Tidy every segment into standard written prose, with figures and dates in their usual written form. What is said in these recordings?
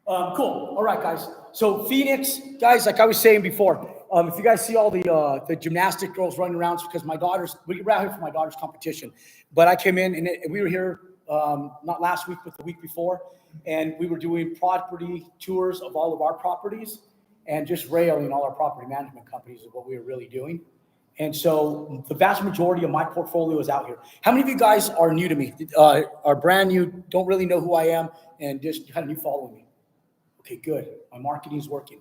Cool. All right, guys. So Phoenix, guys, like I was saying before, if you guys see all the gymnastic girls running around, it's because we were out here for my daughter's competition. But I came in and we were here not last week, but the week before, and we were doing property tours of all of our properties and just railing all our property management companies is what we were really doing. And so the vast majority of my portfolio is out here. How many of you guys are new to me, are brand new, don't really know who I am, and just kind of new following me? Okay, good. My marketing is working.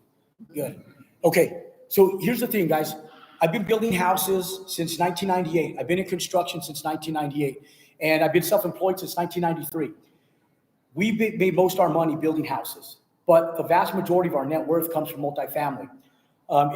Good. Okay, so here's the thing, guys. I've been building houses since 1998. I've been in construction since 1998, and I've been self-employed since 1993. We made most of our money building houses, but the vast majority of our net worth comes from multifamily.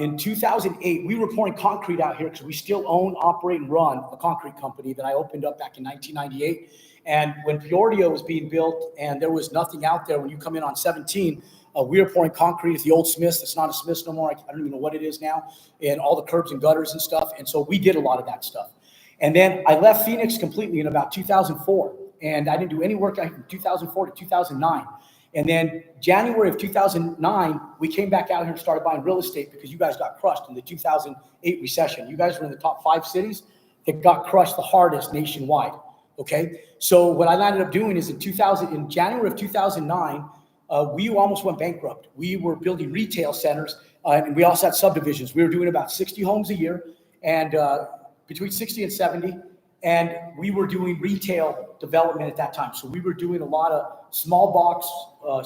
In 2008, we were pouring concrete out here because we still own, operate, and run a concrete company that I opened up back in 1998. And when Peoria was being built and there was nothing out there, when you come in on 17, we were pouring concrete at the old Smiths. It's not a Smiths no more. I don't even know what it is now, and all the curbs and gutters and stuff. And so we did a lot of that stuff. And then I left Phoenix completely in about 2004, and I didn't do any work from 2004 to 2009. And then January of 2009, we came back out here and started buying real estate because you guys got crushed in the 2008 recession. You guys were in the top 5 cities that got crushed the hardest nationwide. Okay, so what I ended up doing is in January of 2009, we almost went bankrupt. We were building retail centers, and we also had subdivisions. We were doing about 60 homes a year, and between 60 and 70, and we were doing retail development at that time. So we were doing a lot of small box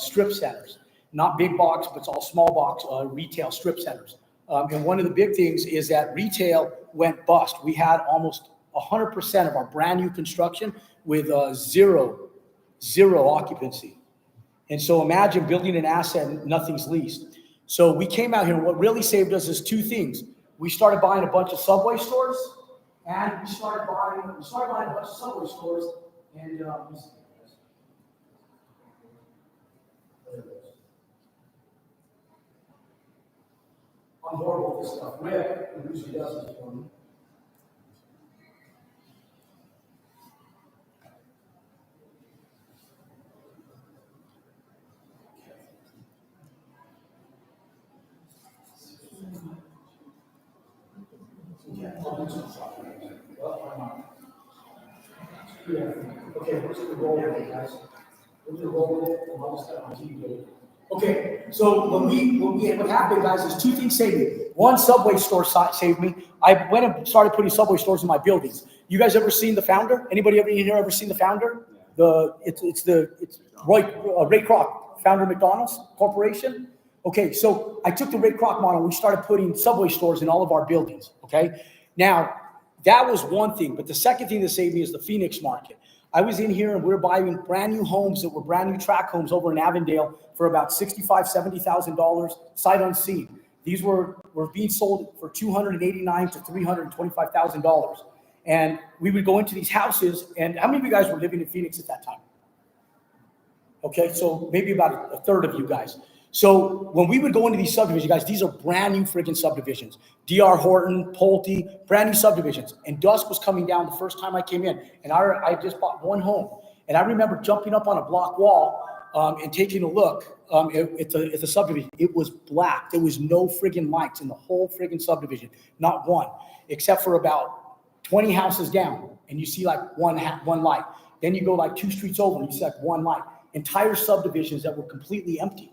strip centers, not big box, but it's all small box retail strip centers. And one of the big things is that retail went bust. We had almost 100% of our brand new construction with zero occupancy. And so imagine building an asset and nothing's leased. So we came out here, and what really saved us is 2 things. We started buying a bunch of Subway stores, and we started buying a bunch of Subway stores, and I'm horrible with this stuff. Rick, who usually does this for me. Okay, we're just gonna roll with it, guys. We're gonna roll with it, and I'll just start my TV. Okay, so what happened, guys, is 2 things saved me. One, Subway store saved me. I went and started putting Subway stores in my buildings. You guys ever seen The Founder? Anybody ever in here ever seen The Founder? It's Ray Kroc, founder of McDonald's Corporation. Okay, so I took the Ray Kroc model. We started putting Subway stores in all of our buildings. Okay, now that was one thing, but the second thing that saved me is the Phoenix market. I was in here and we were buying brand new homes that were brand new tract homes over in Avondale for about $65,000, $70,000 sight unseen. These were being sold for $289,000 to $325,000. And we would go into these houses, and how many of you guys were living in Phoenix at that time? Okay, so maybe about a third of you guys. So when we would go into these subdivisions, guys, these are brand new friggin' subdivisions. D.R. Horton, Pulte, brand new subdivisions. And dusk was coming down the first time I came in. And I just bought one home. And I remember jumping up on a block wall and taking a look at the subdivision. It was black. There was no friggin' lights in the whole friggin' subdivision. Not one, except for about 20 houses down. And you see like one light. Then you go like 2 streets over and you see like one light. Entire subdivisions that were completely empty.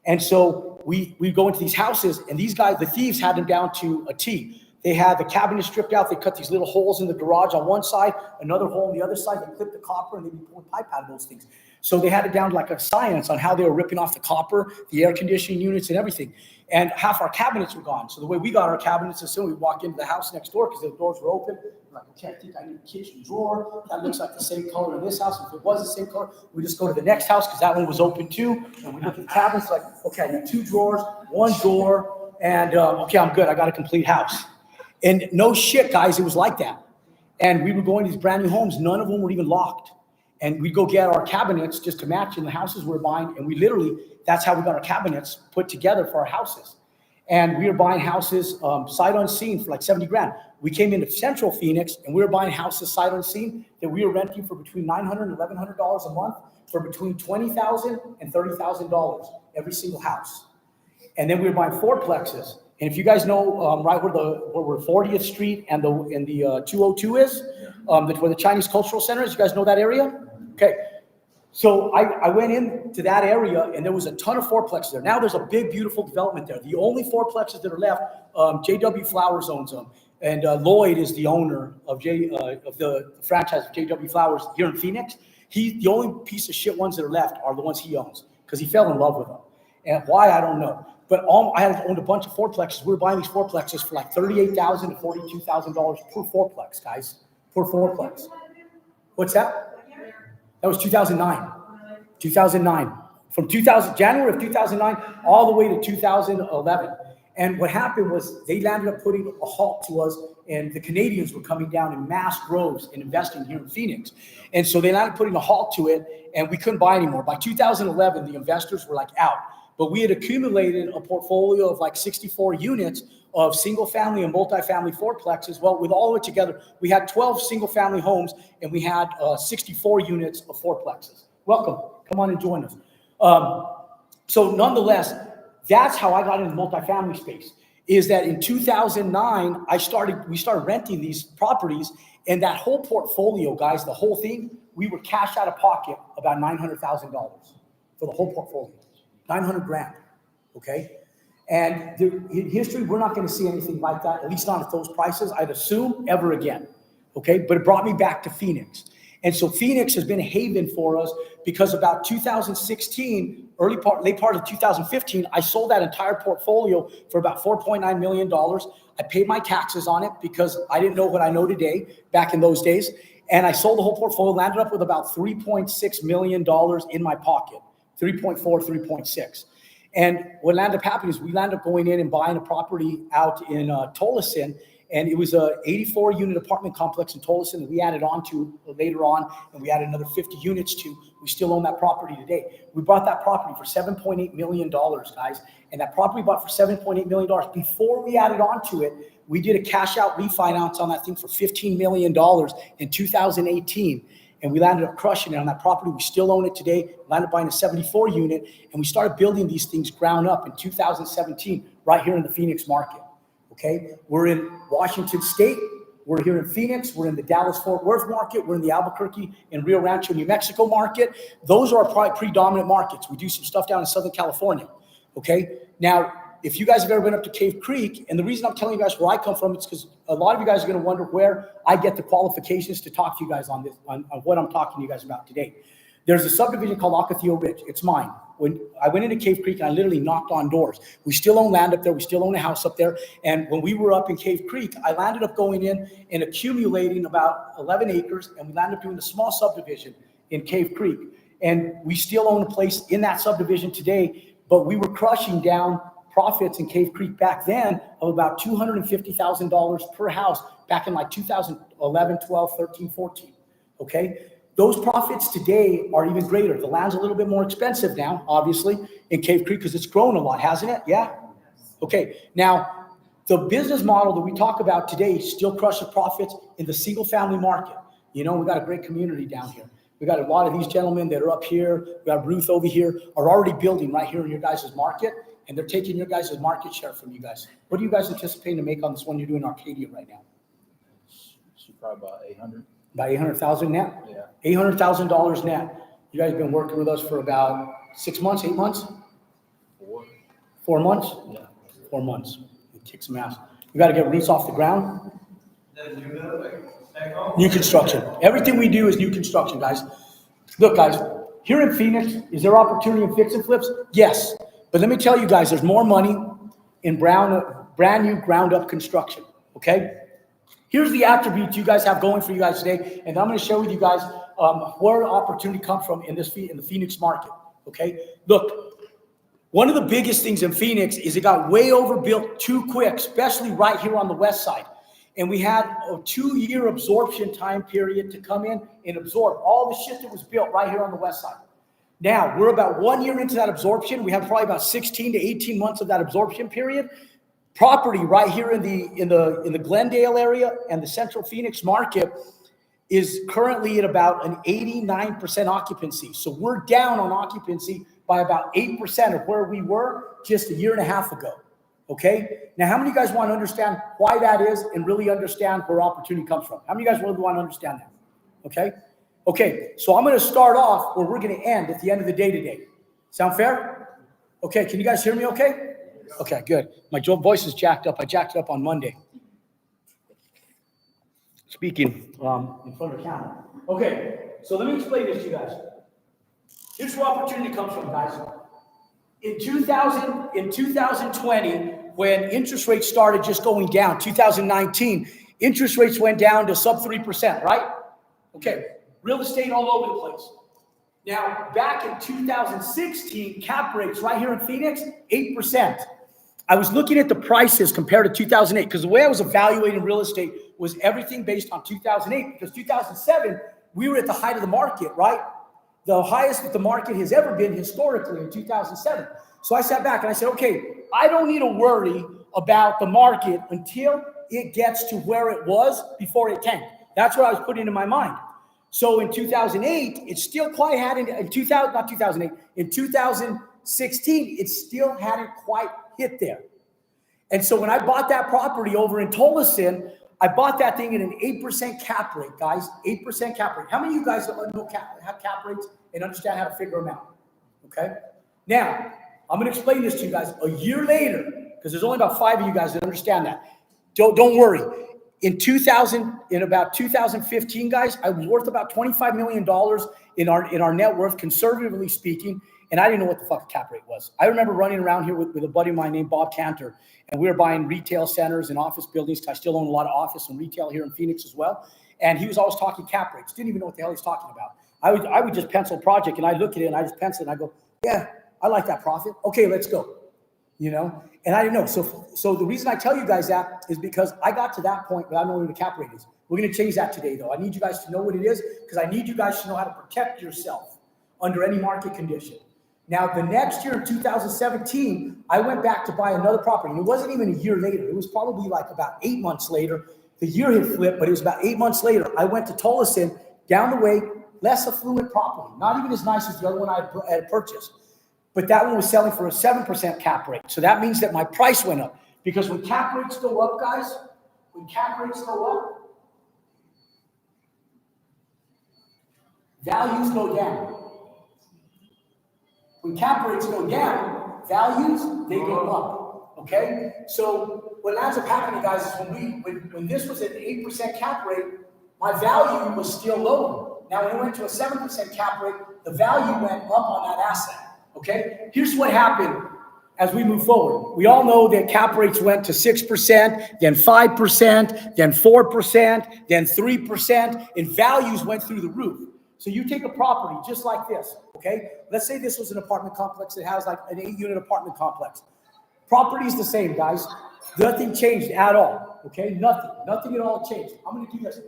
And so we go into these houses, and these guys, the thieves, had them down to a T. They had the cabinets stripped out. They cut these little holes in the garage on one side, another hole on the other side. They clipped the copper, and they'd be pulling pipe out of those things. So they had it down to like a science on how they were ripping off the copper, the air conditioning units, and everything. And half our cabinets were gone. So the way we got our cabinets is soon we walk into the house next door because the doors were open. We're like, okay, I think I need a kitchen drawer. That looks like the same color in this house. If it was the same color, we just go to the next house because that one was open too. And we look at the cabinets like, okay, I need 2 drawers, 1 door, and okay, I'm good. I got a complete house. And no shit, guys, it was like that. And we would go into these brand new homes. None of them were even locked. And we'd go get our cabinets just to match in the houses we're buying. And we literally, that's how we got our cabinets put together for our houses. And we were buying houses sight unseen for like 70 grand. We came into Central Phoenix and we were buying houses sight unseen that we were renting for between $900 and $1,100 a month for between $20,000 and $30,000. every single house. And then we were buying fourplexes. And if you guys know, right where where 40th Street and the 202 is, where the Chinese Cultural Center is, you guys know that area? Okay. So I went into that area and there was a ton of fourplexes there. Now there's a big, beautiful development there. The only fourplexes that are left, J.W. Flowers owns them. And Lloyd is the owner of the franchise of J.W. Flowers here in Phoenix. The only piece of shit ones that are left are the ones he owns because he fell in love with them. And why, I don't know. But I had owned a bunch of fourplexes. We were buying these fourplexes for like $38,000 to $42,000 per fourplex, guys. Per fourplex. What's that? That was 2009. 2009. From January of 2009 all the way to 2011. And what happened was they landed up putting a halt to us, and the Canadians were coming down in mass droves and investing here in Phoenix. And so they landed up putting a halt to it, and we couldn't buy anymore. By 2011, the investors were like out. But we had accumulated a portfolio of like 64 units of single family and multifamily fourplexes. Well, with all of it together, we had 12 single family homes and we had 64 units of fourplexes. Welcome, come on and join us. So nonetheless, that's how I got into the multifamily space, is that in 2009, we started renting these properties, and that whole portfolio, guys, the whole thing, we were cash out of pocket about $900,000 for the whole portfolio. 900 grand, okay? And in history, we're not going to see anything like that, at least not at those prices, I'd assume, ever again, okay? But it brought me back to Phoenix. And so Phoenix has been a haven for us because about 2016, late part of 2015, I sold that entire portfolio for about $4.9 million. I paid my taxes on it because I didn't know what I know today back in those days. And I sold the whole portfolio, landed up with about $3.6 million in my pocket. 3.4, 3.6. And what landed up happening is we landed up going in and buying a property out in Tolleson, and it was a 84 unit apartment complex in Tolleson that we added on to later on, and we added another 50 units to. We still own that property today. We bought that property for $7.8 million, guys, and that property we bought for $7.8 million. Before we added on to it, we did a cash out refinance on that thing for $15 million in 2018. And we landed up crushing it on that property. We still own it today. Landed up buying a 74 unit, and we started building these things ground up in 2017, right here in the Phoenix market. Okay, we're in Washington State. We're here in Phoenix. We're in the Dallas-Fort Worth market. We're in the Albuquerque and Rio Rancho, New Mexico market. Those are our predominant markets. We do some stuff down in Southern California. Okay, now if you guys have ever been up to Cave Creek, and the reason I'm telling you guys where I come from, it's because a lot of you guys are going to wonder where I get the qualifications to talk to you guys on this, on what I'm talking to you guys about today. There's a subdivision called Ocotillo Ridge. It's mine. When I went into Cave Creek, I literally knocked on doors. We still own land up there. We still own a house up there. And when we were up in Cave Creek, I landed up going in and accumulating about 11 acres, and we landed up doing a small subdivision in Cave Creek. And we still own a place in that subdivision today, but we were crushing down profits in Cave Creek back then of about $250,000 per house back in like 2011, 12, 13, 14, okay? Those profits today are even greater. The land's a little bit more expensive now, obviously, in Cave Creek because it's grown a lot, hasn't it? Yeah? Okay, now, the business model that we talk about today still crushes profits in the single family market. You know, we got a great community down here. We got a lot of these gentlemen that are up here. We got Ruth over here, are already building right here in your guys' market. And they're taking your guys' market share from you guys. What are you guys anticipating to make on this one you're doing in Arcadia right now? She's probably about 800. About 800,000 net? Yeah. $800,000 net. You guys have been working with us for about 6 months, 8 months? 4 months? Yeah. 4 months. It kicks some ass. We got to get roofs off the ground. New construction. Everything we do is new construction, guys. Look, guys, here in Phoenix, is there opportunity in fix and flips? Yes. But let me tell you guys, there's more money in brand new ground up construction, okay? Here's the attributes you guys have going for you guys today, and I'm going to show you guys where opportunity comes from in the Phoenix market, okay? Look, one of the biggest things in Phoenix is it got way overbuilt too quick, especially right here on the west side. And we had a 2-year absorption time period to come in and absorb all the shit that was built right here on the west side. Now, we're about 1 year into that absorption. We have probably about 16 to 18 months of that absorption period. Property right here in the Glendale area and the Central Phoenix market, is currently at about an 89% occupancy. So we're down on occupancy by about 8% of where we were just a year and a half ago. Okay. Now, how many of you guys want to understand why that is and really understand where opportunity comes from? How many of you guys really want to understand that? Okay. Okay. So I'm going to start off where we're going to end at the end of the day today. Sound fair? Okay. Can you guys hear me okay? Okay, good. My voice is jacked up. I jacked it up on Monday. Speaking in front of the camera. Okay. So let me explain this to you guys. Here's where opportunity comes from, guys. In 2020, when interest rates started just going down, 2019, interest rates went down to sub 3%, right? Okay, real estate all over the place. Now, back in 2016, cap rates right here in Phoenix, 8%. I was looking at the prices compared to 2008, because the way I was evaluating real estate was everything based on 2008, because 2007, we were at the height of the market, right? The highest that the market has ever been historically in 2007. So I sat back and I said, okay, I don't need to worry about the market until it gets to where it was before it tanked. That's what I was putting in my mind. So in 2008, it still quite hadn't, in 2016, it still hadn't quite hit there. And so when I bought that property over in Tolleson, I bought that thing at an 8% cap rate, guys, 8% cap rate. How many of you guys know have cap rates and understand how to figure them out? Okay. Now, I'm going to explain this to you guys a year later, because there's only about 5 of you guys that understand that. Don't worry. In about 2015, guys, I was worth about $25 million in our net worth, conservatively speaking, and I didn't know what the fuck a cap rate was. I remember running around here with a buddy of mine named Bob Cantor, and we were buying retail centers and office buildings. I still own a lot of office and retail here in Phoenix as well. And he was always talking cap rates. Didn't even know what the hell he's talking about. I would just pencil a project, and I look at it and I just pencil it and I go, yeah, I like that profit. Okay, let's go. You know, and I didn't know. So the reason I tell you guys that is because I got to that point without knowing what the cap rate is. We're going to change that today, though. I need you guys to know what it is, because I need you guys to know how to protect yourself under any market condition. Now, the next year in 2017, I went back to buy another property, and it wasn't even a year later. It was probably like about 8 months later. The year had flipped, but it was about 8 months later. I went to Tolleson, down the way, less affluent property, not even as nice as the other one I had purchased. But that one was selling for a 7% cap rate. So that means that my price went up. Because when cap rates go up, guys, when cap rates go up, values go down. When cap rates go down, values, they go up. Okay? So what ends up happening, guys, is when this was at an 8% cap rate, my value was still lower. Now, when it went to a 7% cap rate, the value went up on that asset. Okay, here's what happened as we move forward. We all know that cap rates went to 6%, then 5%, then 4%, then 3%, and values went through the roof. So you take a property just like this, okay? Let's say this was an apartment complex that has like an 8-unit apartment complex. Property is the same, guys. Nothing changed at all, okay? Nothing at all changed. I'm going to do this.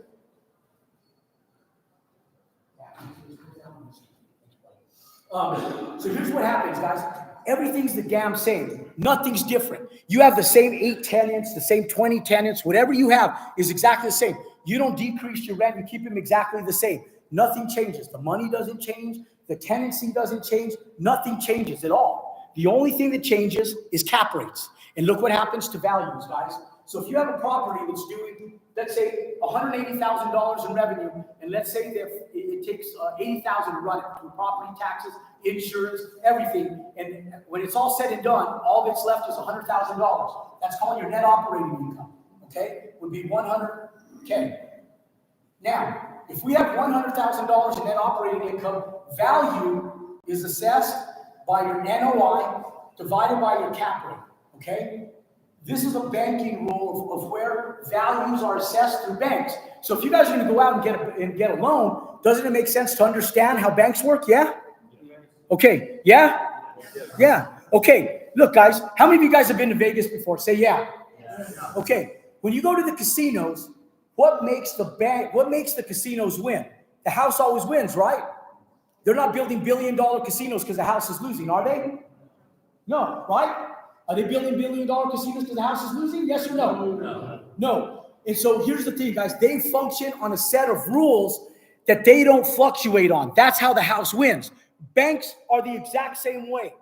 So here's what happens, guys. Everything's the damn same. Nothing's different. You have the same 8 tenants, the same 20 tenants. Whatever you have is exactly the same. You don't decrease your rent. You keep them exactly the same. Nothing changes. The money doesn't change. The tenancy doesn't change. Nothing changes at all. The only thing that changes is cap rates. And look what happens to values, guys. So if you have a property that's doing, let's say, $180,000 in revenue, and let's say that it takes $80,000 to run it through property taxes, insurance, everything, and when it's all said and done, all that's left is $100,000. That's called your net operating income. Okay, would be $100K. Now, if we have $100,000 in net operating income, value is assessed by your NOI divided by your cap rate. Okay. This is a banking rule of where values are assessed through banks. So if you guys are going to go out and get a loan, doesn't it make sense to understand how banks work? Yeah? Okay. Yeah? Yeah. Okay. Look, guys, how many of you guys have been to Vegas before? Say yeah. Okay. When you go to the casinos, what makes the casinos win? The house always wins, right? They're not building billion-dollar casinos because the house is losing, are they? No, right? Are they building billion-dollar casinos because the house is losing? Yes or no? No. And so here's the thing, guys. They function on a set of rules that they don't fluctuate on. That's how the house wins. Banks are the exact same way.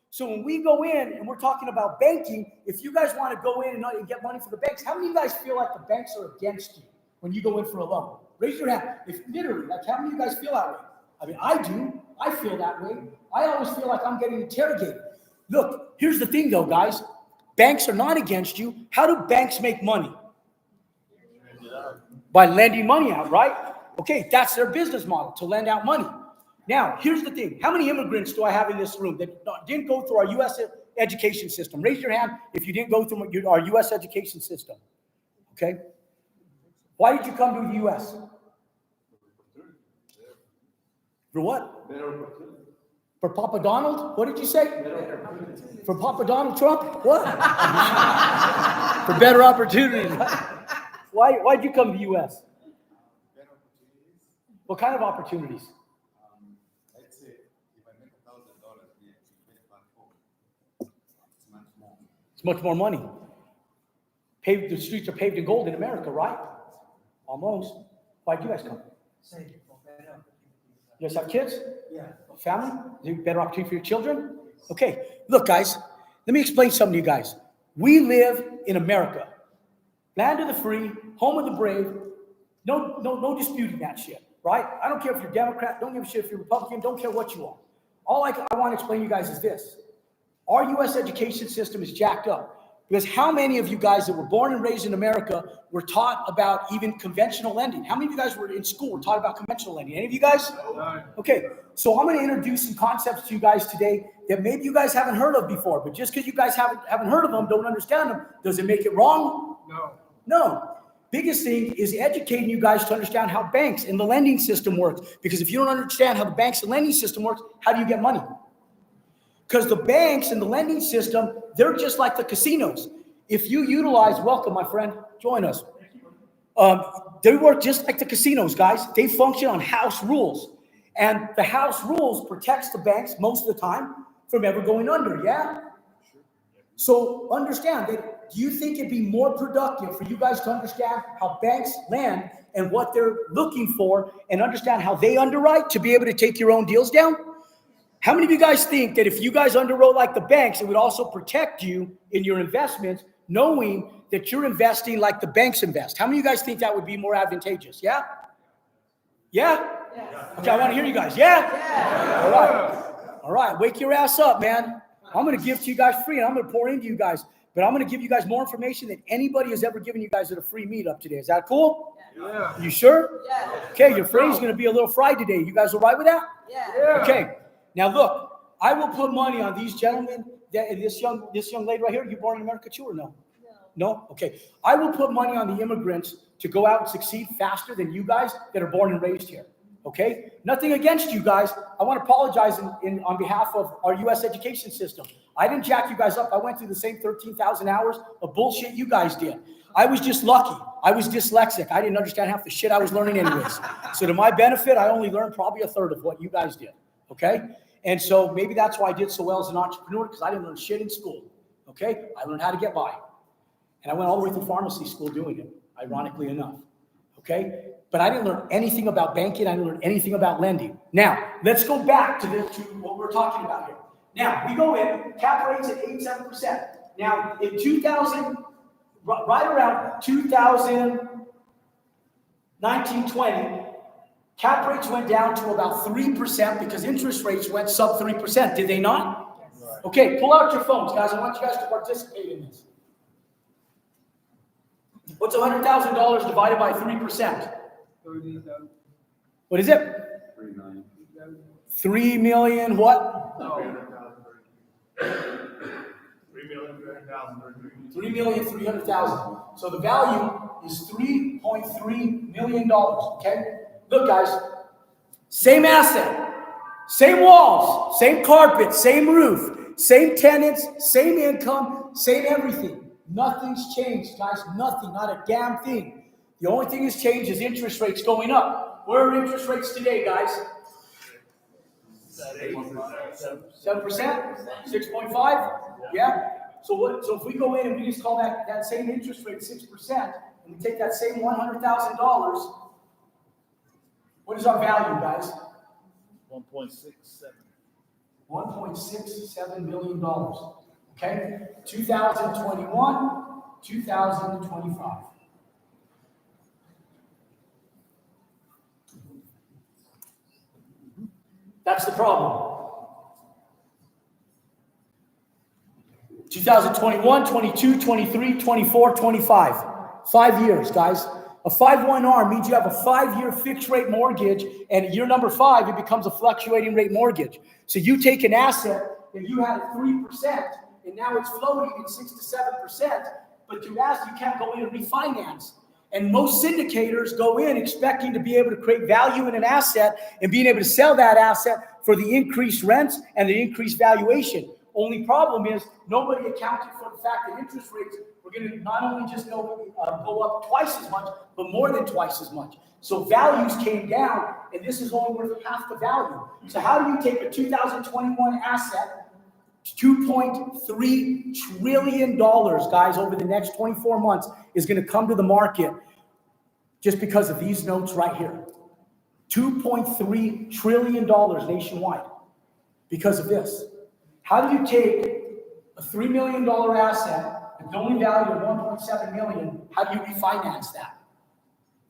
So when we go in and we're talking about banking, if you guys want to go in and get money for the banks, how many of you guys feel like the banks are against you when you go in for a loan? Raise your hand. If literally, like, how many of you guys feel that way? I mean, I do. I feel that way. I always feel like I'm getting interrogated. Look, here's the thing though, guys. Banks are not against you. How do banks make money? By lending money out, right? Okay, that's their business model, to lend out money. Now, here's the thing. How many immigrants do I have in this room that didn't go through our U.S. education system? Raise your hand if you didn't go through our U.S. education system. Okay? Why did you come to the U.S.? For what? For Papa Donald? What did you say? For Papa Donald Trump? What? For better opportunities. Why'd you come to the U.S.? What kind of opportunities? Let's say if I make $1,000 here, get a platform. It's much more. It's much more money. The streets are paved in gold in America, right? Almost. Why'd you guys come? You guys have kids? Yeah. Family? Is it better opportunity for your children? Okay. Look, guys, let me explain something to you guys. We live in America. Land of the free, home of the brave. No disputing that shit, right? I don't care if you're Democrat, don't give a shit if you're Republican, don't care what you are. All I want to explain to you guys is this. Our U.S. education system is jacked up. Because how many of you guys that were born and raised in America were taught about even conventional lending? How many of you guys were in school were taught about conventional lending? Any of you guys? No. Okay, so I'm going to introduce some concepts to you guys today that maybe you guys haven't heard of before. But just because you guys haven't heard of them, don't understand them, does it make it wrong? No. Biggest thing is educating you guys to understand how banks and the lending system works. Because if you don't understand how the banks and lending system works, how do you get money? Because the banks and the lending system, they're just like the casinos. If you utilize, welcome, my friend, join us. They work just like the casinos, guys. They function on house rules. And the house rules protects the banks most of the time from ever going under, yeah? So understand that, do you think it'd be more productive for you guys to understand how banks lend and what they're looking for and understand how they underwrite to be able to take your own deals down? How many of you guys think that if you guys underwrote like the banks, it would also protect you in your investments, knowing that you're investing like the banks invest? How many of you guys think that would be more advantageous? Yeah? Yeah? Okay, I want to hear you guys. Yeah? All right. Wake your ass up, man. I'm going to give to you guys free, and I'm going to pour into you guys. But I'm going to give you guys more information than anybody has ever given you guys at a free meetup today. Is that cool? Yeah. You sure? Yeah. Okay, your phrase is going to be a little fried today. You guys all right with that? Yeah. Okay. Now look, I will put money on these gentlemen, this young lady right here. You born in America too or no? No? Okay. I will put money on the immigrants to go out and succeed faster than you guys that are born and raised here. Okay? Nothing against you guys. I want to apologize on behalf of our U.S. education system. I didn't jack you guys up. I went through the same 13,000 hours of bullshit you guys did. I was just lucky. I was dyslexic. I didn't understand half the shit I was learning anyways. So to my benefit, I only learned probably a third of what you guys did. Okay? And so maybe that's why I did so well as an entrepreneur, because I didn't learn shit in school. Okay? I learned how to get by. And I went all the way through pharmacy school doing it, ironically enough. Okay? But I didn't learn anything about banking. I didn't learn anything about lending. Now, let's go back to what we're talking about here. Now, we go in, cap rates at 87%. Now, in 2000, right around 2019, 20, cap rates went down to about 3% because interest rates went sub 3%. Did they not? Yes. Okay, pull out your phones, guys. I want you guys to participate in this. What's $100,000 divided by 3%? What is it? 3 million. 3 million what? No. 3,300,000. So the value is $3.3 million. Okay? Look, guys. Same asset, same walls, same carpet, same roof, same tenants, same income, same everything. Nothing's changed, guys. Nothing, not a damn thing. The only thing that's changed is interest rates going up. Where are interest rates today, guys? 7%? 6.5? Yeah. So if we go in and we just call that same interest rate 6%, and we take that same $100,000, what is our value, guys? 1.67. $1.67 million. Okay? 2021, 2025. That's the problem. 2021, 22, 23, 24, 25. 5 years, guys. A 5-1R means you have a 5-year fixed rate mortgage, and year number 5, it becomes a fluctuating rate mortgage. So you take an asset and you had it 3%, and now it's floating at 6 to 7%, but you can't go in and refinance. And most syndicators go in expecting to be able to create value in an asset and being able to sell that asset for the increased rents and the increased valuation. Only problem is nobody accounted for the fact that interest rates were going to not only just go up twice as much, but more than twice as much. So values came down, and this is only worth half the value. So how do you take a 2021 asset, $2.3 trillion, guys, over the next 24 months is going to come to the market just because of these notes right here. $2.3 trillion nationwide because of this. How do you take a $3 million asset with only value of $1.7 million? How do you refinance that?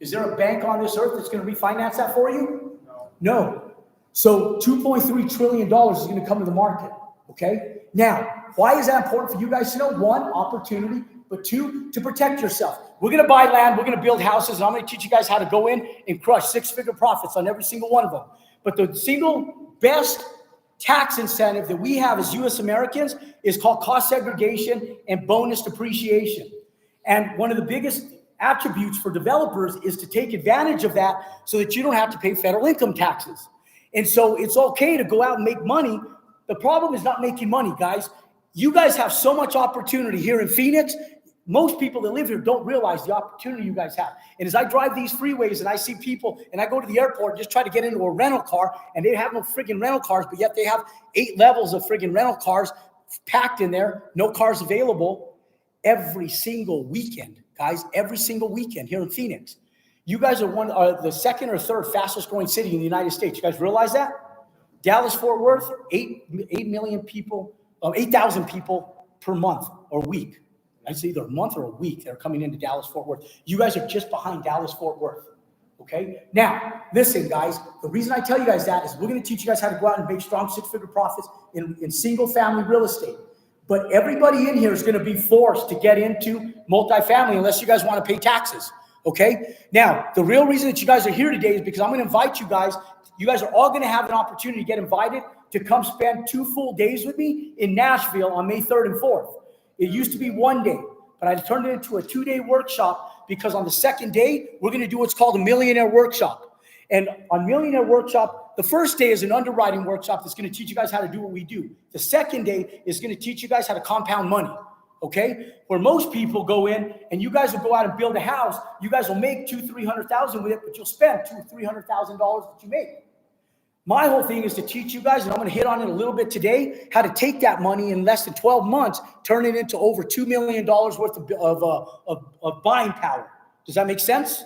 Is there a bank on this earth that's going to refinance that for you? No. So $2.3 trillion is going to come to the market. Okay. Now, why is that important for you guys to know? 1, opportunity, but 2, to protect yourself. We're going to buy land. We're going to build houses, and I'm going to teach you guys how to go in and crush 6-figure profits on every single one of them. But the single best tax incentive that we have as U.S. Americans is called cost segregation and bonus depreciation. And one of the biggest attributes for developers is to take advantage of that so that you don't have to pay federal income taxes. And so it's okay to go out and make money. The problem is not making money, guys. You guys have so much opportunity here in Phoenix. Most people that live here don't realize the opportunity you guys have. And as I drive these freeways and I see people, and I go to the airport, just try to get into a rental car, and they have no friggin' rental cars, but yet they have 8 levels of friggin' rental cars packed in there, no cars available every single weekend, guys, every single weekend here in Phoenix. You guys are the second or third fastest growing city in the United States. You guys realize that? Dallas, Fort Worth, 8 million people, 8,000 people per month or week. It's either a month or a week they're coming into Dallas, Fort Worth. You guys are just behind Dallas, Fort Worth. Okay? Now, listen, guys, the reason I tell you guys that is we're going to teach you guys how to go out and make strong 6-figure profits in single-family real estate. But everybody in here is going to be forced to get into multifamily unless you guys want to pay taxes. Okay? Now, the real reason that you guys are here today is because I'm going to invite you guys. You guys are all going to have an opportunity to get invited to come spend 2 full days with me in Nashville on May 3rd and 4th. It used to be 1 day, but I turned it into a 2-day workshop because on the second day, we're going to do what's called a millionaire workshop. And on millionaire workshop, the first day is an underwriting workshop that's going to teach you guys how to do what we do. The second day is going to teach you guys how to compound money. Okay? Where most people go in and you guys will go out and build a house. You guys will make $200,000-300,000 with it, but you'll spend $200,000-300,000 that you make. My whole thing is to teach you guys, and I'm going to hit on it a little bit today, how to take that money in less than 12 months, turn it into over $2 million worth of buying power. Does that make sense?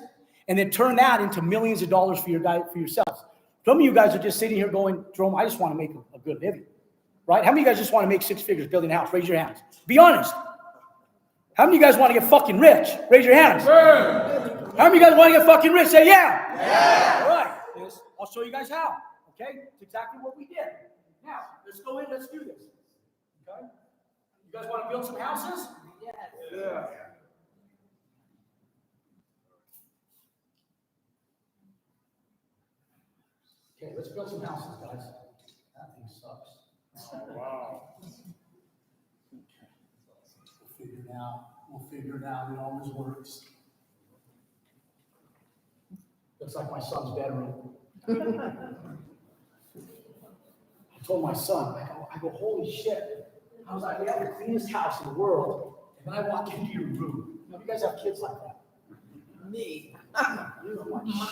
And then turn that into millions of dollars for yourselves. Some of you guys are just sitting here going, Jerome, I just want to make a good living, right? How many of you guys just want to make 6 figures building a house? Raise your hands. Be honest. How many of you guys want to get fucking rich? Raise your hands. Sure. How many of you guys want to get fucking rich? Say yeah. Yeah. All right. I'll show you guys how. Okay? It's exactly what we did. Now, let's go in, let's do this. Okay? You guys want to build some houses? Yes. Yeah. Okay, let's build some houses, guys. That thing sucks. Oh, wow. We'll figure it out. It always works. Looks like my son's bedroom. I told my son, I go, holy shit. I was like, we have the cleanest house in the world. And then I walk into your room. You guys have kids like that? Me. My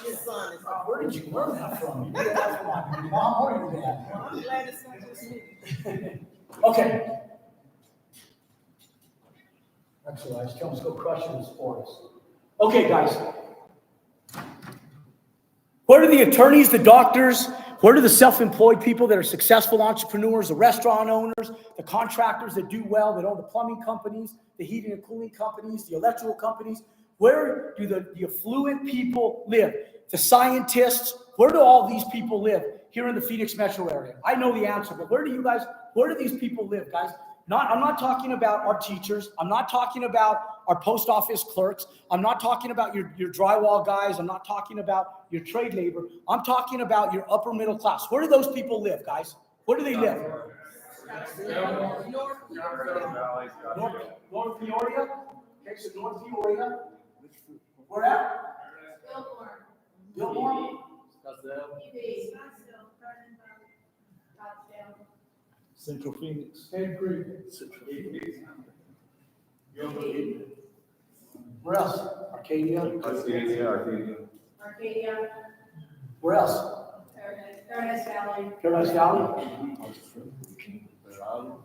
shit. Son is. Where did you learn that from? You did that from your mom or your dad? Well, I'm glad it's not just me. Okay. Actually, let's go crush this for us. Okay, guys. Where do the attorneys, the doctors, where do the self-employed people that are successful entrepreneurs, the restaurant owners, the contractors that do well, that own the plumbing companies, the heating and cooling companies, the electrical companies, where do the affluent people live? The scientists, where do all these people live here in the Phoenix metro area? I know the answer, but where do these people live, guys? I'm not talking about our teachers. I'm not talking about our post office clerks. I'm not talking about your drywall guys. I'm not talking about your trade labor. I'm talking about your upper middle class. Where do those people live, guys? Where do they live? North Peoria? Okay, so North Peoria. Where at? Gilmore? Central Phoenix. Where else? Arcadia? Arcadia, Where else? Paradise Valley. Paradise Valley?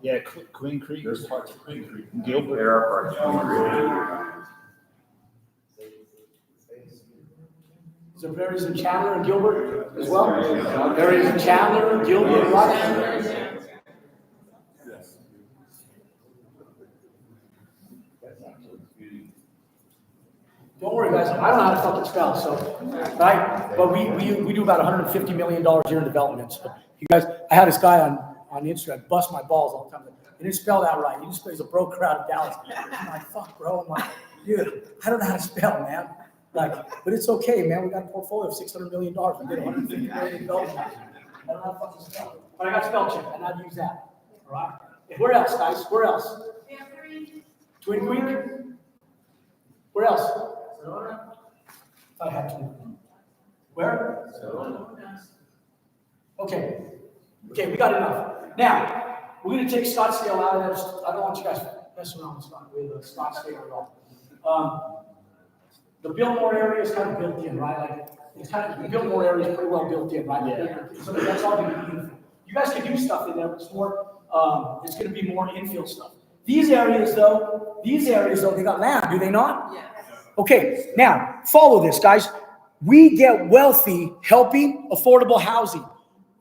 Yeah, Queen Creek. There's parts of Queen Creek. Gilbert. There are parts. Is there areas in Chandler and Gilbert as well? Areas in Chandler, Gilbert, right? Don't worry, guys. I don't know how to fucking spell, so, right? But we do about $150 million a year in development. So you guys, I had this guy on Instagram bust my balls all the time. He didn't spell that right. He just plays a broke crowd of Dallas. I'm like, fuck, bro. I'm like, dude, I don't know how to spell, man. Like, but it's okay, man. We got a portfolio of $600 million. We did $150 million in development. I don't know how to fucking spell. But I got spell check. I know how to use that. All right? Where else, guys? Where else? Twin Creek? Where else? I had to. Where? Okay. Okay, we got enough. Now, we're going to take Scottsdale out of there. I don't want you guys messing around with Scottsdale at all. The Biltmore area is kind of built in, right? Like, it's kind of, the Biltmore area is pretty well built in, right? Yeah. So that's all going to be beautiful. You guys can do stuff in there, but it's more, it's going to be more infill stuff. These areas, though, they got land, do they not? Yes. Okay, now, follow this, guys. We get wealthy helping affordable housing.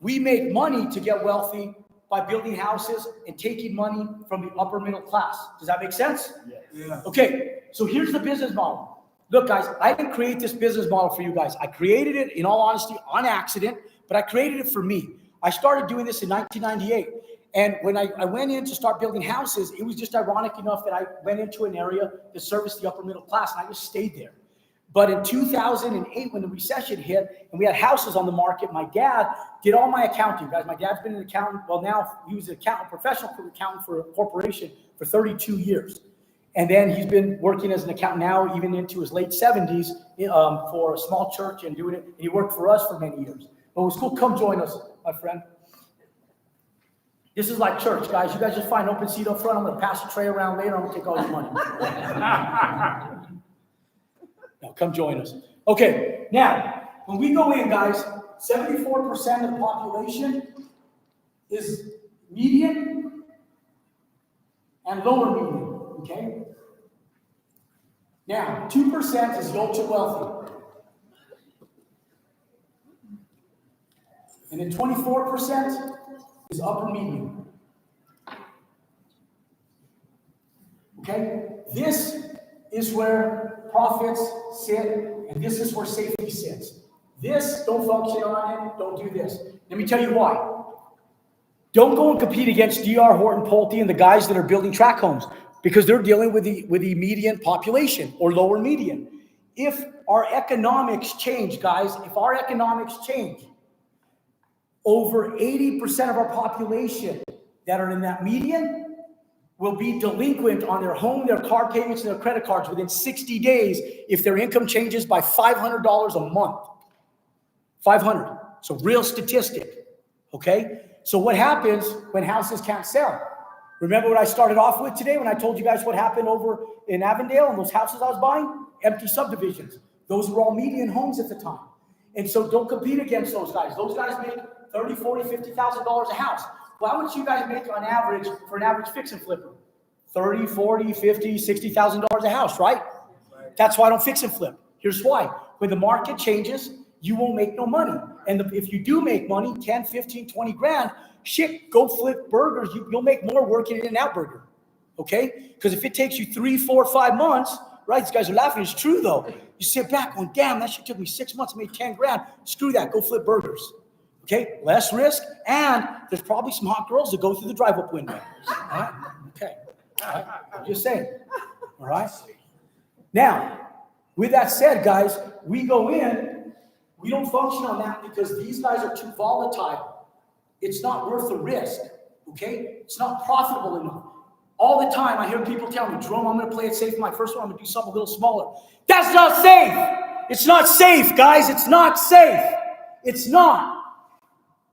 We make money to get wealthy by building houses and taking money from the upper middle class. Does that make sense? Yes. Yeah. Okay, so here's the business model. Look, guys, I didn't create this business model for you guys. I created it, in all honesty, on accident, but I created it for me. I started doing this in 1998. And when I went in to start building houses, it was just ironic enough that I went into an area that serviced the upper middle class, and I just stayed there. But in 2008, when the recession hit and we had houses on the market, my dad did all my accounting. Guys, my dad's been an accountant. Well, now he was an accountant, professional accountant for a corporation for 32 years. And then he's been working as an accountant now, even into his late 70s, for a small church and doing it. And he worked for us for many years. But it was cool. Come join us, my friend. This is like church, guys. You guys just find an open seat up front. I'm going to pass the tray around later. I'm going to take all your money. Now, come join us. Okay, now, when we go in, guys, 74% of the population is median and lower median, okay? Now, 2% is the ultra wealthy. And then 24% is upper median. Okay? This is where profits sit, and this is where safety sits. This, don't function on it, don't do this. Let me tell you why. Don't go and compete against D.R. Horton Pulte and the guys that are building tract homes, because they're dealing with the median population or lower median. If our economics change, guys, if our economics change, over 80% of our population that are in that median will be delinquent on their home, their car payments, and their credit cards within 60 days if their income changes by $500 a month. 500. So real statistic. Okay? So what happens when houses can't sell? Remember what I started off with today when I told you guys what happened over in Avondale and those houses I was buying? Empty subdivisions. Those were all median homes at the time. And so don't compete against those guys. Those guys make $30,000, $40,000, $50,000 a house. Well, how much you guys make on average for an average fix and flipper? $30,000, $40,000, $50,000, $60,000 a house, right? That's why I don't fix and flip. Here's why. When the market changes, you won't make no money. And if you do make money, 10, 15, 20 grand, shit, go flip burgers. You'll make more working in an out burger. Okay? Because if it takes you 3, 4, 5 months, right? These guys are laughing. It's true though. You sit back going, damn, that shit took me 6 months. I made 10 grand. Screw that. Go flip burgers. Okay? Less risk. And there's probably some hot girls that go through the drive-up window. All right? Okay. All right? I'm just saying. All right? Now, with that said, guys, we go in, we don't function on that because these guys are too volatile. It's not worth the risk. Okay? It's not profitable enough. All the time, I hear people tell me, Jerome, I'm going to play it safe in my first one. I'm going to do something a little smaller. That's not safe. It's not safe, guys. It's not safe. It's not.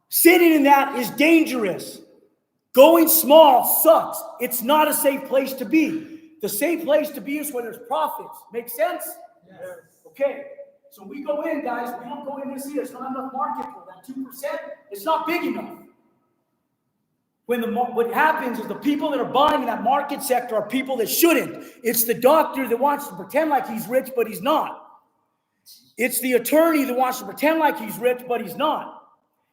Sitting in that is dangerous. Going small sucks. It's not a safe place to be. The safe place to be is when there's profits. Make sense? Yes. Okay. So we go in, guys. We don't go in this year. It's not enough market for that 2%. It's not big enough. What happens is the people that are buying in that market sector are people that shouldn't. It's the doctor that wants to pretend like he's rich, but he's not. It's the attorney that wants to pretend like he's rich, but he's not.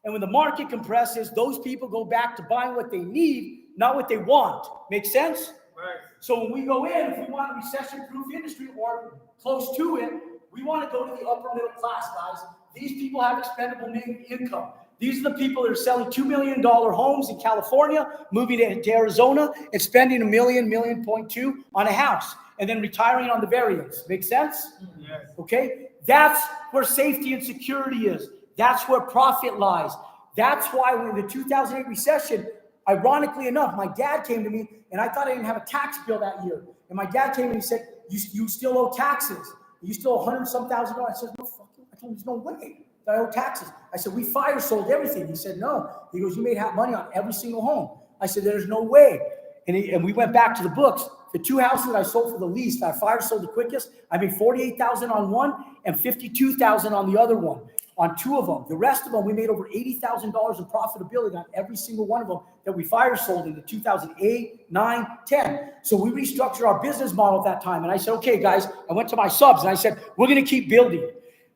And when the market compresses, those people go back to buying what they need, not what they want. Make sense? Right. So when we go in, if we want a recession-proof industry or close to it, we want to go to the upper middle class, guys. These people have expendable income. These are the people that are selling $2 million homes in California, moving to Arizona, and spending $1 million, $1.2 million on a house, and then retiring on the variance. Make sense? Yes. Okay? That's where safety and security is. That's where profit lies. That's why in the 2008 recession, ironically enough, my dad came to me, and I thought I didn't have a tax bill that year. And my dad came to me and said, you still owe taxes. You still owe $100-some thousand. I said, no, fuck you. I told him, there's no way that I owe taxes. I said, we fire sold everything. He said, no. He goes, you made money on every single home. I said, there's no way. And we went back to the books. The 2 houses that I sold for the least, I fire sold the quickest. I made $48,000 on one and $52,000 on the other one, on 2 of them. The rest of them, we made over $80,000 in profitability on every single one of them that we fire sold in the 2008, 9, 10. So we restructured our business model at that time. And I said, okay, guys, I went to my subs and I said, we're going to keep building.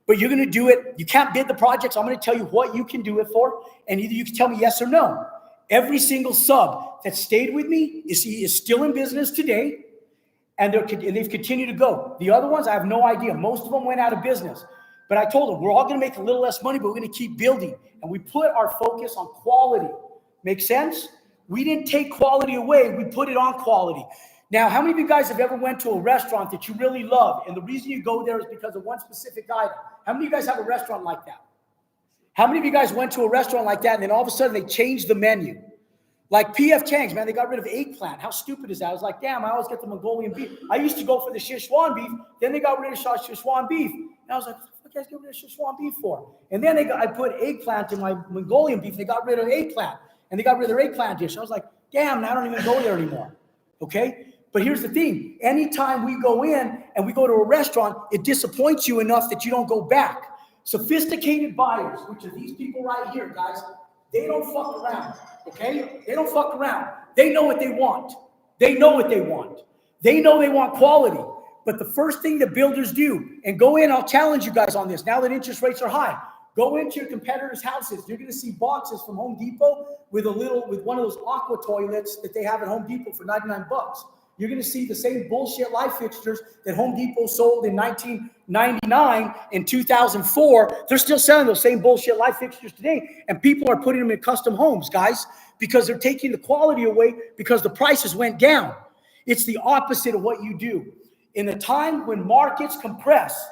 But you're going to do it. You can't bid the projects. I'm going to tell you what you can do it for. And either you can tell me yes or no. Every single sub that stayed with me is still in business today. And they've continued to go. The other ones, I have no idea. Most of them went out of business. But I told them, we're all going to make a little less money, but we're going to keep building. And we put our focus on quality. Make sense? We didn't take quality away. We put it on quality. Now, how many of you guys have ever went to a restaurant that you really love, and the reason you go there is because of one specific item? How many of you guys have a restaurant like that? How many of you guys went to a restaurant like that, and then all of a sudden they changed the menu? Like P.F. Chang's, man, they got rid of eggplant. How stupid is that? I was like, damn, I always get the Mongolian beef. I used to go for the Szechuan beef, then they got rid of Szechuan beef. And I was like, what do you guys get rid of Szechuan beef for? And then I put eggplant in my Mongolian beef, and they got rid of eggplant. And they got rid of their eggplant dish. I was like, damn, I don't even go there anymore. Okay? But here's the thing. Anytime we go in and we go to a restaurant, it disappoints you enough that you don't go back. Sophisticated buyers, which are these people right here, guys, they don't fuck around, okay? They don't fuck around. They know what they want. They know what they want. They know they want quality. But the first thing that builders do, and go in, I'll challenge you guys on this, now that interest rates are high, go into your competitors' houses. You're going to see boxes from Home Depot with one of those aqua toilets that they have at Home Depot for $99. You're going to see the same bullshit light fixtures that Home Depot sold in 1999 and 2004. They're still selling those same bullshit light fixtures today. And people are putting them in custom homes, guys, because they're taking the quality away because the prices went down. It's the opposite of what you do. In a time when markets compress,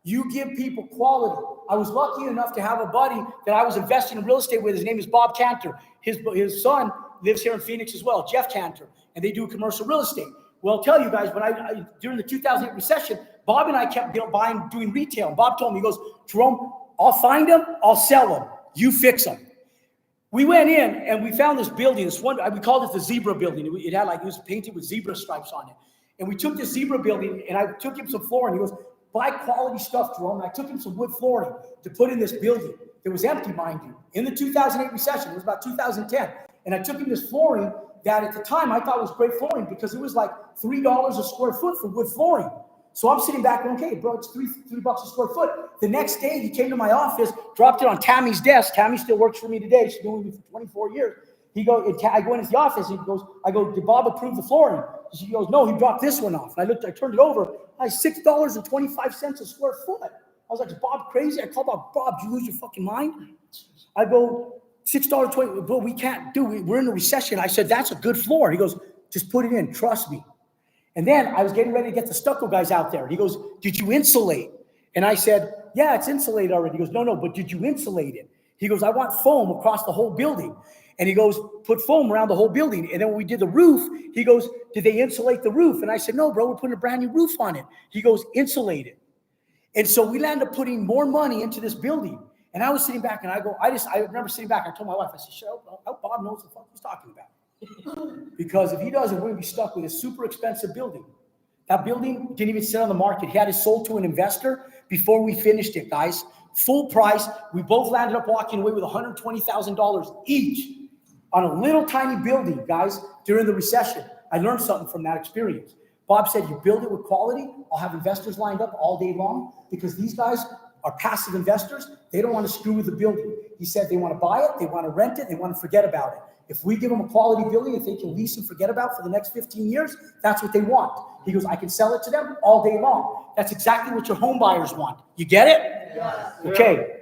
you give people quality. I was lucky enough to have a buddy that I was investing in real estate with. His name is Bob Cantor. His son lives here in Phoenix as well, Jeff Cantor. And they do commercial real estate. Well, I'll tell you guys, when during the 2008 recession, Bob and I kept doing retail. And Bob told me, he goes, Jerome, I'll find them, I'll sell them. You fix them. We went in and we found this building, we called it the Zebra Building. It was painted with zebra stripes on it. And we took this Zebra Building and I took him some flooring. He goes, buy quality stuff, Jerome. And I took him some wood flooring to put in this building. It was empty, mind you. In the 2008 recession, it was about 2010. And I took him this flooring that at the time I thought was great flooring because it was like $3 a square foot for wood flooring. So I'm sitting back going, okay, bro, it's $3 a square foot. The next day he came to my office, dropped it on Tammy's desk. Tammy still works for me today. She's been with me for 24 years. I go into the office and I go, did Bob approve the flooring? She goes, no, he dropped this one off. And I turned it over. $6.25 a square foot. I was like, is Bob crazy? I called Bob, did you lose your fucking mind? I go, $6.20, bro, we can't do it. We're in a recession. I said, that's a good floor. He goes, just put it in, trust me. And then I was getting ready to get the stucco guys out there. He goes, did you insulate? And I said, yeah, it's insulated already. He goes, no, but did you insulate it? He goes, I want foam across the whole building. And he goes, put foam around the whole building. And then when we did the roof, he goes, did they insulate the roof? And I said, no, bro, we're putting a brand new roof on it. He goes, insulate it. And so we landed up putting more money into this building. And I was sitting back and I remember sitting back. I told my wife, I said, shut up, Bob knows what the fuck he's talking about. Because if he doesn't, we're going to be stuck with a super expensive building. That building didn't even sit on the market. He had it sold to an investor before we finished it, guys. Full price. We both landed up walking away with $120,000 each on a little tiny building, guys, during the recession. I learned something from that experience. Bob said, you build it with quality. I'll have investors lined up all day long because these guys are passive investors. They don't want to screw with the building. He said they want to buy it, they want to rent it, they want to forget about it. If we give them a quality building that they can lease and forget about for the next 15 years, that's what they want. He goes, I can sell it to them all day long. That's exactly what your home buyers want. You get it? Yes. Okay.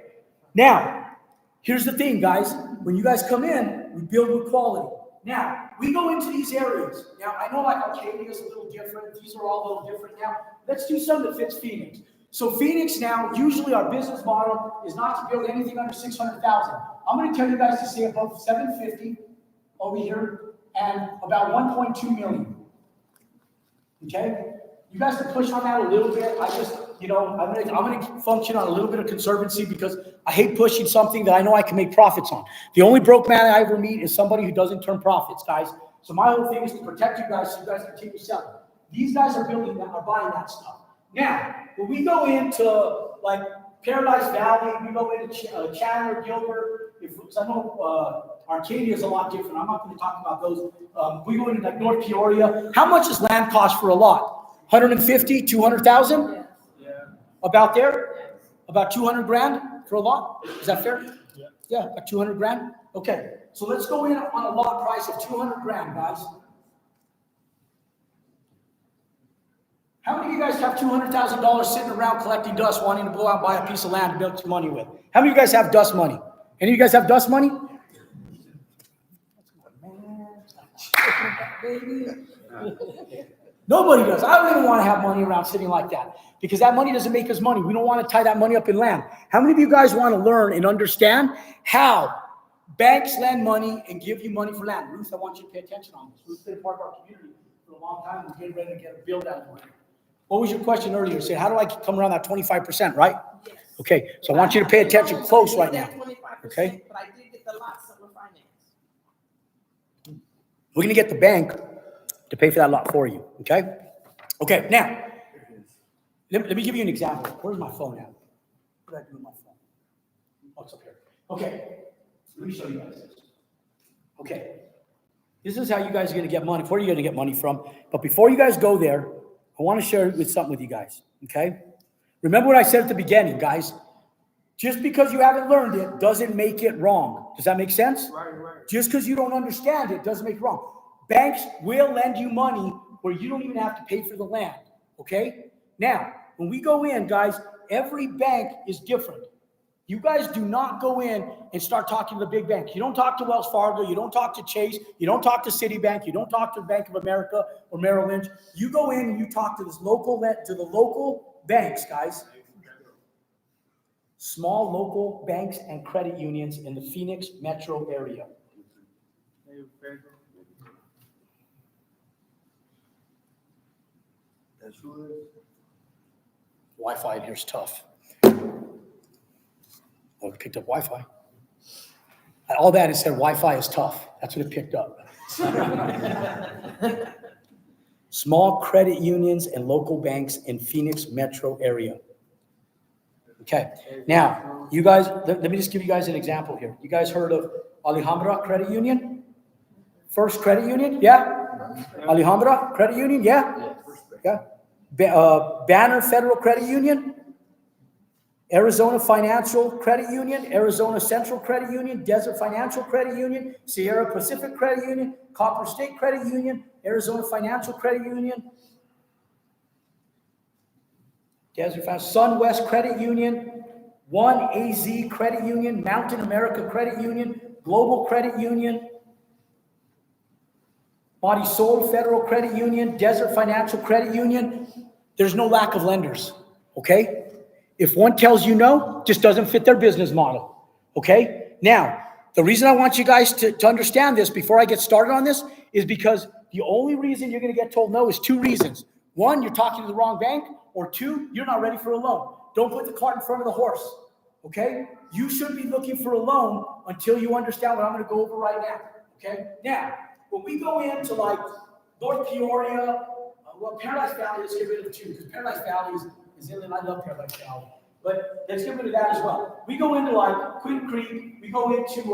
Now, here's the thing, guys. When you guys come in, we build with quality. Now, we go into these areas. Now, I know like Arcadia is a little different. These are all a little different now. Let's do something that fits Phoenix. So Phoenix now, usually our business model is not to build anything under 600,000. I'm going to tell you guys to stay above 750 over here and about 1.2 million. Okay? You guys can push on that a little bit. I just, I'm going to function on a little bit of conservancy because I hate pushing something that I know I can make profits on. The only broke man I ever meet is somebody who doesn't turn profits, guys. So my whole thing is to protect you guys so you guys continue selling. These guys are building that, are buying that stuff. Now, when we go into like Paradise Valley, we go into Chandler, Gilbert, I know Arcadia is a lot different. I'm not going to talk about those. We go into like North Peoria. How much does land cost for a lot? 150, 200,000? Yeah. About there? Yes. About 200 grand for a lot? Is that fair? Yeah. Yeah, about 200 grand? Okay. So let's go in on a lot price of 200 grand, guys. How many of you guys have $200,000 sitting around collecting dust, wanting to blow out, buy a piece of land to build some money with? How many of you guys have dust money? Any of you guys have dust money? Nobody does. I don't even want to have money around sitting like that because that money doesn't make us money. We don't want to tie that money up in land. How many of you guys want to learn and understand how banks lend money and give you money for land? Ruth, I want you to pay attention on this. Ruth's been part of our community for a long time. We're getting ready to get a build out of it. What was your question earlier? Say, how do I come around that 25%, right? Yes. Okay, so I want you to pay attention close right now. 25%, Okay. But I did get the lot summer finance. We're going to get the bank to pay for that lot for you, okay? Okay, now, let me give you an example. Where's my phone at? What did I do with my phone? Oh, it's up here. Okay, let me show you guys this. Okay, this is how you guys are going to get money. Where are you going to get money from? But before you guys go there, I want to share something with you guys, okay? Remember what I said at the beginning, guys. Just because you haven't learned it doesn't make it wrong. Does that make sense? Right. Just because you don't understand it doesn't make it wrong. Banks will lend you money where you don't even have to pay for the land, okay? Now, when we go in, guys, every bank is different. You guys do not go in and start talking to the big bank. You don't talk to Wells Fargo. You don't talk to Chase. You don't talk to Citibank. You don't talk to Bank of America or Merrill Lynch. You go in and you talk to the local banks, guys. Small local banks and credit unions in the Phoenix metro area. Wi-Fi in here is tough. Oh, it picked up Wi-Fi. All that, it said Wi-Fi is tough. That's what it picked up. Small credit unions and local banks in Phoenix metro area. Okay, now, you guys, let me just give you guys an example here. You guys heard of Alhambra Credit Union? First Credit Union, yeah? Alhambra Credit Union, yeah? Yeah. Banner Federal Credit Union, Arizona Financial Credit Union, Arizona Central Credit Union, Desert Financial Credit Union, Sierra Pacific Credit Union, Copper State Credit Union, Arizona Financial Credit Union, Desert Sunwest Credit Union, One AZ Credit Union, Mountain America Credit Union, Global Credit Union, Marisol Federal Credit Union, Desert Financial Credit Union. There's no lack of lenders, okay? If one tells you no, just doesn't fit their business model, okay? Now, the reason I want you guys to understand this before I get started on this is because the only reason you're gonna get told no is two reasons. One, you're talking to the wrong bank, or two, you're not ready for a loan. Don't put the cart in front of the horse, okay? You should be looking for a loan until you understand what I'm gonna go over right now, okay? Now, when we go into like North Peoria, well, Paradise Valley, let's get rid of two, because Paradise Valley is inland. I love Paradise Valley, but let's get rid of that as well. We go into like Quinn Creek, we go into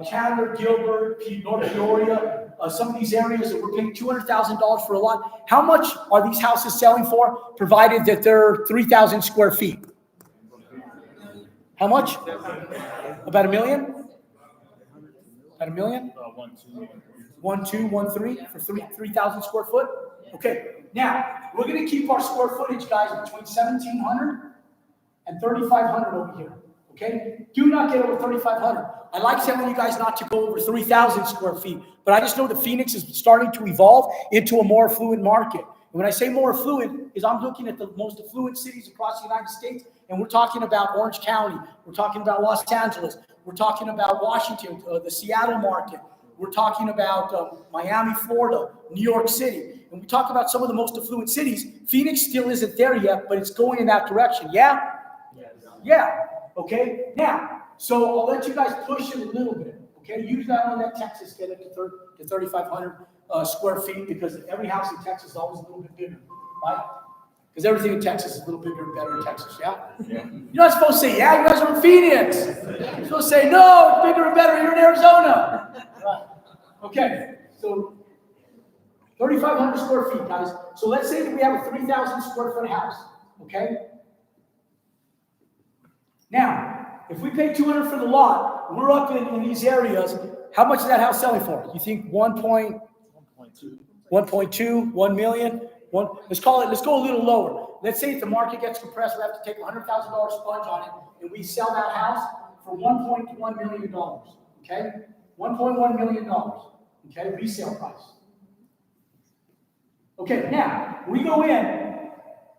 Chandler, Gilbert, North Peoria, some of these areas that we're paying $200,000 for a lot. How much are these houses selling for, provided that they're 3,000 square feet? How much? About $1 million? About $1 million? 1, 2, 1, 3 for 3,000 square foot. Okay, now we're going to keep our square footage, guys, between 1,700 and 3,500 over here. Okay, do not get over 3,500. I like telling you guys not to go over 3,000 square feet, but I just know that Phoenix is starting to evolve into a more affluent market. And when I say more affluent, is I'm looking at the most affluent cities across the United States, and we're talking about Orange County, we're talking about Los Angeles, we're talking about Washington, the Seattle market, we're talking about Miami, Florida, New York City. And we talk about some of the most affluent cities. Phoenix still isn't there yet, but it's going in that direction. Yeah? Yes. Yeah. Okay. Now, so I'll let you guys push it a little bit. Okay. Usually I don't let Texas get it to 3,500 square feet, because every house in Texas is always a little bit bigger, right? Because everything in Texas is a little bigger and better in Texas. Yeah. You're not supposed to say, yeah, you guys are in Phoenix. You're supposed to say, no, it's bigger and better here in Arizona. Right. Okay. So 3,500 square feet, guys. So let's say that we have a 3,000 square foot house, okay? Now, if we pay $200 for the lot, we're up in these areas. How much is that house selling for? You think 1.2, 1 million? Let's call it. Let's go a little lower. Let's say if the market gets compressed, we have to take $100,000 sponge on it, and we sell that house for $1.1 million. Okay, $1.1 million. Okay, resale price. Okay, now, we go in,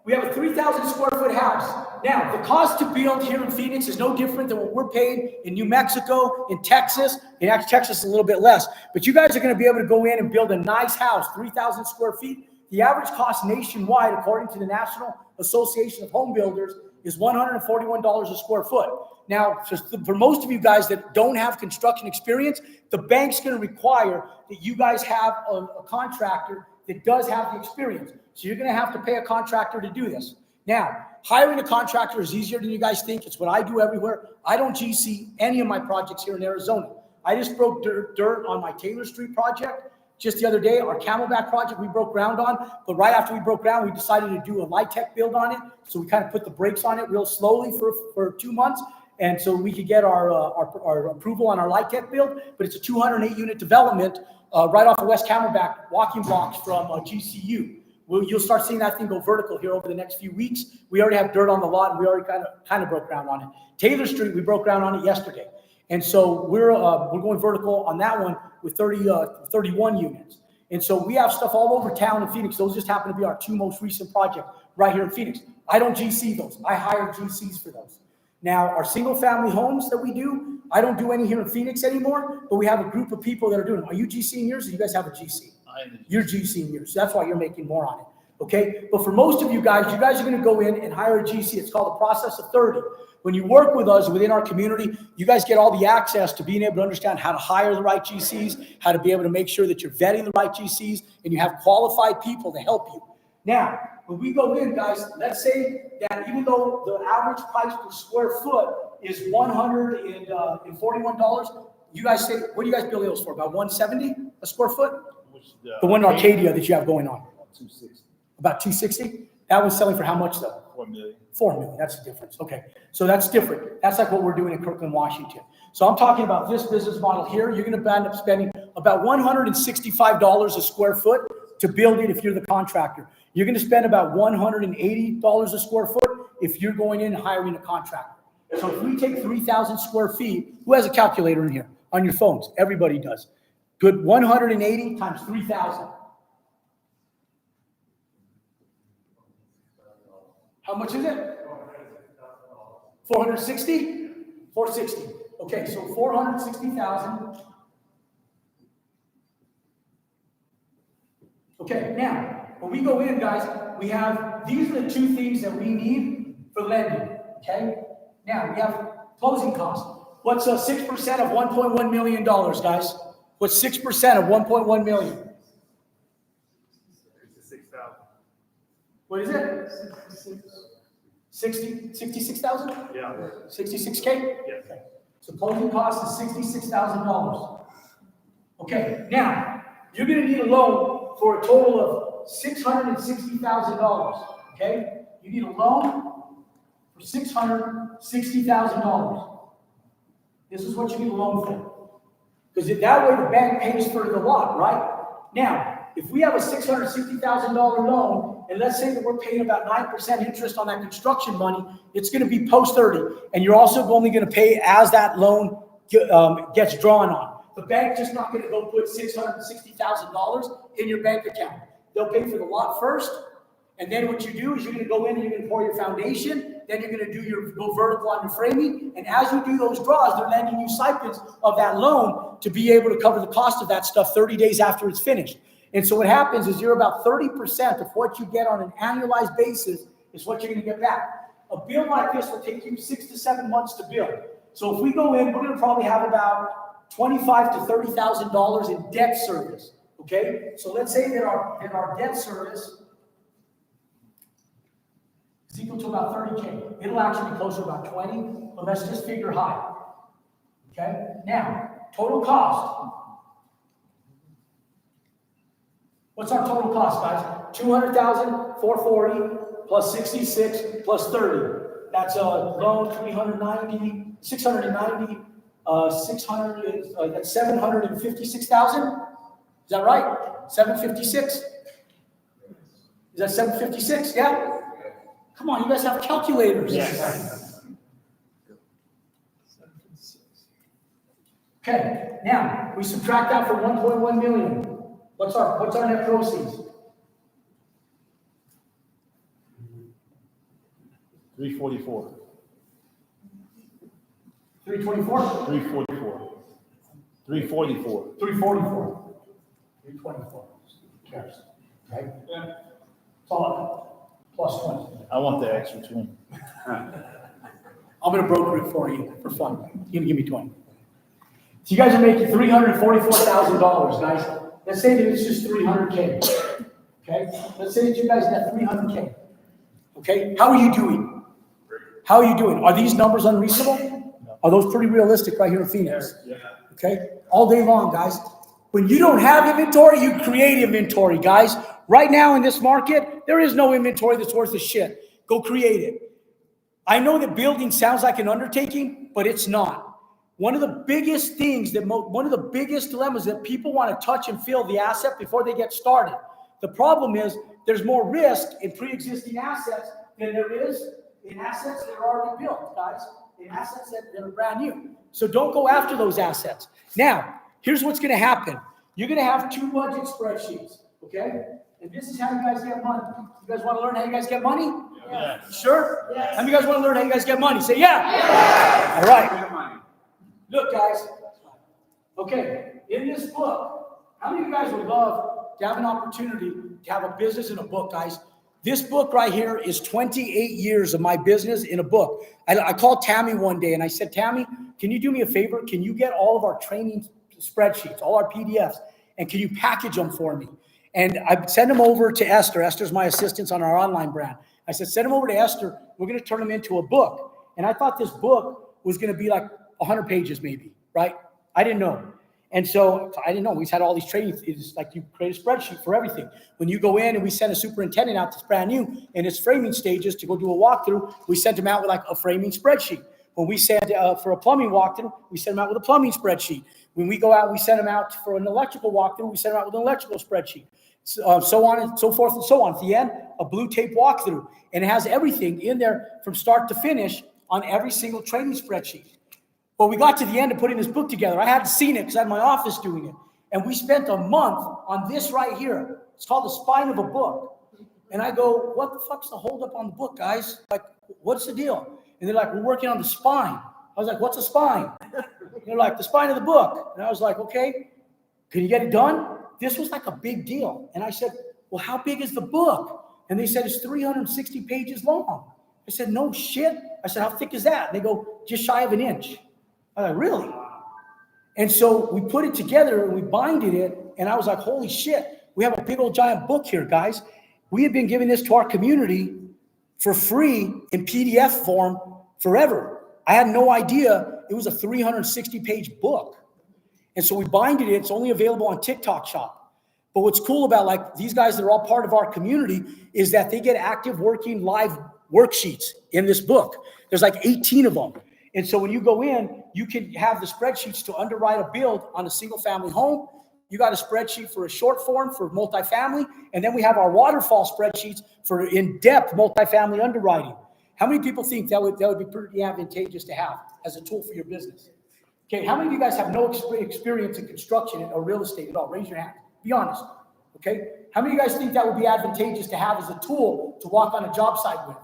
we have a 3,000 square foot house. Now, the cost to build here in Phoenix is no different than what we're paying in New Mexico, in Texas. In actually, Texas is a little bit less. But you guys are going to be able to go in and build a nice house, 3,000 square feet. The average cost nationwide, according to the National Association of Home Builders, is $141 a square foot. Now, for most of you guys that don't have construction experience, the bank's going to require that you guys have a contractor that does have the experience. So you're going to have to pay a contractor to do this. Now, hiring a contractor is easier than you guys think. It's what I do everywhere. I don't GC any of my projects here in Arizona. I just broke dirt on my Taylor Street project just the other day. Our Camelback project we broke ground on, but right after we broke ground, we decided to do a light tech build on it. So we kind of put the brakes on it real slowly for 2 months. And so we could get our approval on our light tech build, but it's a 208 unit development right off of West Camelback, walking blocks from GCU. You'll start seeing that thing go vertical here over the next few weeks. We already have dirt on the lot, and we already kind of broke ground on it. Taylor Street, we broke ground on it yesterday. And so we're going vertical on that one with 31 units. And so we have stuff all over town in Phoenix. Those just happen to be our two most recent projects right here in Phoenix. I don't GC those. I hire GCs for those. Now, our single family homes that we do, I don't do any here in Phoenix anymore, but we have a group of people that are doing them. Are you GCing yours, or you guys have a GC? You're GCing yours. So that's why you're making more on it. Okay? But for most of you guys are going to go in and hire a GC. It's called the process of 30. When you work with us within our community, you guys get all the access to being able to understand how to hire the right GCs, how to be able to make sure that you're vetting the right GCs, and you have qualified people to help you. Now, when we go in, guys, let's say that even though the average price per square foot is $141, you guys say, what do you guys build those for? About $170 a square foot? The one in Arcadia that you have going on. About 260? That was selling for how much though? 4 million. 4 million, that's the difference. Okay, so that's different. That's like what we're doing in Kirkland, Washington. So I'm talking about this business model here. You're going to end up spending about $165 a square foot to build it if you're the contractor. You're going to spend about $180 a square foot if you're going in and hiring a contractor. So if we take 3,000 square feet, who has a calculator in here? On your phones, everybody does. Good, 180 times 3,000. How much is it? 460? 460. Okay, so 460,000. Okay, now, when we go in, guys, we have, these are the two things that we need for lending, okay? Now, we have closing costs. What's 6% of $1.1 million, guys? What's 6% of $1.1 million? 66,000. What is it? 66,000? Yeah. 66K? Yes. Okay. So closing cost is $66,000. Okay, now, you're gonna need a loan for a total of $660,000, okay? You need a loan for $660,000. This is what you need a loan for. Because that way the bank pays for the lot, right? Now, if we have a $660,000 loan, and let's say that we're paying about 9% interest on that construction money, it's going to be post 30, and you're also only going to pay as that loan gets drawn on. The bank just not going to go put $660,000 in your bank account. They'll pay for the lot first, and then what you do is you're going to go in and you're going to pour your foundation, then you're going to go vertical on your framing, and as you do those draws, they're lending you stipends of that loan to be able to cover the cost of that stuff 30 days after it's finished. And so what happens is you're about 30% of what you get on an annualized basis is what you're going to get back. A build like this will take you 6 to 7 months to build. So if we go in, we're going to probably have about $25,000 to $30,000 in debt service. Okay, so let's say that our debt service is equal to about 30K. It'll actually be closer to about 20, but let's just figure high. Okay, now total cost. What's our total cost, guys? 200,000, 440 plus 66 plus 30. That's a loan 390, 690, 600. That's 756,000. Is that right? 756. Is that 756? Yeah. Come on, you guys have calculators. Yes. Okay. Now we subtract that from 1.1 million. What's our net proceeds? 344. 324? 344. 344. 344. 324. Who cares? Right? Yeah. It's all plus 20. I want the extra 20. I'm going to broker it for you for fun. You can give me 20. So you guys are making $344,000, guys. Let's say that it's just 300K. Okay? Let's say that you guys have 300K. Okay? How are you doing? How are you doing? Are these numbers unreasonable? No. Are those pretty realistic right here in Phoenix? Yeah. Okay? All day long, guys. When you don't have inventory, you create inventory, guys. Right now in this market, there is no inventory that's worth a shit. Go create it. I know that building sounds like an undertaking, but it's not. One of the biggest things one of the biggest dilemmas that people want to touch and feel the asset before they get started. The problem is there's more risk in pre-existing assets than there is in assets that are already built, guys. In assets that are brand new. So don't go after those assets. Now, here's what's going to happen. You're going to have 2 budget spreadsheets, okay? And this is how you guys get money. You guys want to learn how you guys get money? Yeah. Sure? Yes. How many of you guys want to learn how you guys get money? Say yeah. All right. Spend money. Look, guys. Okay, in this book, how many of you guys would love to have an opportunity to have a business in a book, guys? This book right here is 28 years of my business in a book. I called Tammy one day and I said, Tammy, can you do me a favor? Can you get all of our training spreadsheets, all our PDFs, and can you package them for me? And I sent them over to Esther. Esther's my assistant on our online brand. I said, send them over to Esther. We're going to turn them into a book. And I thought this book was going to be like 100 pages maybe, right? I didn't know. And so I didn't know. We had all these trainings. It's like you create a spreadsheet for everything. When you go in and we send a superintendent out that's brand new in its framing stages to go do a walkthrough, we sent him out with like a framing spreadsheet. When we send for a plumbing walkthrough, we send them out with a plumbing spreadsheet. When we go out, we send them out for an electrical walkthrough, we send them out with an electrical spreadsheet. So on and so forth and so on. At the end, a blue tape walkthrough. And it has everything in there from start to finish on every single training spreadsheet. Well, we got to the end of putting this book together. I hadn't seen it because I had my office doing it. And we spent a month on this right here. It's called the spine of a book. And I go, what the fuck's the holdup on the book, guys? Like, what's the deal? And they're like, we're working on the spine. I was like, what's a spine? They're like, the spine of the book. And I was like, okay, can you get it done? This was like a big deal. And I said, well, how big is the book? And they said, it's 360 pages long. I said, no shit. I said, how thick is that? And they go, just shy of an inch. I was like, really? And so we put it together and we binded it. And I was like, holy shit, we have a big old giant book here, guys. We have been giving this to our community for free in PDF form forever. I had no idea it was a 360-page book. And so we binded it. It's only available on TikTok Shop. But what's cool about like these guys that are all part of our community is that they get active working live worksheets in this book. There's like 18 of them. And so when you go in, you can have the spreadsheets to underwrite a build on a single family home. You got a spreadsheet for a short form for multifamily. And then we have our waterfall spreadsheets for in-depth multifamily underwriting. How many people think that would be pretty advantageous to have as a tool for your business? Okay, how many of you guys have no experience in construction or real estate at all? Raise your hand. Be honest. Okay, how many of you guys think that would be advantageous to have as a tool to walk on a job site with?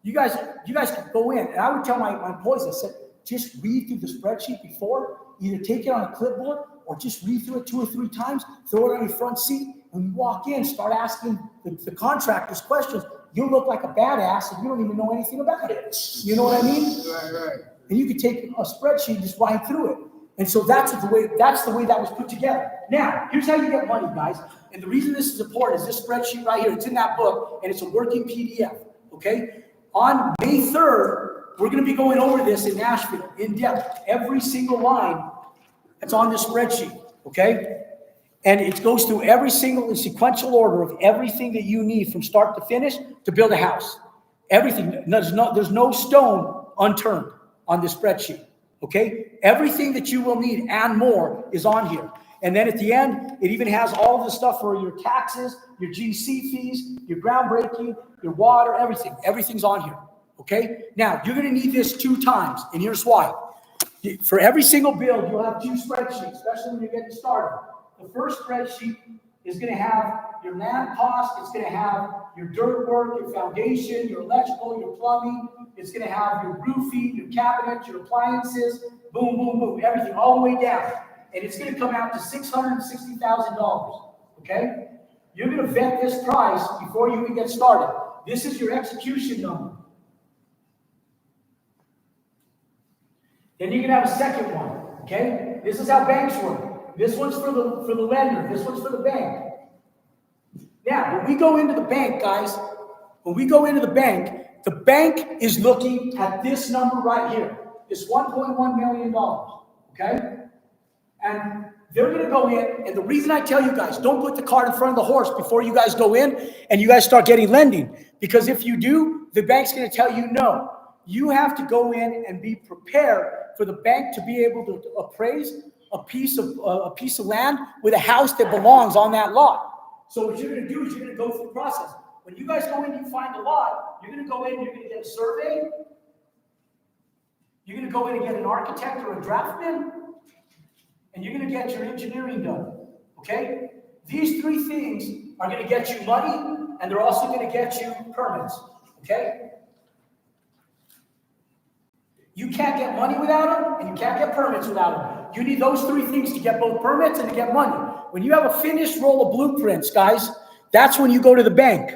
You guys can go in, and I would tell my employees, I said, just read through the spreadsheet before, either take it on a clipboard or just read through it 2 or 3 times, throw it on your front seat. When you walk in, start asking the contractors questions. You'll look like a badass and you don't even know anything about it. You know what I mean? Right. And you can take a spreadsheet and just ride through it. And so that's the way that was put together. Now, here's how you get money, guys. And the reason this is important is this spreadsheet right here. It's in that book, and it's a working PDF, okay? On May 3rd, we're going to be going over this in Nashville in depth. Every single line that's on this spreadsheet, okay? And it goes through every single in sequential order of everything that you need from start to finish to build a house. Everything. There's no stone unturned on this spreadsheet, okay? Everything that you will need and more is on here. And then at the end, it even has all of the stuff for your taxes, your GC fees, your groundbreaking, your water, everything. Everything's on here, okay? Now, you're going to need this 2 times, and here's why. For every single build, you'll have 2 spreadsheets, especially when you're getting started. The first spreadsheet is going to have your land cost. It's going to have your dirt work, your foundation, your electrical, your plumbing. It's going to have your roofing, your cabinets, your appliances, boom, boom, boom, everything all the way down. And it's going to come out to $660,000, okay? You're going to vet this price before you even get started. This is your execution number. Then you're going to have a second one, okay? This is how banks work. This one's for the lender. This one's for the bank. Now, when we go into the bank, guys, the bank is looking at this number right here, this $1.1 million, okay? And they're going to go in, and the reason I tell you guys, don't put the cart in front of the horse before you guys go in and you guys start getting lending. Because if you do, the bank's going to tell you no. You have to go in and be prepared for the bank to be able to appraise a piece of land with a house that belongs on that lot. So what you're going to do is you're going to go through the process. When you guys go in, you find a lot, you're going to go in, you're going to get a survey. You're going to go in and get an architect or a draftsman. And you're going to get your engineering done, okay? These 3 things are going to get you money, and they're also going to get you permits, okay? You can't get money without them, and you can't get permits without them. You need those 3 things to get both permits and to get money. When you have a finished roll of blueprints, guys, that's when you go to the bank.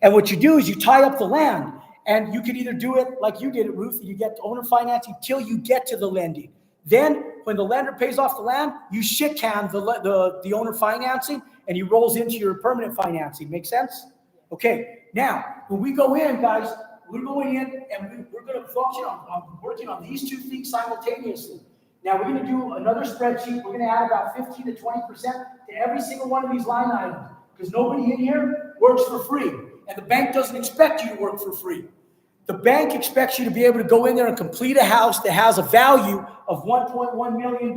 And what you do is you tie up the land, and you can either do it like you did it, Ruth, you get owner financing till you get to the lending. Then, when the lender pays off the land, you shit can the owner financing, and he rolls into your permanent financing. Make sense? Okay. Now, when we go in, guys, we're going in, and we're going to function on working on these 2 things simultaneously. Now we're gonna do another spreadsheet. We're gonna add about 15 to 20% to every single one of these line items, because nobody in here works for free. And the bank doesn't expect you to work for free. The bank expects you to be able to go in there and complete a house that has a value of $1.1 million.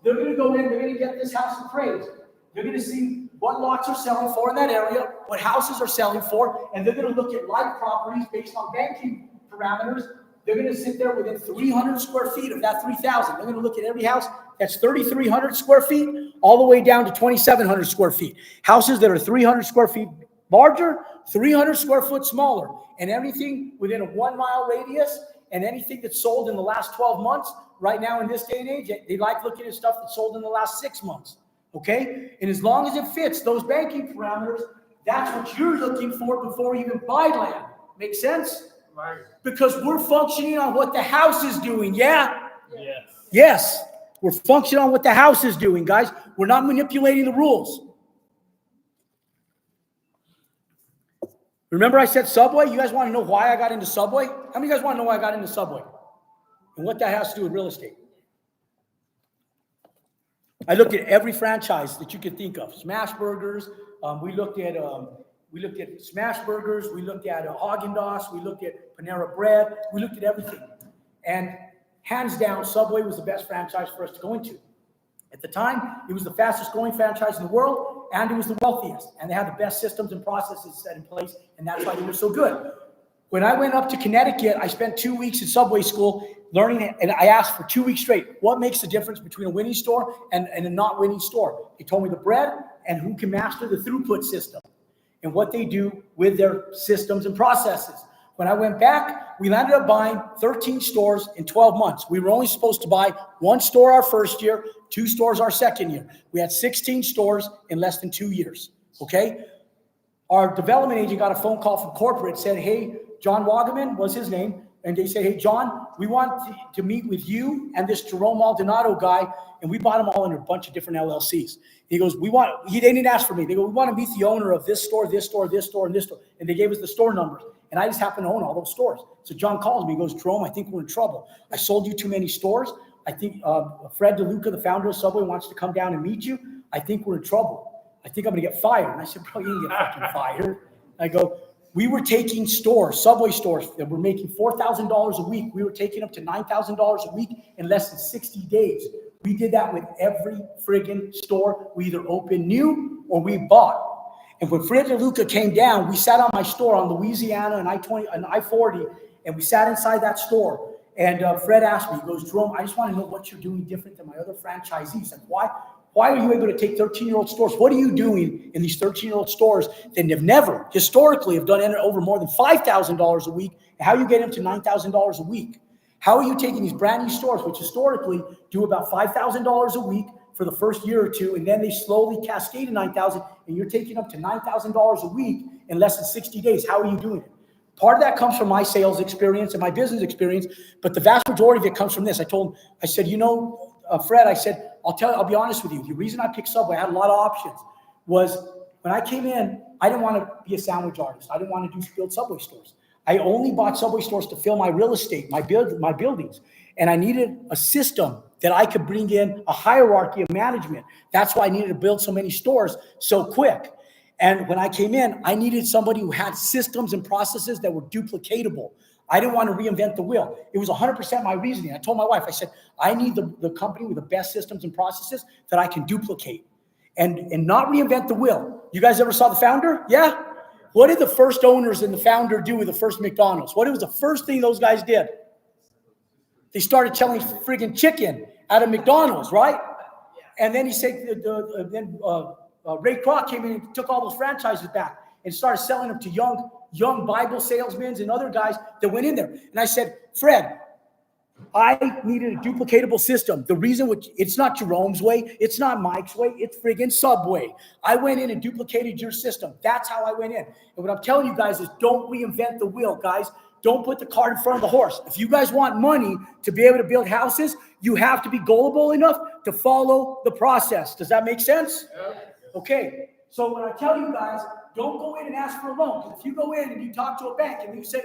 They're gonna go in, they're gonna get this house appraised. They're gonna see what lots are selling for in that area, what houses are selling for, and they're gonna look at like properties based on banking parameters. They're gonna sit there within 300 square feet of that 3,000. They're gonna look at every house that's 3,300 square feet, all the way down to 2,700 square feet. Houses that are 300 square feet larger, 300 square foot smaller, and everything within a 1 mile radius, and anything that's sold in the last 12 months. Right now in this day and age, they like looking at stuff that's sold in the last 6 months. Okay? And as long as it fits those banking parameters, that's what you're looking for before you even buy land. Make sense? Right. Because we're functioning on what the house is doing. Yeah? Yes. Yes. We're functioning on what the house is doing, guys. We're not manipulating the rules. Remember I said Subway? You guys want to know why I got into Subway? How many of you guys want to know why I got into Subway? And what that has to do with real estate? I looked at every franchise that you could think of. Smash Burgers. We looked at Smash Burgers. We looked at Haagen-Dazs. We looked at Panera Bread. We looked at everything. And hands down, Subway was the best franchise for us to go into. At the time, it was the fastest growing franchise in the world, and it was the wealthiest. And they had the best systems and processes set in place, and that's why they were so good. When I went up to Connecticut, I spent 2 weeks at Subway school learning it, and I asked for 2 weeks straight, what makes the difference between a winning store and a not winning store? They told me the bread and who can master the throughput system and what they do with their systems and processes. When I went back, we ended up buying 13 stores in 12 months. We were only supposed to buy 1 store our first year, 2 stores our second year. We had 16 stores in less than 2 years, okay? Our development agent got a phone call from corporate, said, hey, John Wagaman was his name, and they said, hey, John, we want to meet with you and this Jerome Maldonado guy, and we bought them all under a bunch of different LLCs. He goes, they didn't ask for me. They go, we want to meet the owner of this store, this store, this store, and this store. And they gave us the store numbers. And I just happen to own all those stores. So John calls me, he goes, Jerome, I think we're in trouble. I sold you too many stores. I think Fred DeLuca, the founder of Subway, wants to come down and meet you. I think we're in trouble. I think I'm going to get fired. And I said, bro, you didn't get fucking fired. I go, we were taking stores, Subway stores that were making $4,000 a week. We were taking up to $9,000 a week in less than 60 days. We did that with every friggin' store we either opened new or we bought. And when Fred DeLuca came down, we sat on my store on Louisiana and I-20 and I-40, and we sat inside that store. And Fred asked me, he goes, Jerome, I just want to know what you're doing different than my other franchisees. Like, why are you able to take 13-year-old stores? What are you doing in these 13-year-old stores that have never historically have done over more than $5,000 a week? And how you get them to $9,000 a week? How are you taking these brand new stores, which historically do about $5,000 a week for the first year or two, and then they slowly cascade to $9,000, and you're taking up to $9,000 a week in less than 60 days? How are you doing it? Part of that comes from my sales experience and my business experience, but the vast majority of it comes from this. I told him, I said, Fred, I said, I'll be honest with you. The reason I picked Subway, I had a lot of options, was when I came in, I didn't want to be a sandwich artist. I didn't want to build Subway stores. I only bought Subway stores to fill my real estate, my buildings. And I needed a system that I could bring in a hierarchy of management. That's why I needed to build so many stores so quick. And when I came in, I needed somebody who had systems and processes that were duplicatable. I didn't want to reinvent the wheel. It was 100% my reasoning. I told my wife, I said, I need the company with the best systems and processes that I can duplicate and not reinvent the wheel. You guys ever saw The Founder? Yeah? What did the first owners and the founder do with the first McDonald's? What was the first thing those guys did? They started selling friggin' chicken out of McDonald's, right? And then he said, Ray Kroc came in and took all those franchises back and started selling them to young Bible salesmen and other guys that went in there. And I said, Fred, I needed a duplicatable system. The reason it's not Jerome's way, it's not Mike's way, it's friggin' Subway. I went in and duplicated your system. That's how I went in. And what I'm telling you guys is don't reinvent the wheel, guys. Don't put the cart in front of the horse. If you guys want money to be able to build houses, you have to be gullible enough to follow the process. Does that make sense? Okay. So when I tell you guys, don't go in and ask for a loan. Because if you go in and you talk to a bank and you say,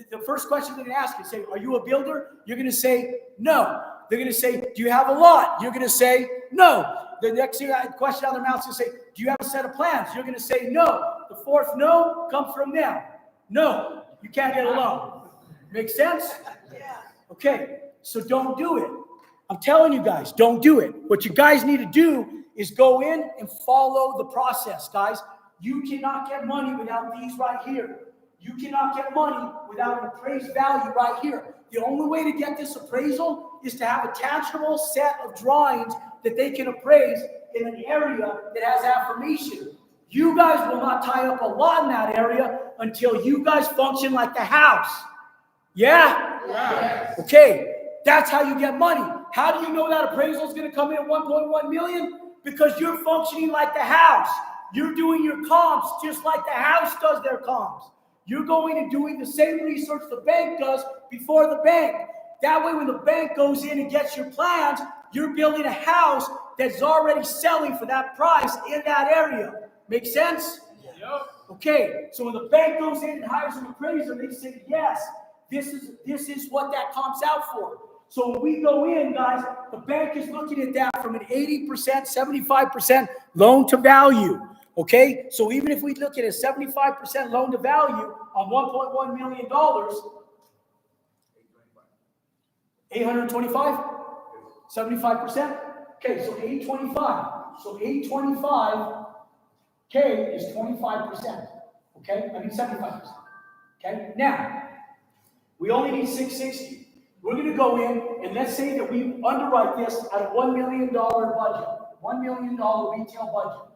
the first question they're going to ask you, say, are you a builder? You're going to say, no. they're going to say, do you have a lot? You're going to say, no. The next question out of their mouth is going to say, do you have a set of plans? You're going to say, no. The fourth no comes from them. No, you can't get a loan. Make sense? Yeah. Okay, so don't do it. I'm telling you guys, don't do it. What you guys need to do is go in and follow the process, guys. You cannot get money without these right here. You cannot get money without an appraised value right here. The only way to get this appraisal is to have a tangible set of drawings that they can appraise in an area that has affirmation. You guys will not tie up a lot in that area until you guys function like the house. Yeah? Yes. Okay, that's how you get money. How do you know that appraisal is going to come in at 1.1 million? Because you're functioning like the house. You're doing your comps just like the house does their comps. You're going and doing the same research the bank does before the bank. That way, when the bank goes in and gets your plans, you're building a house that's already selling for that price in that area. Make sense? Yep. Okay, so when the bank goes in and hires an appraiser, they say, yes, this is what that comps out for. So when we go in, guys, the bank is looking at that from an 80%, 75% loan to value. Okay, so even if we look at a 75% loan to value on $1.1 million, 825, 75%. Okay, so 825. So 825K is 25%. Okay, I mean 75%. Okay, now we only need 660. We're going to go in and let's say that we underwrite this at a $1 million budget, $1 million retail budget.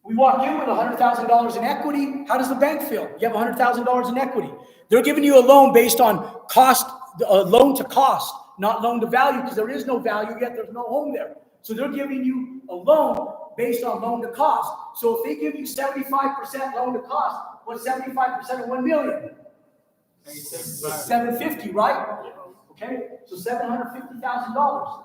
We walk in with $100,000 in equity. How does the bank feel? You have $100,000 in equity. They're giving you a loan based on cost, loan to cost, not loan to value, because there is no value yet. There's no home there. So they're giving you a loan based on loan to cost. So if they give you 75% loan to cost, what's 75% of 1 million? 750, right? Okay, so $750,000.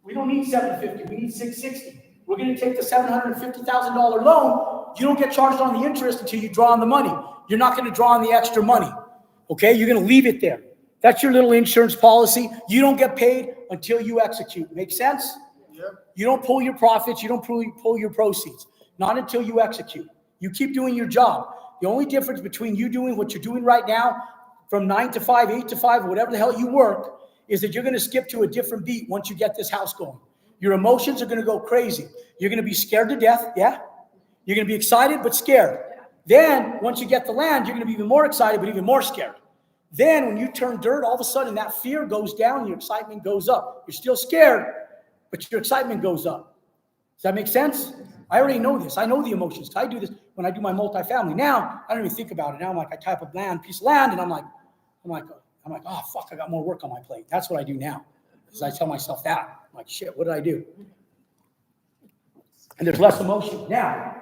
We don't need 750. We need 660. We're going to take the $750,000 loan. You don't get charged on the interest until you draw on the money. You're not going to draw on the extra money. Okay, you're going to leave it there. That's your little insurance policy. You don't get paid until you execute. Make sense? Yep. You don't pull your profits. You don't pull your proceeds. Not until you execute. You keep doing your job. The only difference between you doing what you're doing right now from 9 to 5, 8 to 5, or whatever the hell you work, is that you're going to skip to a different beat once you get this house going. Your emotions are going to go crazy. You're going to be scared to death, yeah? You're going to be excited but scared. Then, once you get the land, you're going to be even more excited but even more scared. Then, when you turn dirt, all of a sudden that fear goes down, your excitement goes up. You're still scared, but your excitement goes up. Does that make sense? I already know this. I know the emotions. I do this when I do my multifamily. Now, I don't even think about it. Now I'm like, I type a piece of land, and I'm like, oh, fuck, I got more work on my plate. That's what I do now. Because I tell myself that. I'm like, shit, what did I do? And there's less emotion. Now,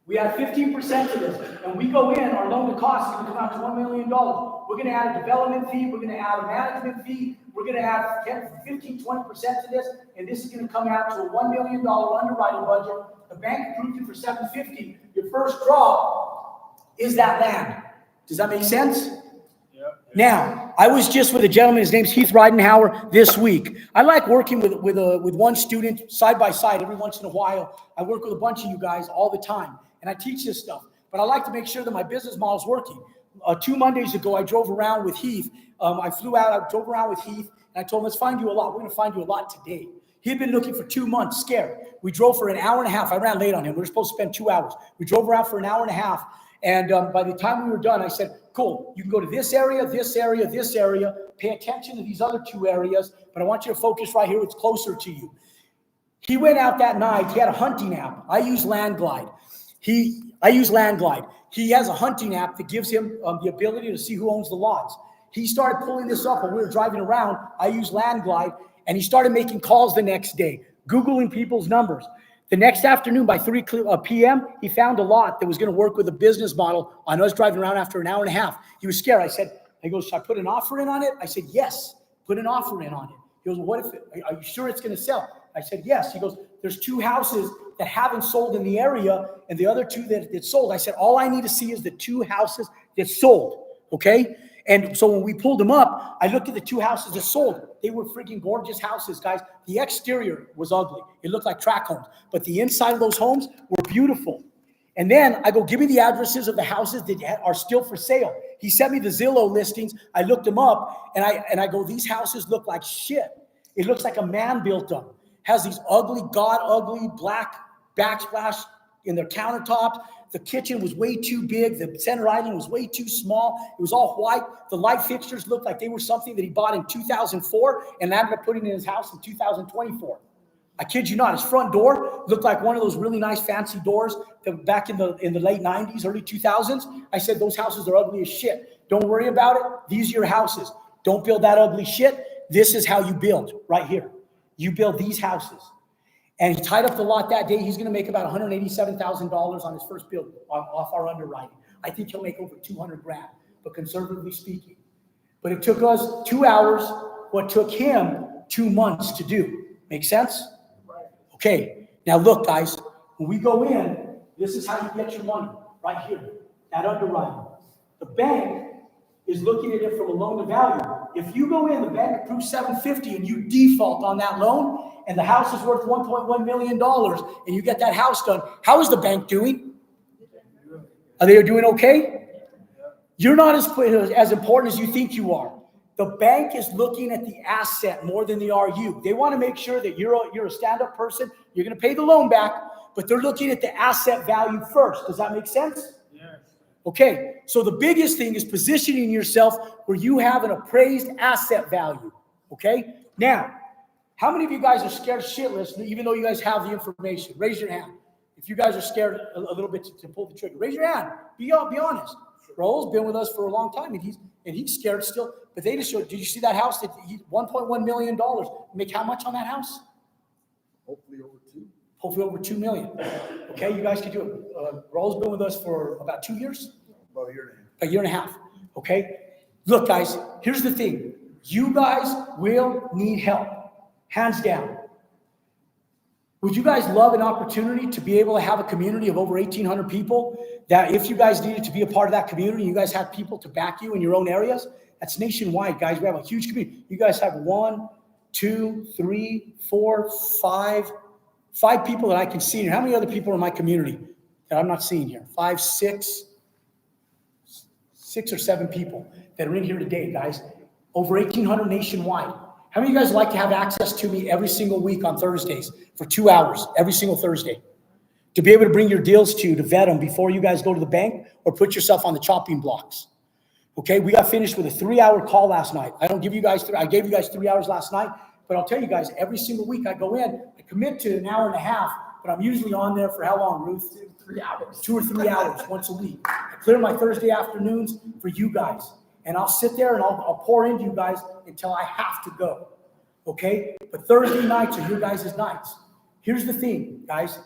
we add 15% to this, and we go in, our loan to cost is going to come out to $1 million. We're going to add a development fee. We're going to add a management fee. We're going to add 15, 20% to this, and this is going to come out to a $1 million underwriting budget. The bank approved you for $750. Your first draw is that land. Does that make sense? Yep. Now, I was just with a gentleman, his name's Heath Ridenhour, this week. I like working with one student side by side every once in a while. I work with a bunch of you guys all the time, and I teach this stuff. But I like to make sure that my business model is working. 2 Mondays ago, I drove around with Heath. I flew out, I drove around with Heath, and I told him, let's find you a lot. We're going to find you a lot today. He'd been looking for 2 months, scared. We drove for an hour and a half. I ran late on him. We were supposed to spend 2 hours. We drove around for an hour and a half. And by the time we were done, I said, cool, you can go to this area, this area, this area. Pay attention to these other 2 areas, but I want you to focus right here. It's closer to you. He went out that night. He had a hunting app. I use Landglide. He has a hunting app that gives him the ability to see who owns the lots. He started pulling this up when we were driving around. I use Landglide, and he started making calls the next day, Googling people's numbers. The next afternoon by 3 p.m., he found a lot that was going to work with a business model. I was driving around after an hour and a half. He was scared. He goes, should I put an offer in on it? I said, yes, put an offer in on it. He goes, are you sure it's going to sell? I said, yes. He goes, there's 2 houses that haven't sold in the area and the other 2 that sold. I said, all I need to see is the 2 houses that sold, okay? And so when we pulled them up, I looked at the 2 houses that sold. They were freaking gorgeous houses, guys. The exterior was ugly. It looked like tract homes. But the inside of those homes were beautiful. And then I go, give me the addresses of the houses that are still for sale. He sent me the Zillow listings. I looked them up, and I go, these houses look like shit. It looks like a man built them. Has these ugly, ugly black backsplash in their countertops. The kitchen was way too big. The center island was way too small. It was all white. The light fixtures looked like they were something that he bought in 2004 and ended up putting in his house in 2024. I kid you not. His front door looked like one of those really nice fancy doors that back in the late 90s, early 2000s. I said, those houses are ugly as shit. Don't worry about it. These are your houses. Don't build that ugly shit. This is how you build right here. You build these houses. And he tied up the lot that day. He's going to make about $187,000 on his first build off our underwriting. I think he'll make over 200 grand, but conservatively speaking. But it took us 2 hours, what took him 2 months to do. Make sense? Okay. Now look, guys, when we go in, this is how you get your money right here, that underwriting. The bank is looking at it from a loan to value. If you go in, the bank approves 750 and you default on that loan, and the house is worth $1.1 million, and you get that house done, how is the bank doing? Are they doing okay? You're not as important as you think you are. The bank is looking at the asset more than they are you. They want to make sure that you're a stand-up person. You're going to pay the loan back, but they're looking at the asset value first. Does that make sense? Okay, so the biggest thing is positioning yourself where you have an appraised asset value. Okay, now, how many of you guys are scared shitless, even though you guys have the information? Raise your hand. If you guys are scared a little bit to pull the trigger, raise your hand. Be honest. Raul's been with us for a long time, and he's scared still. But they just showed. Did you see that house? That $1.1 million. Make how much on that house? Hopefully over 2 million. Okay, you guys can do it. Raul's been with us for about 2 years. About a year and a half. A year and a half. Okay. Look, guys. Here's the thing. You guys will need help. Hands down. Would you guys love an opportunity to be able to have a community of over 1,800 people that if you guys needed to be a part of that community, you guys have people to back you in your own areas? That's nationwide, guys. We have a huge community. You guys have 1, 2, 3, 4, 5 people that I can see here. How many other people are in my community that I'm not seeing here? 5, 6 or 7 people that are in here today, guys. Over 1,800 nationwide. How many of you guys like to have access to me every single week on Thursdays for 2 hours, every single Thursday? To be able to bring your deals to vet them before you guys go to the bank or put yourself on the chopping blocks. Okay, we got finished with a 3-hour call last night. I gave you guys 3 hours last night, but I'll tell you guys, every single week I go in, I commit to an hour and a half, but I'm usually on there for how long, Ruth? 3 hours. 2 or 3 hours once a week. I clear my Thursday afternoons for you guys. And I'll sit there and I'll pour into you guys until I have to go. Okay? But Thursday nights are your guys' nights. Here's the thing, guys.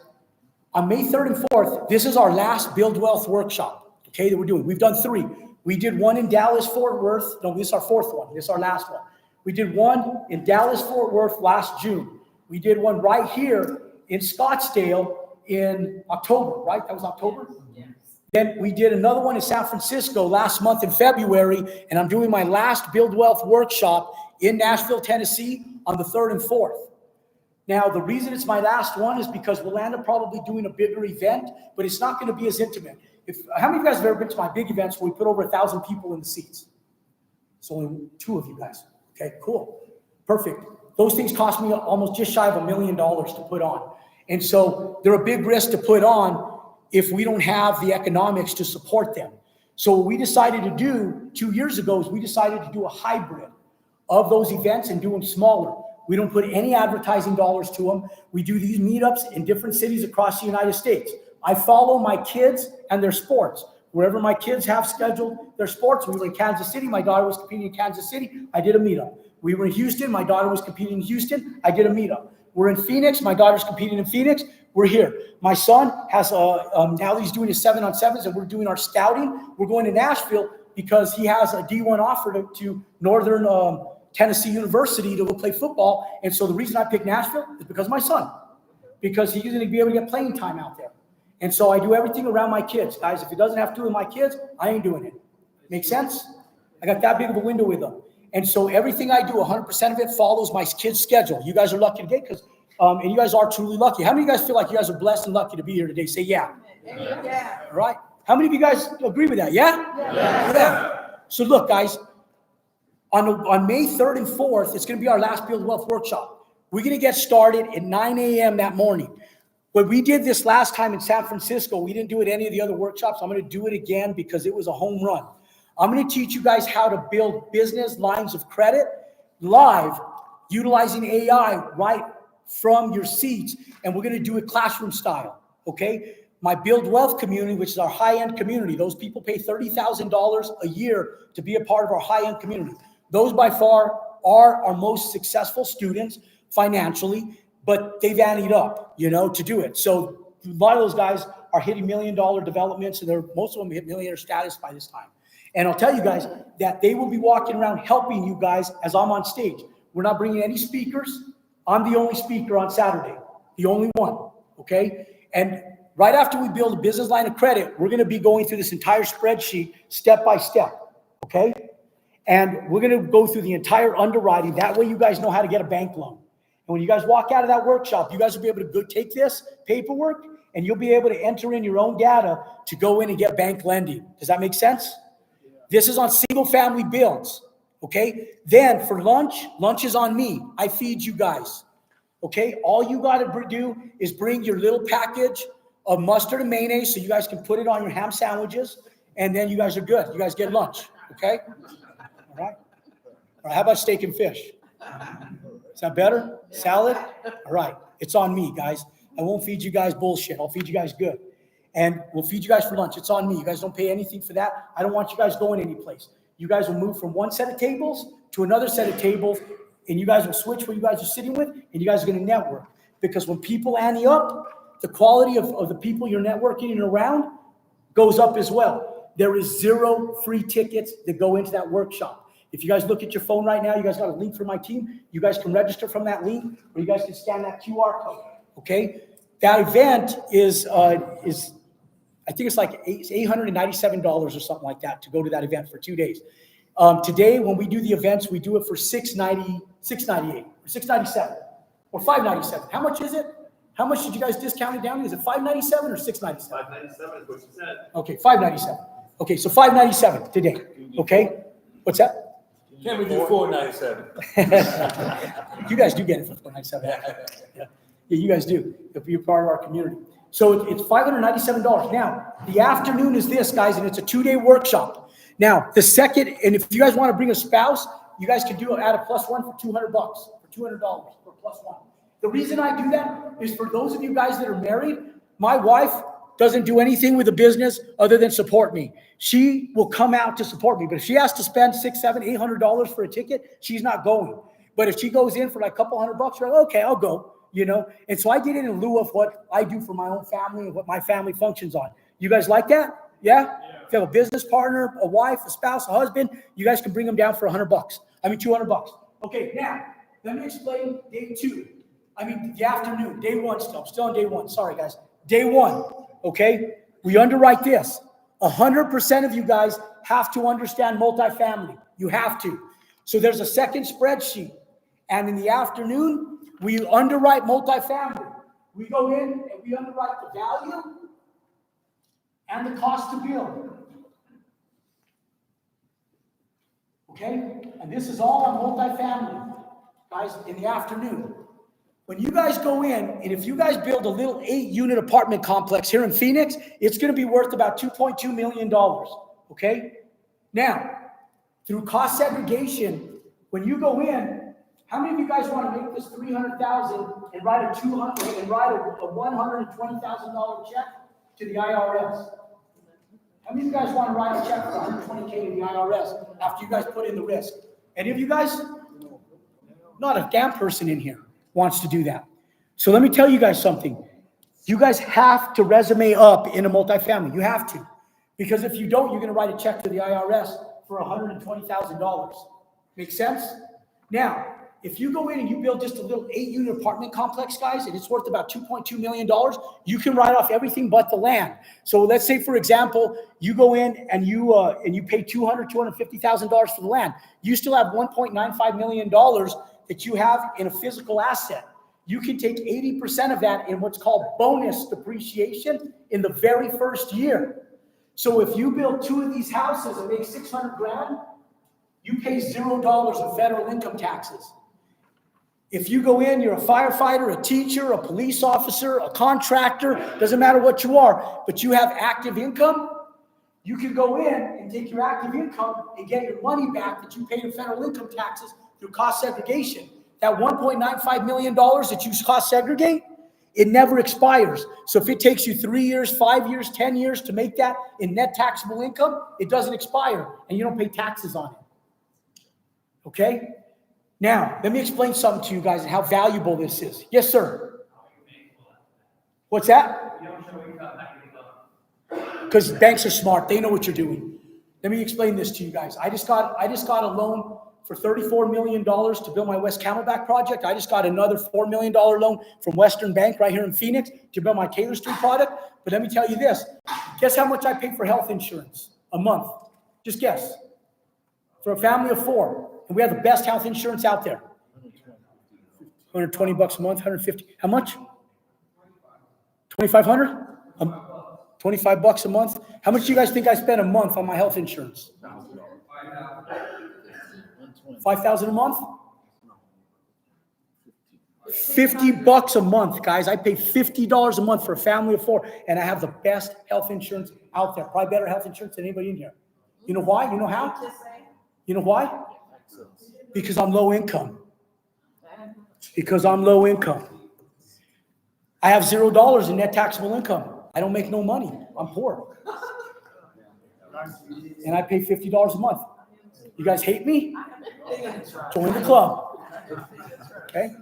On May 3rd and 4th, this is our last Build Wealth workshop, okay, that we're doing. We've done 3. We did one in Dallas, Fort Worth. No, this is our 4th one. This is our last one. We did one in Dallas, Fort Worth last June. We did one right here in Scottsdale in October, right? That was October? Yes. Then we did another one in San Francisco last month in February, and I'm doing my last Build Wealth workshop in Nashville, Tennessee on the 3rd and 4th. Now, the reason it's my last one is because we'll end up probably doing a bigger event, but it's not going to be as intimate. How many of you guys have ever been to my big events where we put over 1,000 people in the seats? It's only 2 of you guys. Okay, cool. Perfect. Those things cost me almost just shy of $1 million to put on. And so they're a big risk to put on if we don't have the economics to support them. So what we decided to do 2 years ago is we decided to do a hybrid of those events and do them smaller. We don't put any advertising dollars to them. We do these meetups in different cities across the United States. I follow my kids and their sports. Wherever my kids have scheduled their sports, we were in Kansas City. My daughter was competing in Kansas City. I did a meetup. We were in Houston. My daughter was competing in Houston. I did a meetup. We're in Phoenix. My daughter's competing in Phoenix. We're here. My son has now he's doing his 7-on-7s, and we're doing our scouting. We're going to Nashville because he has a D1 offer to Northern Tennessee University to go play football. And so the reason I picked Nashville is because of my son, because he's going to be able to get playing time out there. And so I do everything around my kids. Guys, if it doesn't have to do with my kids, I ain't doing it. Make sense? I got that big of a window with them. And so everything I do, 100% of it follows my kid's schedule. You guys are lucky today because, and you guys are truly lucky. How many of you guys feel like you guys are blessed and lucky to be here today? Say yeah. Yeah. All right. How many of you guys agree with that? Yeah? Yeah. So look, guys, on May 3rd and 4th, it's going to be our last Build Wealth workshop. We're going to get started at 9 a.m. that morning. When we did this last time in San Francisco, we didn't do it any of the other workshops. I'm going to do it again because it was a home run. I'm going to teach you guys how to build business lines of credit live, utilizing AI right from your seats. And we're going to do it classroom style, okay? My Build Wealth community, which is our high-end community, those people pay $30,000 a year to be a part of our high-end community. Those by far are our most successful students financially, but they've anteed up, to do it. So a lot of those guys are hitting $1 million developments, and most of them hit millionaire status by this time. And I'll tell you guys that they will be walking around helping you guys as I'm on stage. We're not bringing any speakers. I'm the only speaker on Saturday, the only one, okay? And right after we build a business line of credit, we're going to be going through this entire spreadsheet step by step, okay? And we're going to go through the entire underwriting. That way you guys know how to get a bank loan. And when you guys walk out of that workshop, you guys will be able to go take this paperwork and you'll be able to enter in your own data to go in and get bank lending. Does that make sense? This is on single family builds, okay? Then for lunch is on me. I feed you guys, okay? All you got to do is bring your little package of mustard and mayonnaise so you guys can put it on your ham sandwiches, and then you guys are good. You guys get lunch, okay? All right? All right, how about steak and fish? Is that better? Salad? All right, it's on me, guys. I won't feed you guys bullshit. I'll feed you guys good. And we'll feed you guys for lunch. It's on me. You guys don't pay anything for that. I don't want you guys going anyplace. You guys will move from one set of tables to another set of tables, and you guys will switch where you guys are sitting with, and you guys are going to network. Because when people ante up, the quality of the people you're networking and around goes up as well. There is 0 free tickets that go into that workshop. If you guys look at your phone right now, you guys got a link for my team. You guys can register from that link, or you guys can scan that QR code, okay? That event is I think it's like $897 or something like that to go to that event for 2 days. Today, when we do the events, we do it for $698 or $697 or $597. How much is it? How much did you guys discount it down? Is it $597 or $697? $597 is what you said. Okay, $597. Okay, so $597 today. Okay, what's that? Can we do $497? You guys do get it for $497. Yeah, you guys do. If you're part of our community. So it's $597. Now, the afternoon is this, guys, and it's a 2-day workshop. Now, the second, and if you guys want to bring a spouse, you guys can add a +1 for $200, for $200 for +1. The reason I do that is for those of you guys that are married, my wife doesn't do anything with the business other than support me. She will come out to support me, but if she has to spend $600, $700, $800 for a ticket, she's not going. But if she goes in for like a couple $100, you're like, okay, I'll go. And so I did it in lieu of what I do for my own family and what my family functions on. You guys like that? Yeah? If you have a business partner, a wife, a spouse, a husband, you guys can bring them down for $200. Okay, now, let me explain the afternoon, day one still. I'm still on day one. Sorry, guys. Day one, okay? We underwrite this. 100% of you guys have to understand multifamily. You have to. So there's a second spreadsheet. And in the afternoon, we underwrite multifamily. We go in and we underwrite the value and the cost to build. Okay? And this is all on multifamily, guys, in the afternoon. When you guys go in, and if you guys build a little 8-unit apartment complex here in Phoenix, it's going to be worth about $2.2 million. Okay? Now, through cost segregation, when you go in, how many of you guys want to make this $300,000 and write a $120,000 check to the IRS? How many of you guys want to write a check for $120K to the IRS after you guys put in the risk? Any of you guys? Not a damn person in here wants to do that. So let me tell you guys something. You guys have to resume up in a multifamily. You have to. Because if you don't, you're going to write a check to the IRS for $120,000. Make sense? Now, if you go in and you build just a little 8-unit apartment complex, guys, and it's worth about $2.2 million, you can write off everything but the land. So let's say, for example, you go in and you pay $250,000 for the land. You still have $1.95 million that you have in a physical asset. You can take 80% of that in what's called bonus depreciation in the very first year. So if you build 2 of these houses and make $600,000, you pay $0 in federal income taxes. If you go in, you're a firefighter, a teacher, a police officer, a contractor, doesn't matter what you are, but you have active income, you can go in and take your active income and get your money back that you paid in federal income taxes through cost segregation. That $1.95 million that you cost segregate, it never expires. So if it takes you 3 years, 5 years, 10 years to make that in net taxable income, it doesn't expire and you don't pay taxes on it. Okay? Now, let me explain something to you guys and how valuable this is. Yes, sir. What's that? Because banks are smart. They know what you're doing. Let me explain this to you guys. I just got a loan for $34 million to build my West Camelback project. I just got another $4 million loan from Western Bank right here in Phoenix to build my Taylor Street product. But let me tell you this. Guess how much I pay for health insurance a month? Just guess. For a family of 4. And we have the best health insurance out there. $120 a month, 150. How much? 2,500? $25 a month. How much do you guys think I spend a month on my health insurance? 5,000 a month? $50 a month, guys. I pay $50 a month for a family of 4, and I have the best health insurance out there. Probably better health insurance than anybody in here. You know why? You know how? You know why? Because I'm low income. Because I'm low income. I have $0 in net taxable income. I don't make no money. I'm poor. And I pay $50 a month. You guys hate me? Join the club. Okay?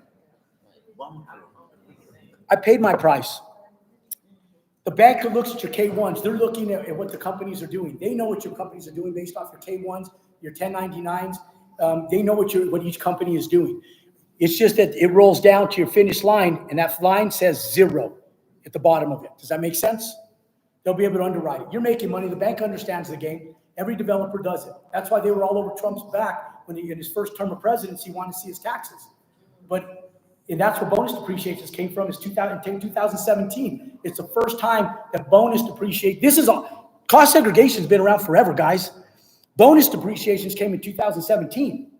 I paid my price. The banker looks at your K-1s. They're looking at what the companies are doing. They know what your companies are doing based off your K-1s, your 1099s. They know what each company is doing. It's just that it rolls down to your finish line, and that line says 0 at the bottom of it. Does that make sense? They'll be able to underwrite it. You're making money. The bank understands the game. Every developer does it. That's why they were all over Trump's back when in his first term of presidency, he wanted to see his taxes. And that's where bonus depreciation came from, is 2017. It's the first time that bonus depreciation, cost segregation has been around forever, guys. Bonus depreciations came in 2017.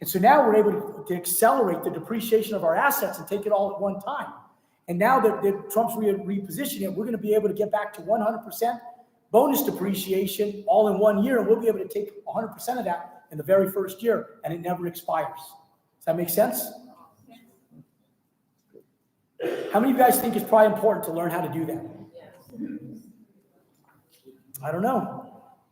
And so now we're able to accelerate the depreciation of our assets and take it all at one time. And now that Trump's repositioning it, we're going to be able to get back to 100% bonus depreciation all in 1 year. And we'll be able to take 100% of that in the very first year, and it never expires. Does that make sense? How many of you guys think it's probably important to learn how to do that? I don't know.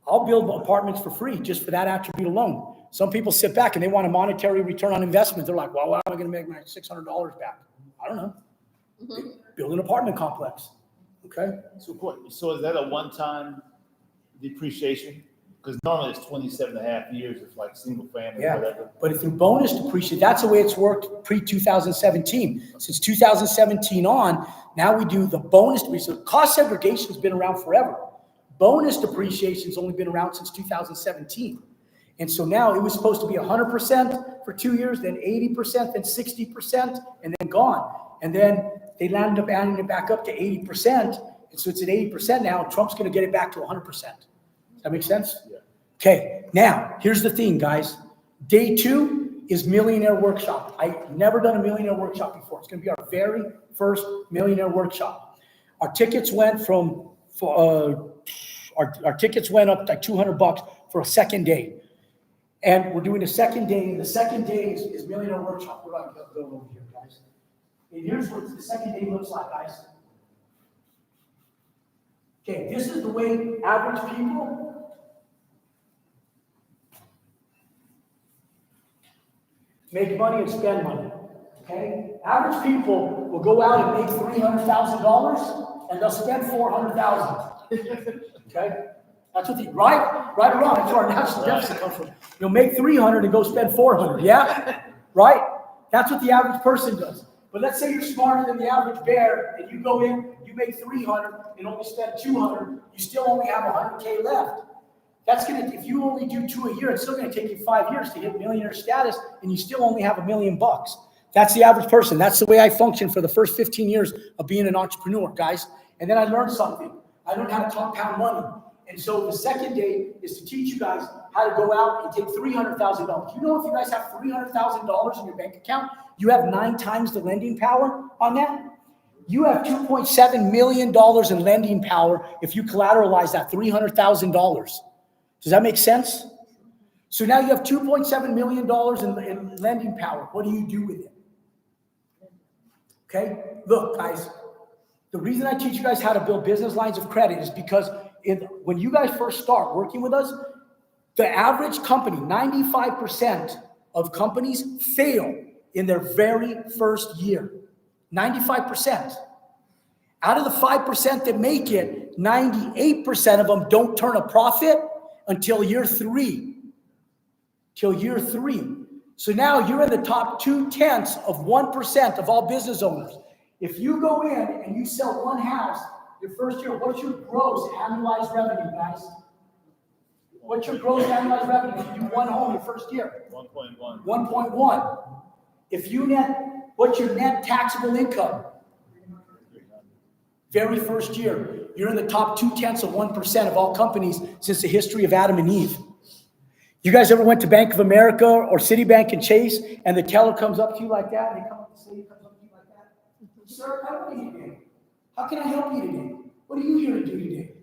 I'll build apartments for free just for that attribute alone. Some people sit back and they want a monetary return on investment. They're like, well, how am I going to make my $600 back? I don't know. Build an apartment complex. Okay. So is that a one-time depreciation? Because normally it's 27.5 years if like single family or whatever. But through bonus depreciation, that's the way it's worked pre-2017. Since 2017 on, now we do the bonus depreciation. Cost segregation has been around forever. Bonus depreciation has only been around since 2017. And so now it was supposed to be 100% for 2 years, then 80%, then 60%, and then gone. And then they landed up adding it back up to 80%. And so it's at 80% now, and Trump's going to get it back to 100%. Does that make sense? Yeah. Okay, now, here's the thing, guys. Day 2 is Millionaire Workshop. I've never done a Millionaire Workshop before. It's going to be our very first Millionaire Workshop. Our tickets went from, our tickets went up like $200 for a second day. And we're doing a second day, and the second day is Millionaire Workshop. We're going to go over here, guys. And here's what the second day looks like, guys. Okay, this is the way average people make money and spend money. Okay? Average people will go out and make $300,000 and they'll spend $400,000. Okay? That's what right or wrong. That's where our national deficit comes from. You'll make 300 and go spend 400. Yeah? right? That's what the average person does. But let's say you're smarter than the average bear and you go in, you make 300 and only spend 200, you still only have 100K left. That's gonna, if you only do 2 a year, it's still gonna take you 5 years to hit millionaire status and you still only have $1 million. That's the average person. That's the way I functioned for the first 15 years of being an entrepreneur, guys. And then I learned something. I learned how to compound money. And so the second day is to teach you guys how to go out and take $300,000. You know, if you guys have $300,000 in your bank account, you have 9 times the lending power on that. You have $2.7 million in lending power if you collateralize that $300,000. Does that make sense? So now you have $2.7 million in lending power. What do you do with it? Okay, look, guys, the reason I teach you guys how to build business lines of credit is because when you guys first start working with us, the average company, 95% of companies fail in their very first year. 95%. Out of the 5% that make it, 98% of them don't turn a profit until year 3. Till year 3. So now you're in the top 0.2% of all business owners. If you go in and you sell one house your first year, what's your gross annualized revenue, guys? What's your gross annualized revenue if you do one home your first year? 1.1. 1.1. If you what's your net taxable income? Very first year, you're in the top 0.2% of all companies since the history of Adam and Eve. You guys ever went to Bank of America or Citibank and Chase, and the teller comes up to you like that, and they come up to you, comes up to you like that? Sir, how are you today? How can I help you today? What are you here to do today?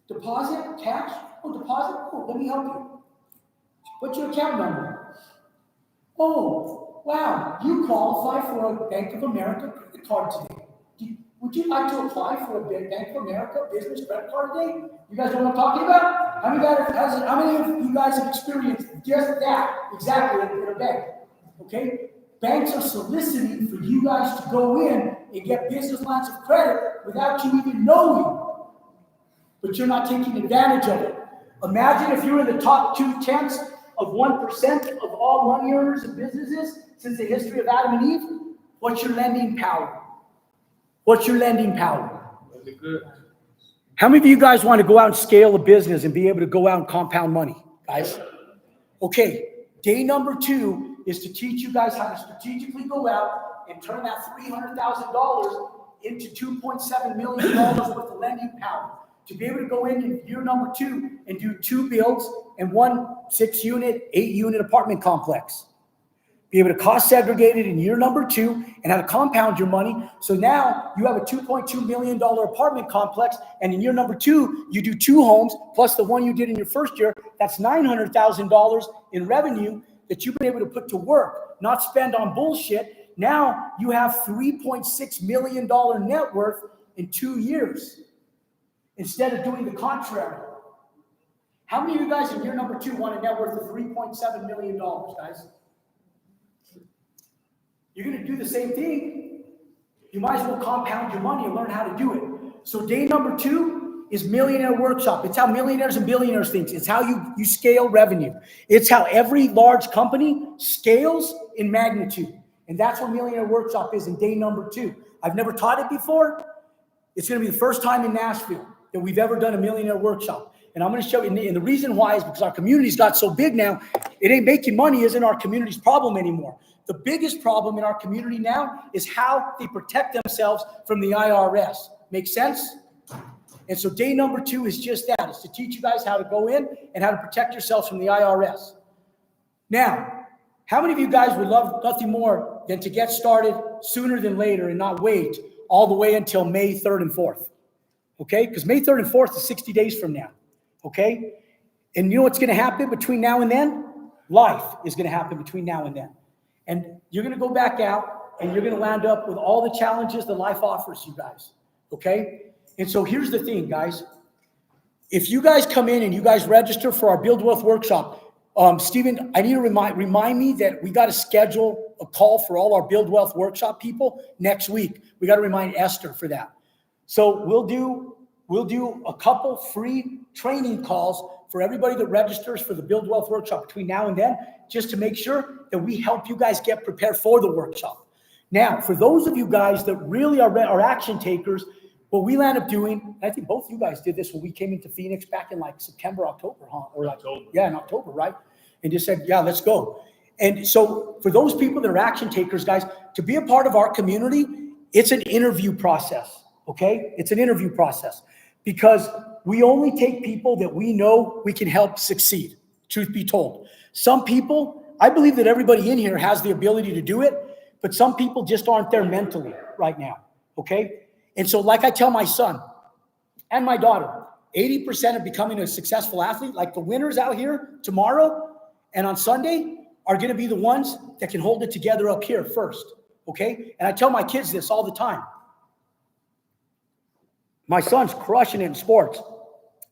Deposit? Cash? Oh, deposit? Oh, let me help you. What's your account number? Oh, wow, you qualify for a Bank of America credit card today. Would you like to apply for a Bank of America business credit card today? You guys know what I'm talking about? How many of you guys have experienced just that exactly at a bank? Okay? Banks are soliciting for you guys to go in and get business lines of credit without you even knowing. But you're not taking advantage of it. Imagine if you're in the top 0.2% of all money earners and businesses since the history of Adam and Eve. What's your lending power? What's your lending power? Really good. How many of you guys want to go out and scale a business and be able to go out and compound money, guys? Okay, day number 2 is to teach you guys how to strategically go out and turn that $300,000 into $2.7 million worth of lending power. To be able to go in year number 2 and do 2 builds and 1 6-unit, 8-unit apartment complex. Be able to cost segregate it in year number 2 and how to compound your money. So now you have a $2.2 million apartment complex, and in year number 2, you do 2 homes plus the one you did in your first year. That's $900,000 in revenue that you've been able to put to work, not spend on bullshit. Now you have $3.6 million net worth in 2 years instead of doing the contrary. How many of you guys in year number 2 want a net worth of $3.7 million, guys? You're going to do the same thing. You might as well compound your money and learn how to do it. So day number 2 is Millionaire Workshop. It's how millionaires and billionaires think. It's how you scale revenue. It's how every large company scales in magnitude. And that's what Millionaire Workshop is in day number 2. I've never taught it before. It's going to be the first time in Nashville that we've ever done a Millionaire Workshop. And I'm going to show you, and the reason why is because our community's got so big now, it ain't making money isn't our community's problem anymore. The biggest problem in our community now is how they protect themselves from the IRS. Make sense? And so day number 2 is just that. It's to teach you guys how to go in and how to protect yourselves from the IRS. Now, how many of you guys would love nothing more than to get started sooner than later and not wait all the way until May 3rd and 4th? Okay? Because May 3rd and 4th is 60 days from now. Okay? And you know what's going to happen between now and then? Life is going to happen between now and then. And you're going to go back out and you're going to land up with all the challenges that life offers you guys. Okay? And so here's the thing, guys. If you guys come in and you guys register for our Build Wealth Workshop, Stephen, I need to remind me that we got to schedule a call for all our Build Wealth Workshop people next week. We got to remind Esther for that. So we'll do a couple free training calls for everybody that registers for the Build Wealth Workshop between now and then, just to make sure that we help you guys get prepared for the workshop. Now, for those of you guys that really are action takers, what we'll end up doing, and I think both you guys did this when we came into Phoenix back in like September, October, huh? Or like, October. yeah, in October, right? And just said, yeah, let's go. And so for those people that are action takers, guys, to be a part of our community, it's an interview process, okay? It's an interview process because we only take people that we know we can help succeed, truth be told. Some people, I believe that everybody in here has the ability to do it, but some people just aren't there mentally right now, okay? And so like I tell my son and my daughter, 80% of becoming a successful athlete, like the winners out here tomorrow and on Sunday, are going to be the ones that can hold it together up here first, okay? And I tell my kids this all the time. My son's crushing it in sports,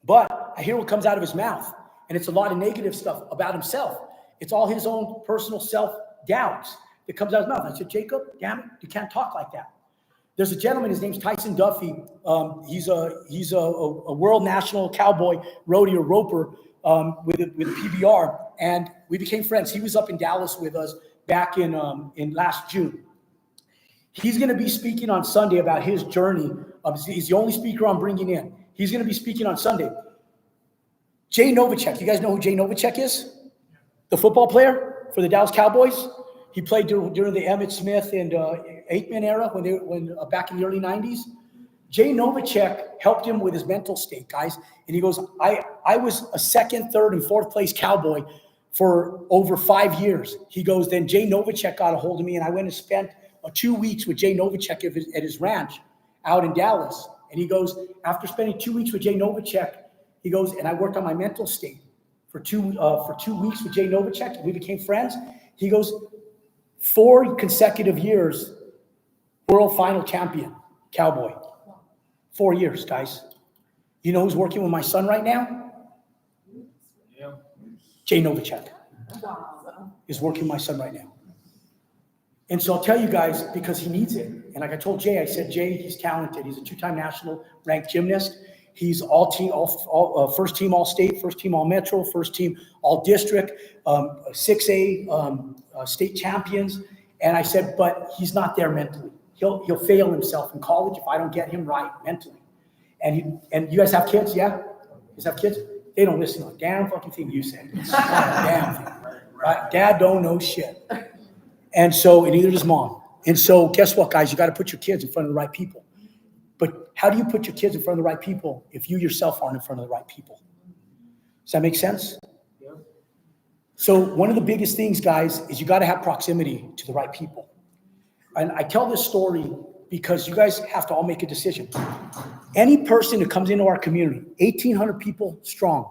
but I hear what comes out of his mouth, and it's a lot of negative stuff about himself. It's all his own personal self-doubts that comes out of his mouth. I said, Jacob, damn it, you can't talk like that. There's a gentleman, his name's Tyson Duffy. He's a world national cowboy, roadie or roper with a PBR, and we became friends. He was up in Dallas with us back in last June. He's going to be speaking on Sunday about his journey. He's the only speaker I'm bringing in. He's going to be speaking on Sunday. Jay Novacek. You guys know who Jay Novacek is? The football player for the Dallas Cowboys. He played during the Emmitt Smith and Aikman era when back in the early 90s. Jay Novacek helped him with his mental state, guys. And he goes, I was a second, third, and fourth place Cowboy for over 5 years. He goes, then Jay Novacek got a hold of me, and I went and spent 2 weeks with Jay Novacek at his ranch out in Dallas. And he goes, after spending 2 weeks with Jay Novacek, he goes, and I worked on my mental state for 2 weeks with Jay Novacek, and we became friends. He goes, 4 consecutive years, world final champion, Cowboy. 4 years, guys. You know who's working with my son right now? Yeah. Jay Novacek is working with my son right now. And so I'll tell you guys, because he needs it. And like I told Jay, I said, Jay, he's talented. He's a 2-time national ranked gymnast. He's first team all state, first team all metro, first team all district, 6A state champions. And I said, but he's not there mentally. He'll fail himself in college if I don't get him right mentally. And you guys have kids, yeah? You guys have kids? They don't listen to a damn fucking thing you say. Damn thing. Right? Dad don't know shit. And neither does mom. And so guess what, guys? You got to put your kids in front of the right people. But how do you put your kids in front of the right people if you yourself aren't in front of the right people? Does that make sense? Yeah. So one of the biggest things, guys, is you got to have proximity to the right people. And I tell this story because you guys have to all make a decision. Any person who comes into our community, 1,800 people strong,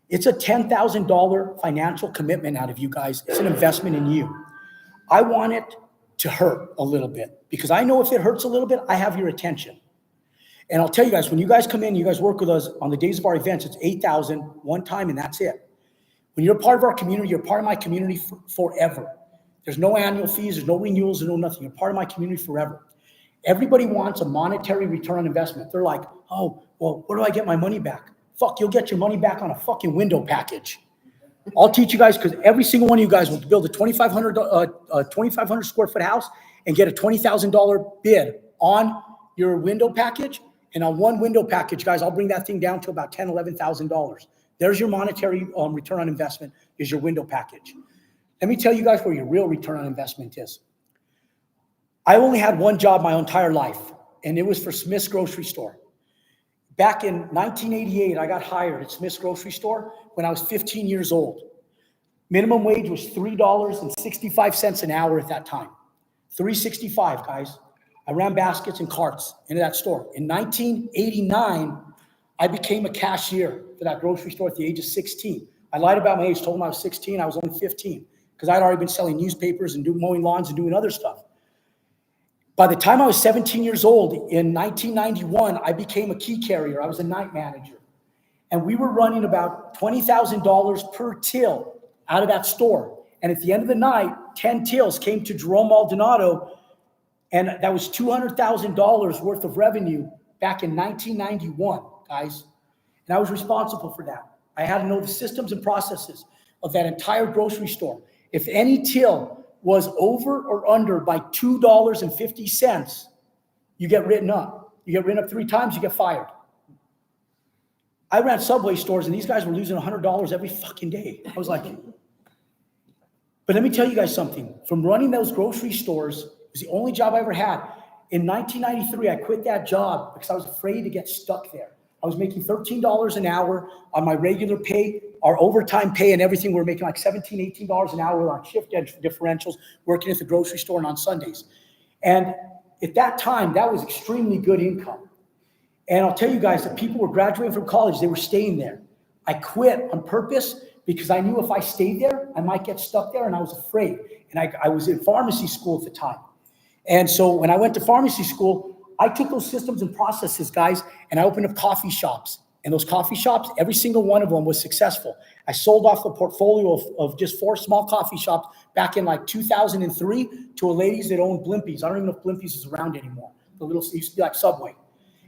it's a $10,000 financial commitment out of you guys. It's an investment in you. I want it to hurt a little bit because I know if it hurts a little bit, I have your attention. And I'll tell you guys, when you guys come in, you guys work with us on the days of our events, it's $8,000 one time and that's it. When you're a part of our community, you're part of my community forever. There's no annual fees, there's no renewals, there's no nothing. You're part of my community forever. Everybody wants a monetary return on investment. They're like, oh, well, where do I get my money back? Fuck, you'll get your money back on a fucking window package. I'll teach you guys because every single one of you guys will build a 2,500 square foot house and get a $20,000 bid on your window package. And on one window package, guys, I'll bring that thing down to about $10,000, $11,000. There's your monetary return on investment is your window package. Let me tell you guys where your real return on investment is. I only had one job my entire life, and it was for Smith's Grocery Store. Back in 1988, I got hired at Smith's Grocery Store when I was 15 years old. Minimum wage was $3.65 an hour at that time. $3.65, guys. I ran baskets and carts into that store. In 1989, I became a cashier for that grocery store at the age of 16. I lied about my age, told them I was 16. I was only 15 because I'd already been selling newspapers and mowing lawns and doing other stuff. By the time I was 17 years old, in 1991, I became a key carrier. I was a night manager. And we were running about $20,000 per till out of that store. And at the end of the night, 10 tills came to Jerome Maldonado, and that was $200,000 worth of revenue back in 1991, guys. And I was responsible for that. I had to know the systems and processes of that entire grocery store. If any till was over or under by $2.50, you get written up. You get written up 3 times, you get fired. I ran Subway stores and these guys were losing $100 every fucking day. I was like, but let me tell you guys something. From running those grocery stores, it was the only job I ever had. In 1993, I quit that job because I was afraid to get stuck there. I was making $13 an hour on my regular pay, our overtime pay and everything. We were making like $17, $18 an hour on shift differentials, working at the grocery store and on Sundays. And at that time, that was extremely good income. And I'll tell you guys that people were graduating from college, they were staying there. I quit on purpose because I knew if I stayed there, I might get stuck there, and I was afraid. And I was in pharmacy school at the time. And so when I went to pharmacy school, I took those systems and processes, guys, and I opened up coffee shops. And those coffee shops, every single one of them was successful. I sold off the portfolio of just 4 small coffee shops back in like 2003 to a ladies that owned Blimpies. I don't even know if Blimpies is around anymore. The little, it used to be like Subway.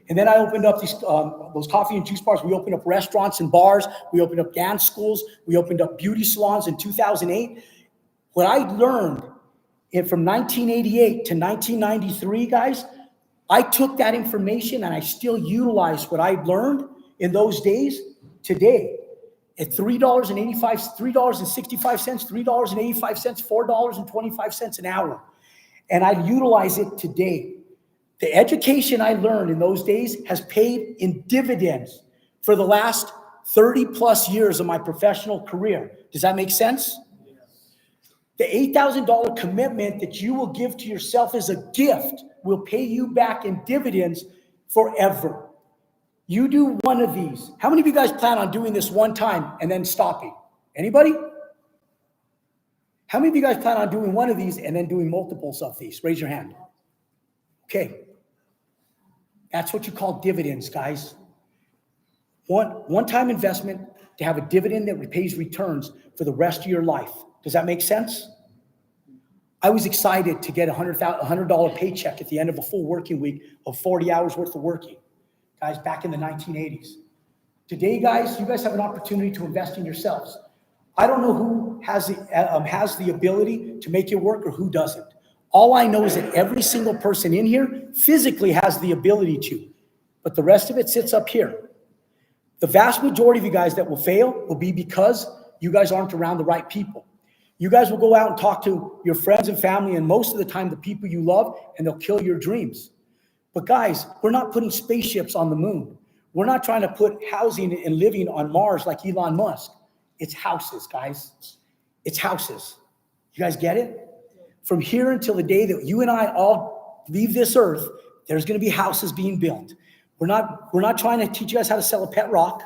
And then I opened up those coffee and juice bars. We opened up restaurants and bars. We opened up dance schools. We opened up beauty salons in 2008. What I learned from 1988 to 1993, guys, I took that information and I still utilize what I learned in those days today at $3.65, $3.85, $4.25 an hour. And I utilize it today. The education I learned in those days has paid in dividends for the last 30 plus years of my professional career. Does that make sense? The $8,000 commitment that you will give to yourself as a gift will pay you back in dividends forever. You do one of these. How many of you guys plan on doing this one time and then stopping? Anybody? How many of you guys plan on doing one of these and then doing multiples of these? Raise your hand. Okay. That's what you call dividends, guys. One-time investment to have a dividend that repays returns for the rest of your life. Does that make sense? I was excited to get a $100 paycheck at the end of a full working week of 40 hours worth of working, guys, back in the 1980s. Today, guys, you guys have an opportunity to invest in yourselves. I don't know who has the ability to make it work or who doesn't. All I know is that every single person in here physically has the ability to, but the rest of it sits up here. The vast majority of you guys that will fail will be because you guys aren't around the right people. You guys will go out and talk to your friends and family, and most of the time the people you love, and they'll kill your dreams. But guys, we're not putting spaceships on the moon. We're not trying to put housing and living on Mars like Elon Musk. It's houses, guys. It's houses. You guys get it? From here until the day that you and I all leave this earth, there's going to be houses being built. We're not trying to teach you guys how to sell a pet rock.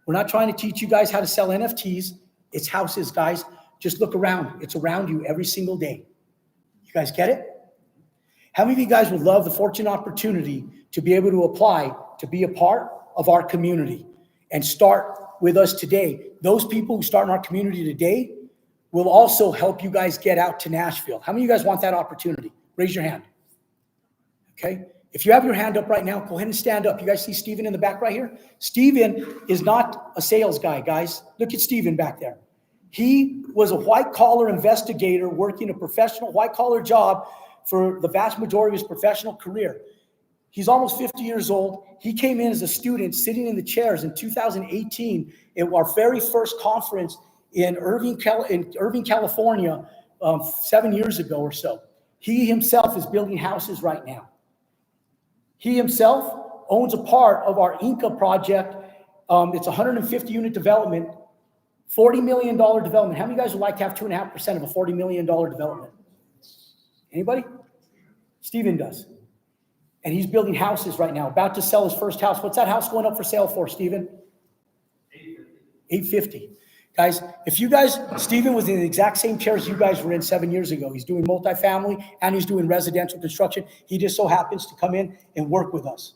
We're not trying to teach you guys how to sell NFTs. It's houses, guys. Just look around. It's around you every single day. You guys get it? How many of you guys would love the fortunate opportunity to be able to apply to be a part of our community and start with us today? Those people who start in our community today will also help you guys get out to Nashville. How many of you guys want that opportunity? Raise your hand. Okay. If you have your hand up right now, go ahead and stand up. You guys see Steven in the back right here? Steven is not a sales guy, guys. Look at Steven back there. He was a white-collar investigator working a professional white-collar job for the vast majority of his professional career. He's almost 50 years old. He came in as a student sitting in the chairs in 2018 at our very first conference in Irving, California, 7 years ago or so. He himself is building houses right now. He himself owns a part of our Inca project. It's a 150-unit development, $40 million development. How many of you guys would like to have 2.5% of a $40 million development? Anybody? Steven does. And he's building houses right now, about to sell his first house. What's that house going up for sale for, Steven? $850. Guys, if you guys, Steven was in the exact same chairs you guys were in 7 years ago. He's doing multifamily and he's doing residential construction. He just so happens to come in and work with us.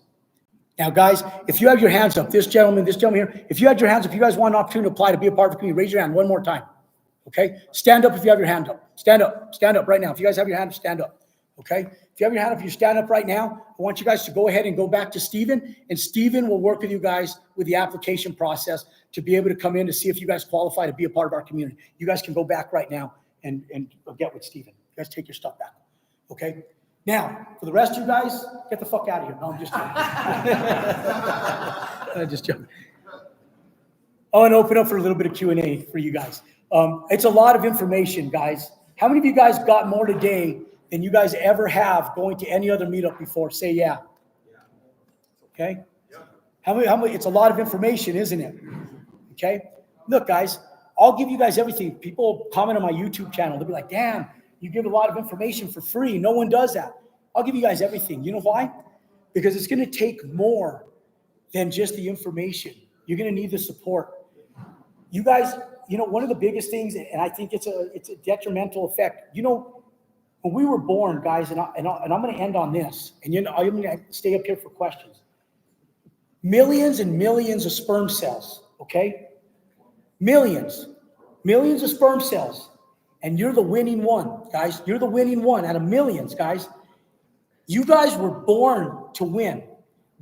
Now, guys, if you have your hands up, this gentleman here, if you had your hands up, if you guys want an opportunity to apply to be a part of the community, raise your hand one more time. Okay? Stand up if you have your hand up. Stand up right now. If you guys have your hand up, stand up. Okay? If you have your hand up, if you stand up right now, I want you guys to go ahead and go back to Stephen, and Stephen will work with you guys with the application process to be able to come in to see if you guys qualify to be a part of our community. You guys can go back right now and get with Stephen. You guys take your stuff back, okay? Now, for the rest of you guys, get the fuck out of here. No, I'm just joking. I'm just joking. I want to open up for a little bit of Q&A for you guys. It's a lot of information, guys. How many of you guys got more today than you guys ever have going to any other meetup before? Say yeah. Okay? How many? It's a lot of information, isn't it? Okay? Look, guys, I'll give you guys everything. People comment on my YouTube channel. They'll be like, damn, you give a lot of information for free. No one does that. I'll give you guys everything. You know why? Because it's going to take more than just the information. You're going to need the support. You guys, you know, one of the biggest things, and I think it's a detrimental effect. You know, when we were born, guys, and I'm going to end on this, and you know, I'm going to stay up here for questions. Millions and millions of sperm cells, okay? Millions of sperm cells, and you're the winning one, guys. You're the winning one out of millions, guys. You guys were born to win.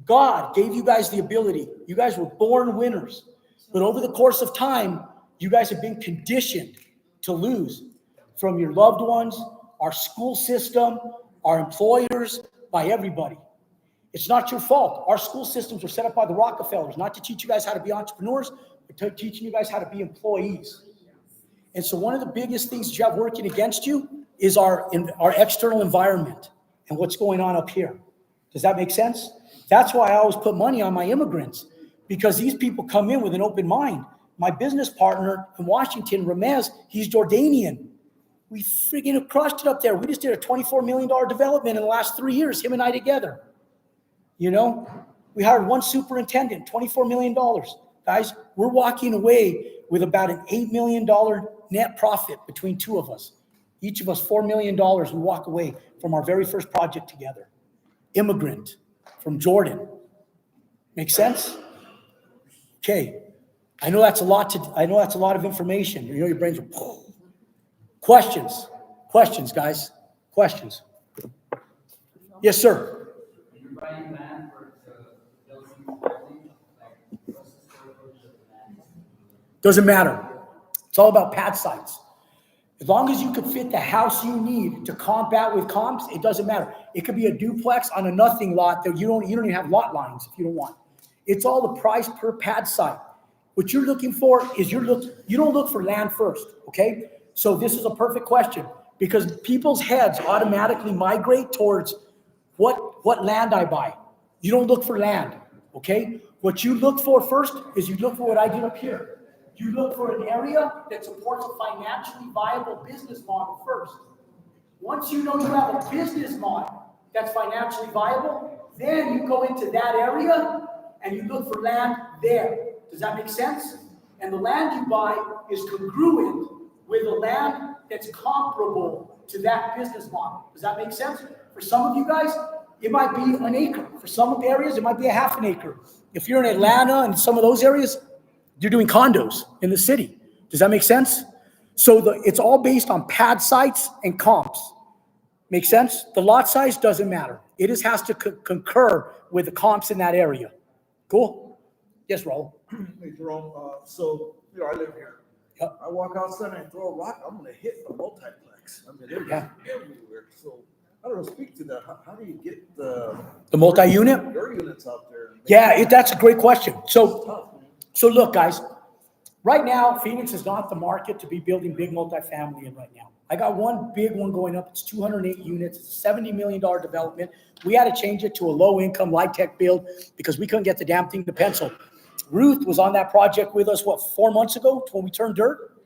God gave you guys the ability. You guys were born winners. But over the course of time, you guys have been conditioned to lose from your loved ones, our school system, our employers, by everybody. It's not your fault. Our school systems were set up by the Rockefellers, not to teach you guys how to be entrepreneurs, but to teaching you guys how to be employees. And so one of the biggest things that you have working against you is our external environment and what's going on up here. Does that make sense? That's why I always put money on my immigrants, because these people come in with an open mind. My business partner in Washington, Ramez, he's Jordanian. We freaking crushed it up there. We just did a $24 million development in the last 3 years, him and I together. You know, we hired one superintendent, $24 million. Guys, we're walking away with about an $8 million net profit between two of us. Each of us $4 million, we walk away from our very first project together. Immigrant from Jordan. Make sense? Okay. I know that's a lot of information. You know, your brains are questions. Questions, guys. Questions. Yes, sir. You're buying land for build some building, like what's the square footage of the land? Doesn't matter. It's all about pad sites. As long as you could fit the house you need to combat with comps, it doesn't matter. It could be a duplex on a nothing lot that you don't even have lot lines if you don't want. It's all the price per pad site. What you're looking for is you don't look for land first, okay? So this is a perfect question because people's heads automatically migrate towards what land I buy. You don't look for land, okay? What you look for first is you look for what I did up here. You look for an area that supports a financially viable business model first. Once you know you have a business model that's financially viable, then you go into that area and you look for land there. Does that make sense? And the land you buy is congruent with the land that's comparable to that business model. Does that make sense? For some of you guys, it might be an acre. For some of the areas, it might be a half an acre. If you're in Atlanta and some of those areas, you're doing condos in the city. Does that make sense? So it's all based on pad sites and comps. Make sense? The lot size doesn't matter. It just has to concur with the comps in that area. Cool? Yes, Raul. Hey, Jerome, so, you know, I live here. Yep. I walk outside and throw a rock, I'm gonna hit a multiplex. I mean, they're everywhere. So, I don't know, speak to that. How do you get the multi-unit? your units out there? Yeah, that's a great question. It's So tough. look, guys, right now, Phoenix is not the market to be building big multifamily in right now. I got one big one going up. It's 208 units. It's a $70 million development. We had to change it to a low-income, light-tech build because we couldn't get the damn thing to pencil. Ruth was on that project with us, 4 months ago when we turned dirt?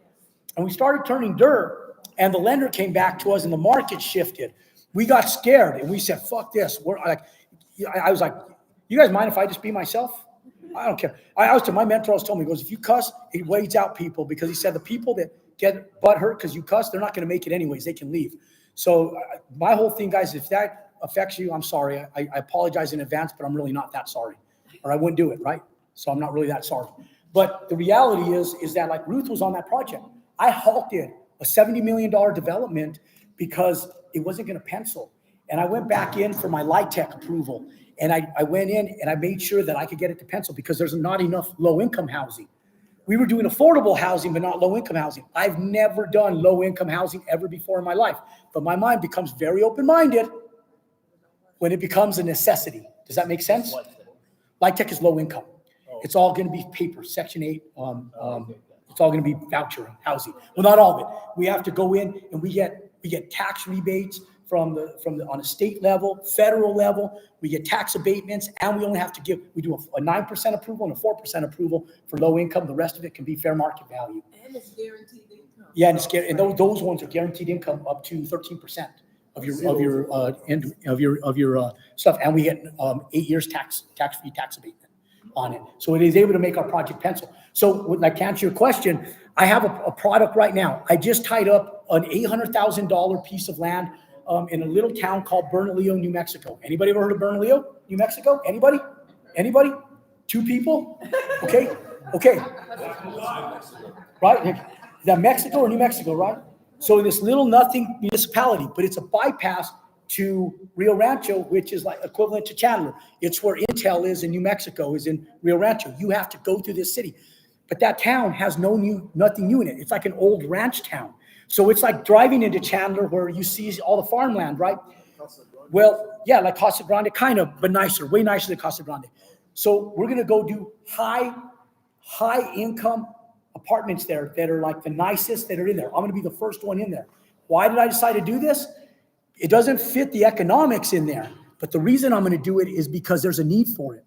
And we started turning dirt, and the lender came back to us, and the market shifted. We got scared, and we said, fuck this. I was like, you guys mind if I just be myself? I don't care. My mentor always told me, he goes, if you cuss, it weeds out people, because he said the people that get butt hurt because you cuss, they're not going to make it anyways. They can leave. So my whole thing, guys, if that affects you, I'm sorry. I apologize in advance, but I'm really not that sorry, or I wouldn't do it, right? So I'm not really that sorry. But the reality is that like Ruth was on that project. I halted a $70 million development because it wasn't going to pencil. And I went back in for my light tech approval. And I went in and I made sure that I could get it to pencil because there's not enough low-income housing. We were doing affordable housing, but not low-income housing. I've never done low-income housing ever before in my life. But my mind becomes very open-minded when it becomes a necessity. Does that make sense? Light tech is low income. It's all going to be paper, Section 8. It's all going to be voucher housing. Well, not all of it. We have to go in and we get tax rebates from the on a state level, federal level. We get tax abatements, and we only have to we do a 9% approval and a 4% approval for low income. The rest of it can be fair market value. And it's guaranteed income. Yeah, and those ones are guaranteed income up to 13% of your stuff, and we get 8 years tax-free tax abatement on it. So it is able to make our project pencil. So when I can answer your question, I have a product right now. I just tied up an $800,000 piece of land in a little town called Bernalillo, New Mexico. Anybody ever heard of Bernalillo, New Mexico? Anybody? 2 people? Okay. Right? Is that Mexico or New Mexico, right? So this little nothing municipality, but it's a bypass to Rio Rancho, which is like equivalent to Chandler. It's where Intel is in New Mexico, is in Rio Rancho. You have to go through this city. But that town has nothing new in it. It's like an old ranch town. So it's like driving into Chandler where you see all the farmland, right? Well, yeah, like Casa Grande, kind of, but nicer, way nicer than Casa Grande. So we're going to go do high income apartments there that are like the nicest that are in there. I'm going to be the first one in there. Why did I decide to do this? It doesn't fit the economics in there, but the reason I'm going to do it is because there's a need for it.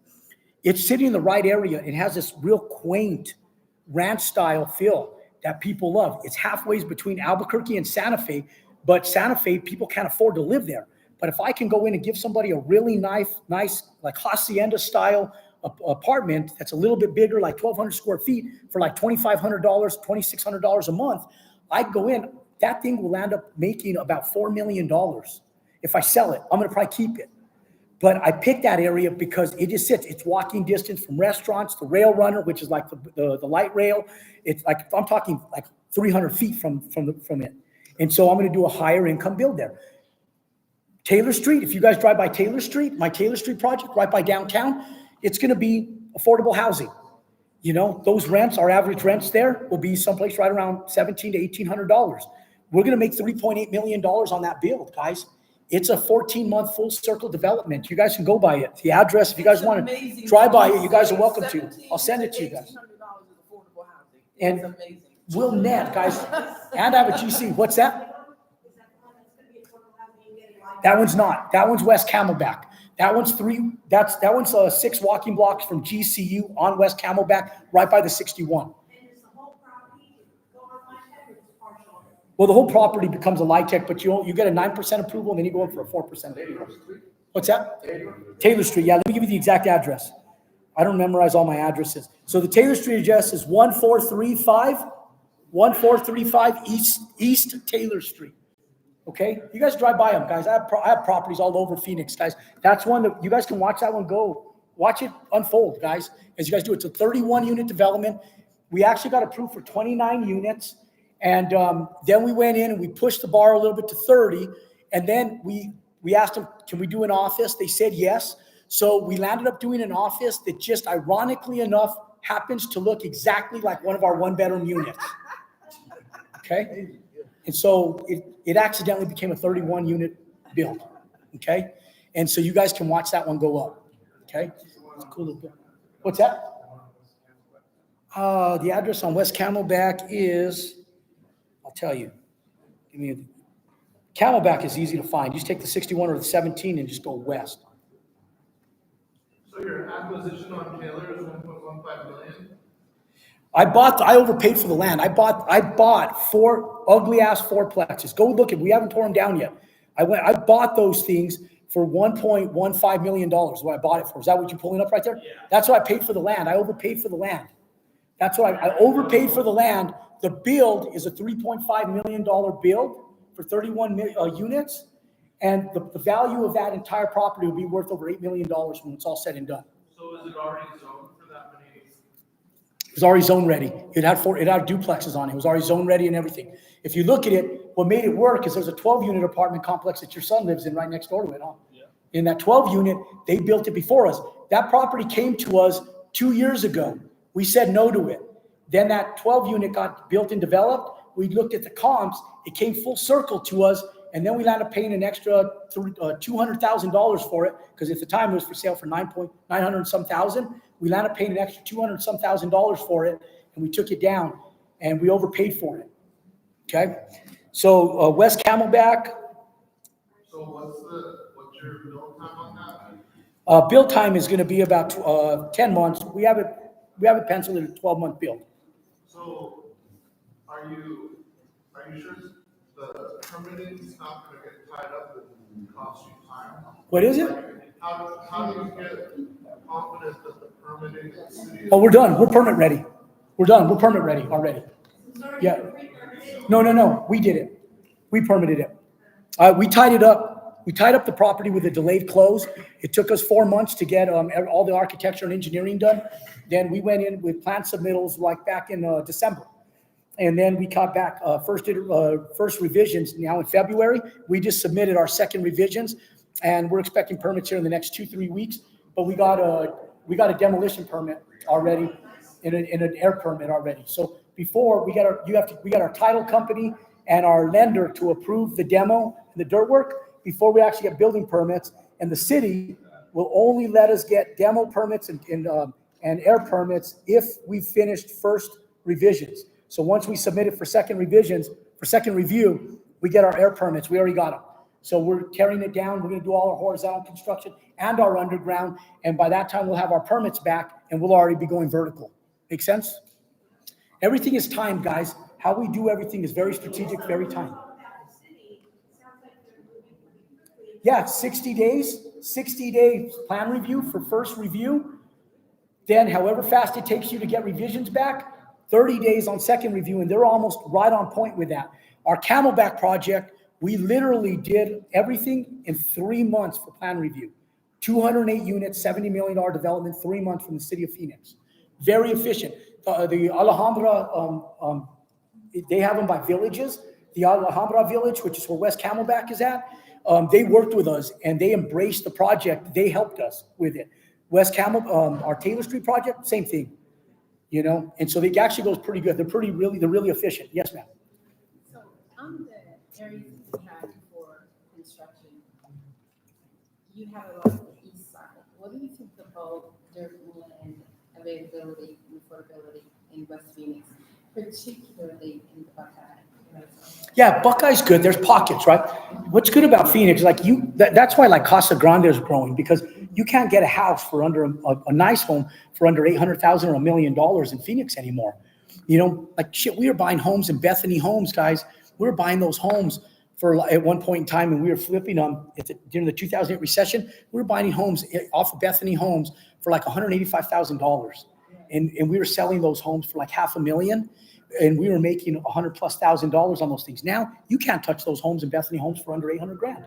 It's sitting in the right area. It has this real quaint ranch style feel that people love. It's halfway between Albuquerque and Santa Fe, but Santa Fe, people can't afford to live there. But if I can go in and give somebody a really nice like hacienda style apartment that's a little bit bigger, like 1,200 square feet for like $2,500, $2,600 a month, I'd go in, that thing will end up making about $4 million. If I sell it, I'm going to probably keep it. But I picked that area because it just sits. It's walking distance from restaurants, the rail runner, which is like the light rail. It's like, I'm talking like 300 feet from it. And so I'm going to do a higher income build there. Taylor Street, if you guys drive by Taylor Street, my Taylor Street project right by downtown, it's going to be affordable housing. You know, those rents, our average rents there will be someplace right around $1,700 to $1,800. We're going to make $3.8 million on that build, guys. It's a 14-month full circle development. You guys can go by it. The address, if you guys want to drive by it, you guys are welcome to. I'll send it to you guys. And we'll net, guys. And I have a GC. What's that? That one's not. That one's West Camelback. That one's 6 walking blocks from GCU on West Camelback, right by the 61. Well, the whole property becomes a light tech, but you get a 9% approval, and then you go in for a 4%. What's that? Taylor Street. Yeah, let me give you the exact address. I don't memorize all my addresses. So the Taylor Street address is 1435 East Taylor Street. Okay, you guys drive by them, guys. I have properties all over Phoenix, guys. That's one that you guys can watch that one go. Watch it unfold, guys, as you guys do. It's a 31-unit development. We actually got approved for 29 units. And then we went in and we pushed the bar a little bit to 30. And then we asked them, can we do an office? They said yes. So we landed up doing an office that just ironically enough happens to look exactly like one of our 1-bedroom units. Okay. And so it accidentally became a 31-unit build. Okay. And so you guys can watch that one go up. Okay. It's a cool little build. What's that? The address on West Camelback is, I'll tell you. Camelback is easy to find. You just take the 61 or the 17 and just go west. So your acquisition on Taylor is 1.15 million? I overpaid for the land. I bought 4 ugly ass 4-plexes. Go look at, we haven't torn them down yet. I bought those things for $1.15 million. What I bought it for. Is that what you're pulling up right there? Yeah. That's what I paid for the land. I overpaid for the land. That's what I overpaid for the land. The build is a $3.5 million build for 31 units. And the value of that entire property will be worth over $8 million when it's all said and done. So is it already zoned for that many? was already zone ready. It had duplexes on it. It was already zone ready and everything. If you look at it, what made it work is there's a 12-unit apartment complex that your son lives in right next door to it, huh? Yeah. In that 12-unit, they built it before us. That property came to us 2 years ago. We said no to it. Then that 12-unit got built and developed. We looked at the comps. It came full circle to us, and then we landed up paying an extra $200,000 for it, because at the time it was for sale for $900 some thousand. We landed up paying an extra $200 some thousand for it, and we took it down, and we overpaid for it. Okay, so West Camelback. So what's your build time on that? Build time is going to be about 10 months. We have it penciled in a 12-month build. So are you sure the permitting is not gonna get tied up and cost you time? What is it? How do you get confident that the permitting in the city? Oh, we're done. We're permit ready. We're done. We're permit ready already. Yeah. No. We did it. We permitted it. We tied it up. We tied up the property with a delayed close. It took us 4 months to get all the architecture and engineering done. Then we went in with plan submittals like back in December. And then we got back first revisions now in February. We just submitted our second revisions, and we're expecting permits here in the next 2-3 weeks. But we got a demolition permit already and an air permit already. So before we got our title company and our lender to approve the demo and the dirt work before we actually get building permits. And the city will only let us get demo permits and air permits if we finished first revisions. So once we submit it for second revisions, for second review, we get our air permits. We already got them. So we're tearing it down. We're going to do all our horizontal construction and our underground. And by that time, we'll have our permits back and we'll already be going vertical. Make sense? Everything is timed, guys. How we do everything is very strategic, very timed. Yeah, 60 days, 60-day plan review for first review. Then however fast it takes you to get revisions back, 30 days on second review, and they're almost right on point with that. Our Camelback project, we literally did everything in 3 months for plan review. 208 units, $70 million development, 3 months from the city of Phoenix. Very efficient. The Alhambra, they have them by villages. The Alhambra village, which is where West Camelback is at, they worked with us and they embraced the project. They helped us with it. West Camel, our Taylor Street project, same thing. You know, and so it actually goes pretty good. They're really efficient. Yes, ma'am. So on the areas that you have for construction, you have a lot of the east side. What do you think about dirt land availability and affordability in West Phoenix, particularly in the Buckeye? Yeah, Buckeye's good. There's pockets, right? What's good about Phoenix, like that's why like Casa Grande is growing, because you can't get a house for under a nice home for under $800,000 or $1 million in Phoenix anymore. You know, like shit, we were buying homes in Bethany Homes, guys. We were buying those homes for at one point in time, and we were flipping them during the 2008 recession. We were buying homes off of Bethany Homes for like $185,000, and we were selling those homes for like $500,000. And we were making $100,000+ on those things. Now you can't touch those homes in Bethany Homes for under $800,000,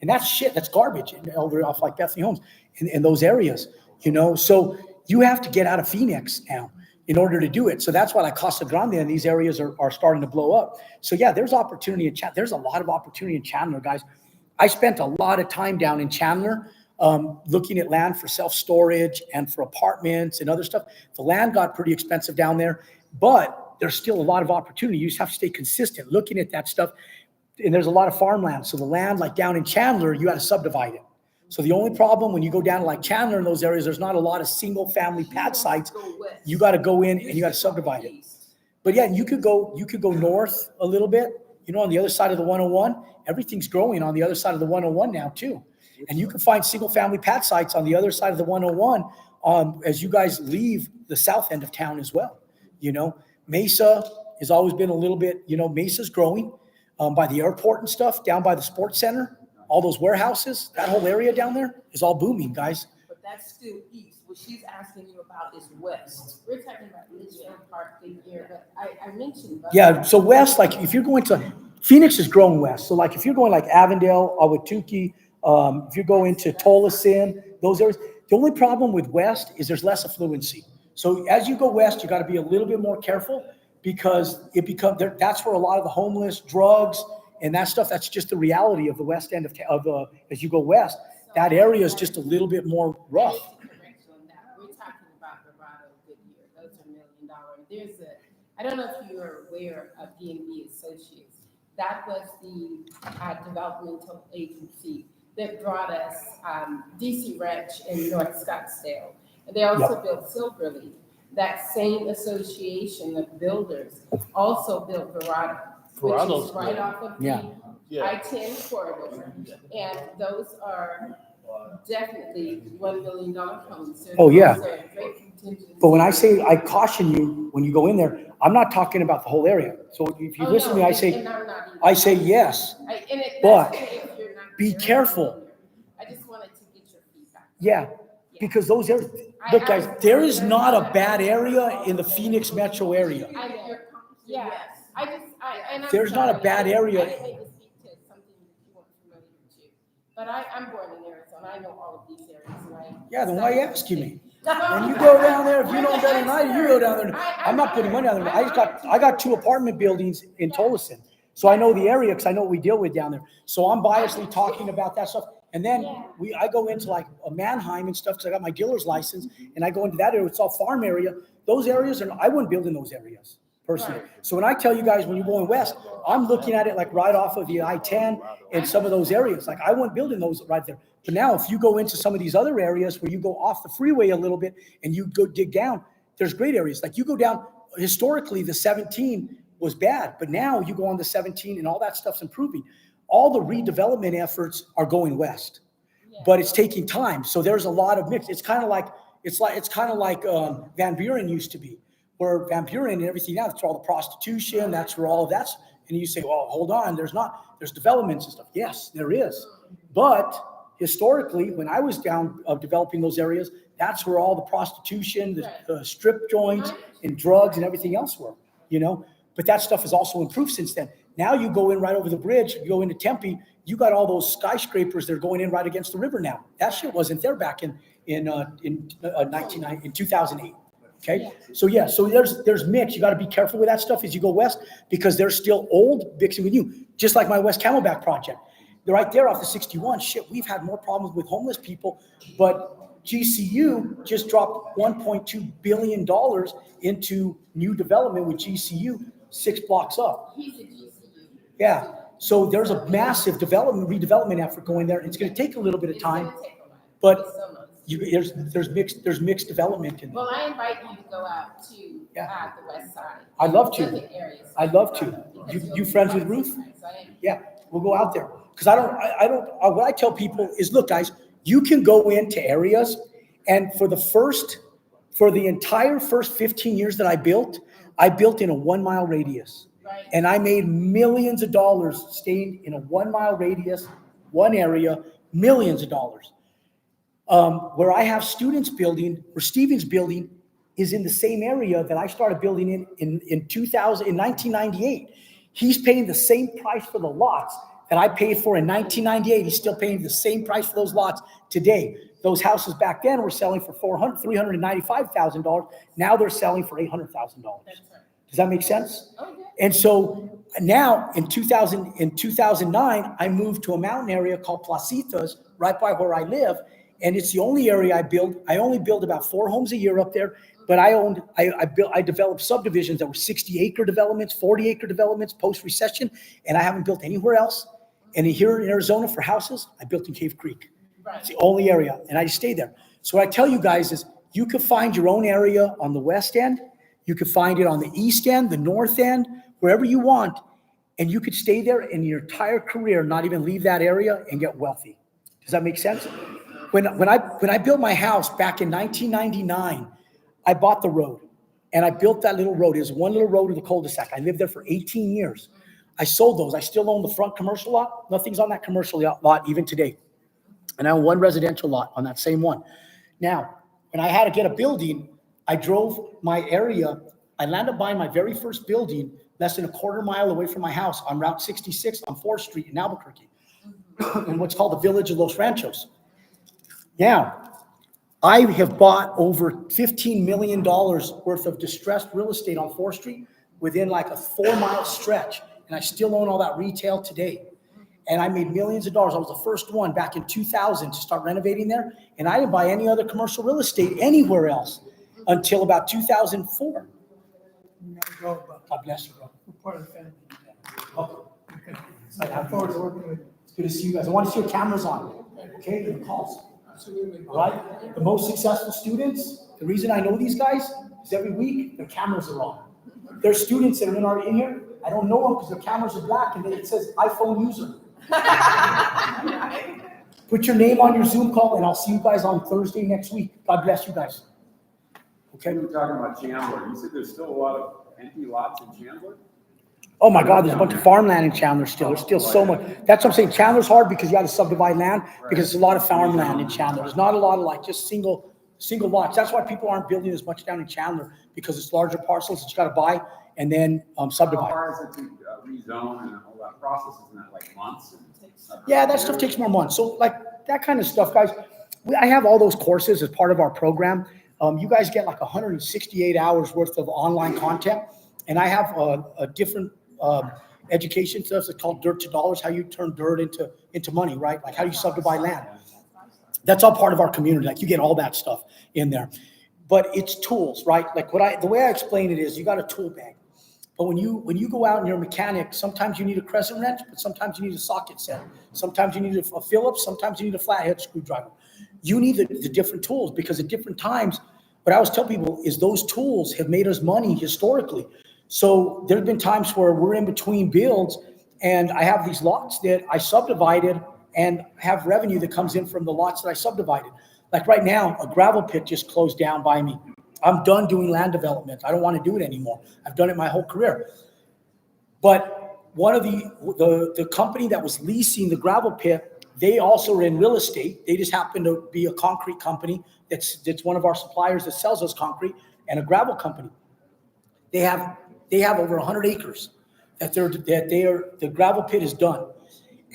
and that's shit. That's garbage. Over off like Bethany Homes in those areas, you know. So you have to get out of Phoenix now in order to do it. So that's why like Casa Grande and these areas are starting to blow up. So yeah, there's opportunity in Chandler. There's a lot of opportunity in Chandler, guys. I spent a lot of time down in Chandler looking at land for self-storage and for apartments and other stuff. The land got pretty expensive down there, but there's still a lot of opportunity. You just have to stay consistent looking at that stuff. And there's a lot of farmland. So the land like down in Chandler, you got to subdivide it. So the only problem when you go down to like Chandler in those areas, there's not a lot of single family pad sites. You got to go in and you got to subdivide it. But yeah, you could go north a little bit, you know, on the other side of the 101. Everything's growing on the other side of the 101 now too. And you can find single family pad sites on the other side of the 101 as you guys leave the south end of town as well, you know. Mesa has always been a little bit, you know, Mesa's growing by the airport and stuff, down by the sports center, all those warehouses, that whole area down there is all booming, guys. But that's still east. What she's asking you about is west. We're talking about Litchfield Park in here, but I mentioned. Yeah, so west, like if you're going to, Phoenix is growing west. So like if you're going like Avondale, Ahwatukee, if you go into Tolleson, those areas, the only problem with west is there's less affluency. So as you go west, you got to be a little bit more careful because that's where a lot of the homeless, drugs, and that stuff, that's just the reality of the west end as you go west. That area is just a little bit more rough. Correction on that. We're talking about Dorado, Goodyear. Those are $1 million. I don't know if you are aware of D&B Associates. That was the developmental agency that brought us DC Ranch in North Scottsdale. And they also built Silverleaf. That same association of builders also built Dorado, which Dorado's is right good. off of the Yeah. I-10 corridor. And those are definitely $1 million homes. Oh, yeah. Those are great contingency. But when I say, I caution you, when you go in there, I'm not talking about the whole area. So if you listen to me, I say yes, but be careful. I just wanted to get your feedback. Yeah, because those areas, look guys, there is not a bad area in the Phoenix metro area. Yeah, There's not a bad area. I didn't mean to speak to something that you weren't familiar to, but I'm born in Arizona. I know all of these areas, right? Yeah, then why are you asking me? When you go down there, if you know better than I do, you go down there. I'm not putting money down there. I got 2 apartment buildings in Tolleson. So I know the area because I know what we deal with down there. So I'm biasly talking about that stuff. And then I go into like a Manheim and stuff because I got my dealer's license and I go into that area. It's all farm area. Those areas I wouldn't build in those areas personally. So when I tell you guys, when you're going west, I'm looking at it like right off of the I-10 and some of those areas. Like I wouldn't build in those right there. But now if you go into some of these other areas where you go off the freeway a little bit and you go dig down, there's great areas. Like you go down, historically the 17 was bad, but now you go on the 17 and all that stuff's improving. All the redevelopment efforts are going west, but it's taking time. So there's a lot of mix. It's kind of like Van Buren used to be, where Van Buren and everything else, that's where all the prostitution, that's where all of that's, and you say, well, hold on, there's developments and stuff. Yes, there is. But historically, when I was down developing those areas, that's where all the prostitution, the strip joints and drugs and everything else were, but that stuff has also improved since then. Now you go in right over the bridge, you go into Tempe, you got all those skyscrapers that are going in right against the river now. That shit wasn't there back in 2008. Okay. So there's mix. You got to be careful with that stuff as you go west because they're still old mixing with you. Just like my West Camelback project. They're right there off the 61. Shit, we've had more problems with homeless people, but GCU just dropped $1.2 billion into new development with GCU 6 blocks up. He's a GCU. Yeah. So there's a massive redevelopment effort going there. It's going to take a little bit of time, but there's mixed development in there. Well, I invite you to go out to the west side. I'd love to. Look at areas. I'd love to. You friends with Ruth? Yeah, we'll go out there. Because what I tell people is, look, guys, you can go into areas, and for the entire first 15 years that I built in a 1 mile radius. Right. And I made millions of dollars staying in a 1 mile radius, one area, millions of dollars. Where I have students building, where Stevens building is in the same area that I started building in 1998. He's paying the same price for the lots that I paid for in 1998. He's still paying the same price for those lots today. Those houses back then were selling for $395,000. Now they're selling for $800,000. That's right. Does that make sense? Okay. And so now in 2009, I moved to a mountain area called Placitas, right by where I live. And it's the only area I build. I only build about 4 homes a year up there, but I developed subdivisions that were 60-acre developments, 40-acre developments, post-recession, and I haven't built anywhere else. And here in Arizona for houses, I built in Cave Creek. Right. It's the only area, and I just stayed there. So what I tell you guys is you could find your own area on the west end. You could find it on the east end, the north end, wherever you want, and you could stay there in your entire career, not even leave that area and get wealthy. Does that make sense? When I built my house back in 1999, I bought the road, and I built that little road. It was one little road to the cul-de-sac. I lived there for 18 years. I sold those. I still own the front commercial lot. Nothing's on that commercial lot even today. And I own one residential lot on that same one. Now, when I had to get a building, I drove my area. I landed buying my very first building less than a quarter mile away from my house on Route 66 on 4th Street in Albuquerque, in what's called the Village of Los Ranchos. Now, I have bought over $15 million worth of distressed real estate on 4th Street within like a 4-mile stretch. And I still own all that retail today. And I made millions of dollars. I was the first one back in 2000 to start renovating there. And I didn't buy any other commercial real estate anywhere else until about 2004. God bless you, bro. We're part of the family. Okay. I look forward to working with you. It's good to see you guys. I want to see your cameras on, okay, and calls. Absolutely. All right? The most successful students, the reason I know these guys is every week their cameras are on. There's students that are in here. I don't know them because their cameras are black and then it says iPhone user. Put your name on your Zoom call and I'll see you guys on Thursday next week. God bless you guys. Okay? We were talking about Chandler. You said there's still a lot of empty lots in Chandler? Oh my God, there's a bunch of farmland in Chandler still. There's still so much. That's what I'm saying. Chandler's hard because you got to subdivide land because there's a lot of farmland in Chandler. There's not a lot of like just single lots. That's why people aren't building as much down in Chandler because it's larger parcels that you got to buy and then subdivide. How far is it to rezone and all that process? Isn't that like months? Yeah, that stuff takes more months. So like that kind of stuff, guys, I have all those courses as part of our program. You guys get like 168 hours worth of online content. And I have a different education stuff that's called Dirt to Dollars, how you turn dirt into money, right? Like how you subdivide land. That's all part of our community. Like you get all that stuff in there. But it's tools, right? Like the way I explain it is you got a tool bag. But when you go out and you're a mechanic, sometimes you need a crescent wrench, but sometimes you need a socket set. Sometimes you need a Phillips, sometimes you need a flathead screwdriver. You need the different tools because at different times, what I always tell people is those tools have made us money historically. So there have been times where we're in between builds and I have these lots that I subdivided and have revenue that comes in from the lots that I subdivided. Like right now, a gravel pit just closed down by me. I'm done doing land development. I don't want to do it anymore. I've done it my whole career. But one of the company that was leasing the gravel pit, they also are in real estate. They just happen to be a concrete company that's one of our suppliers that sells us concrete and a gravel company. They have over 100 acres that the gravel pit is done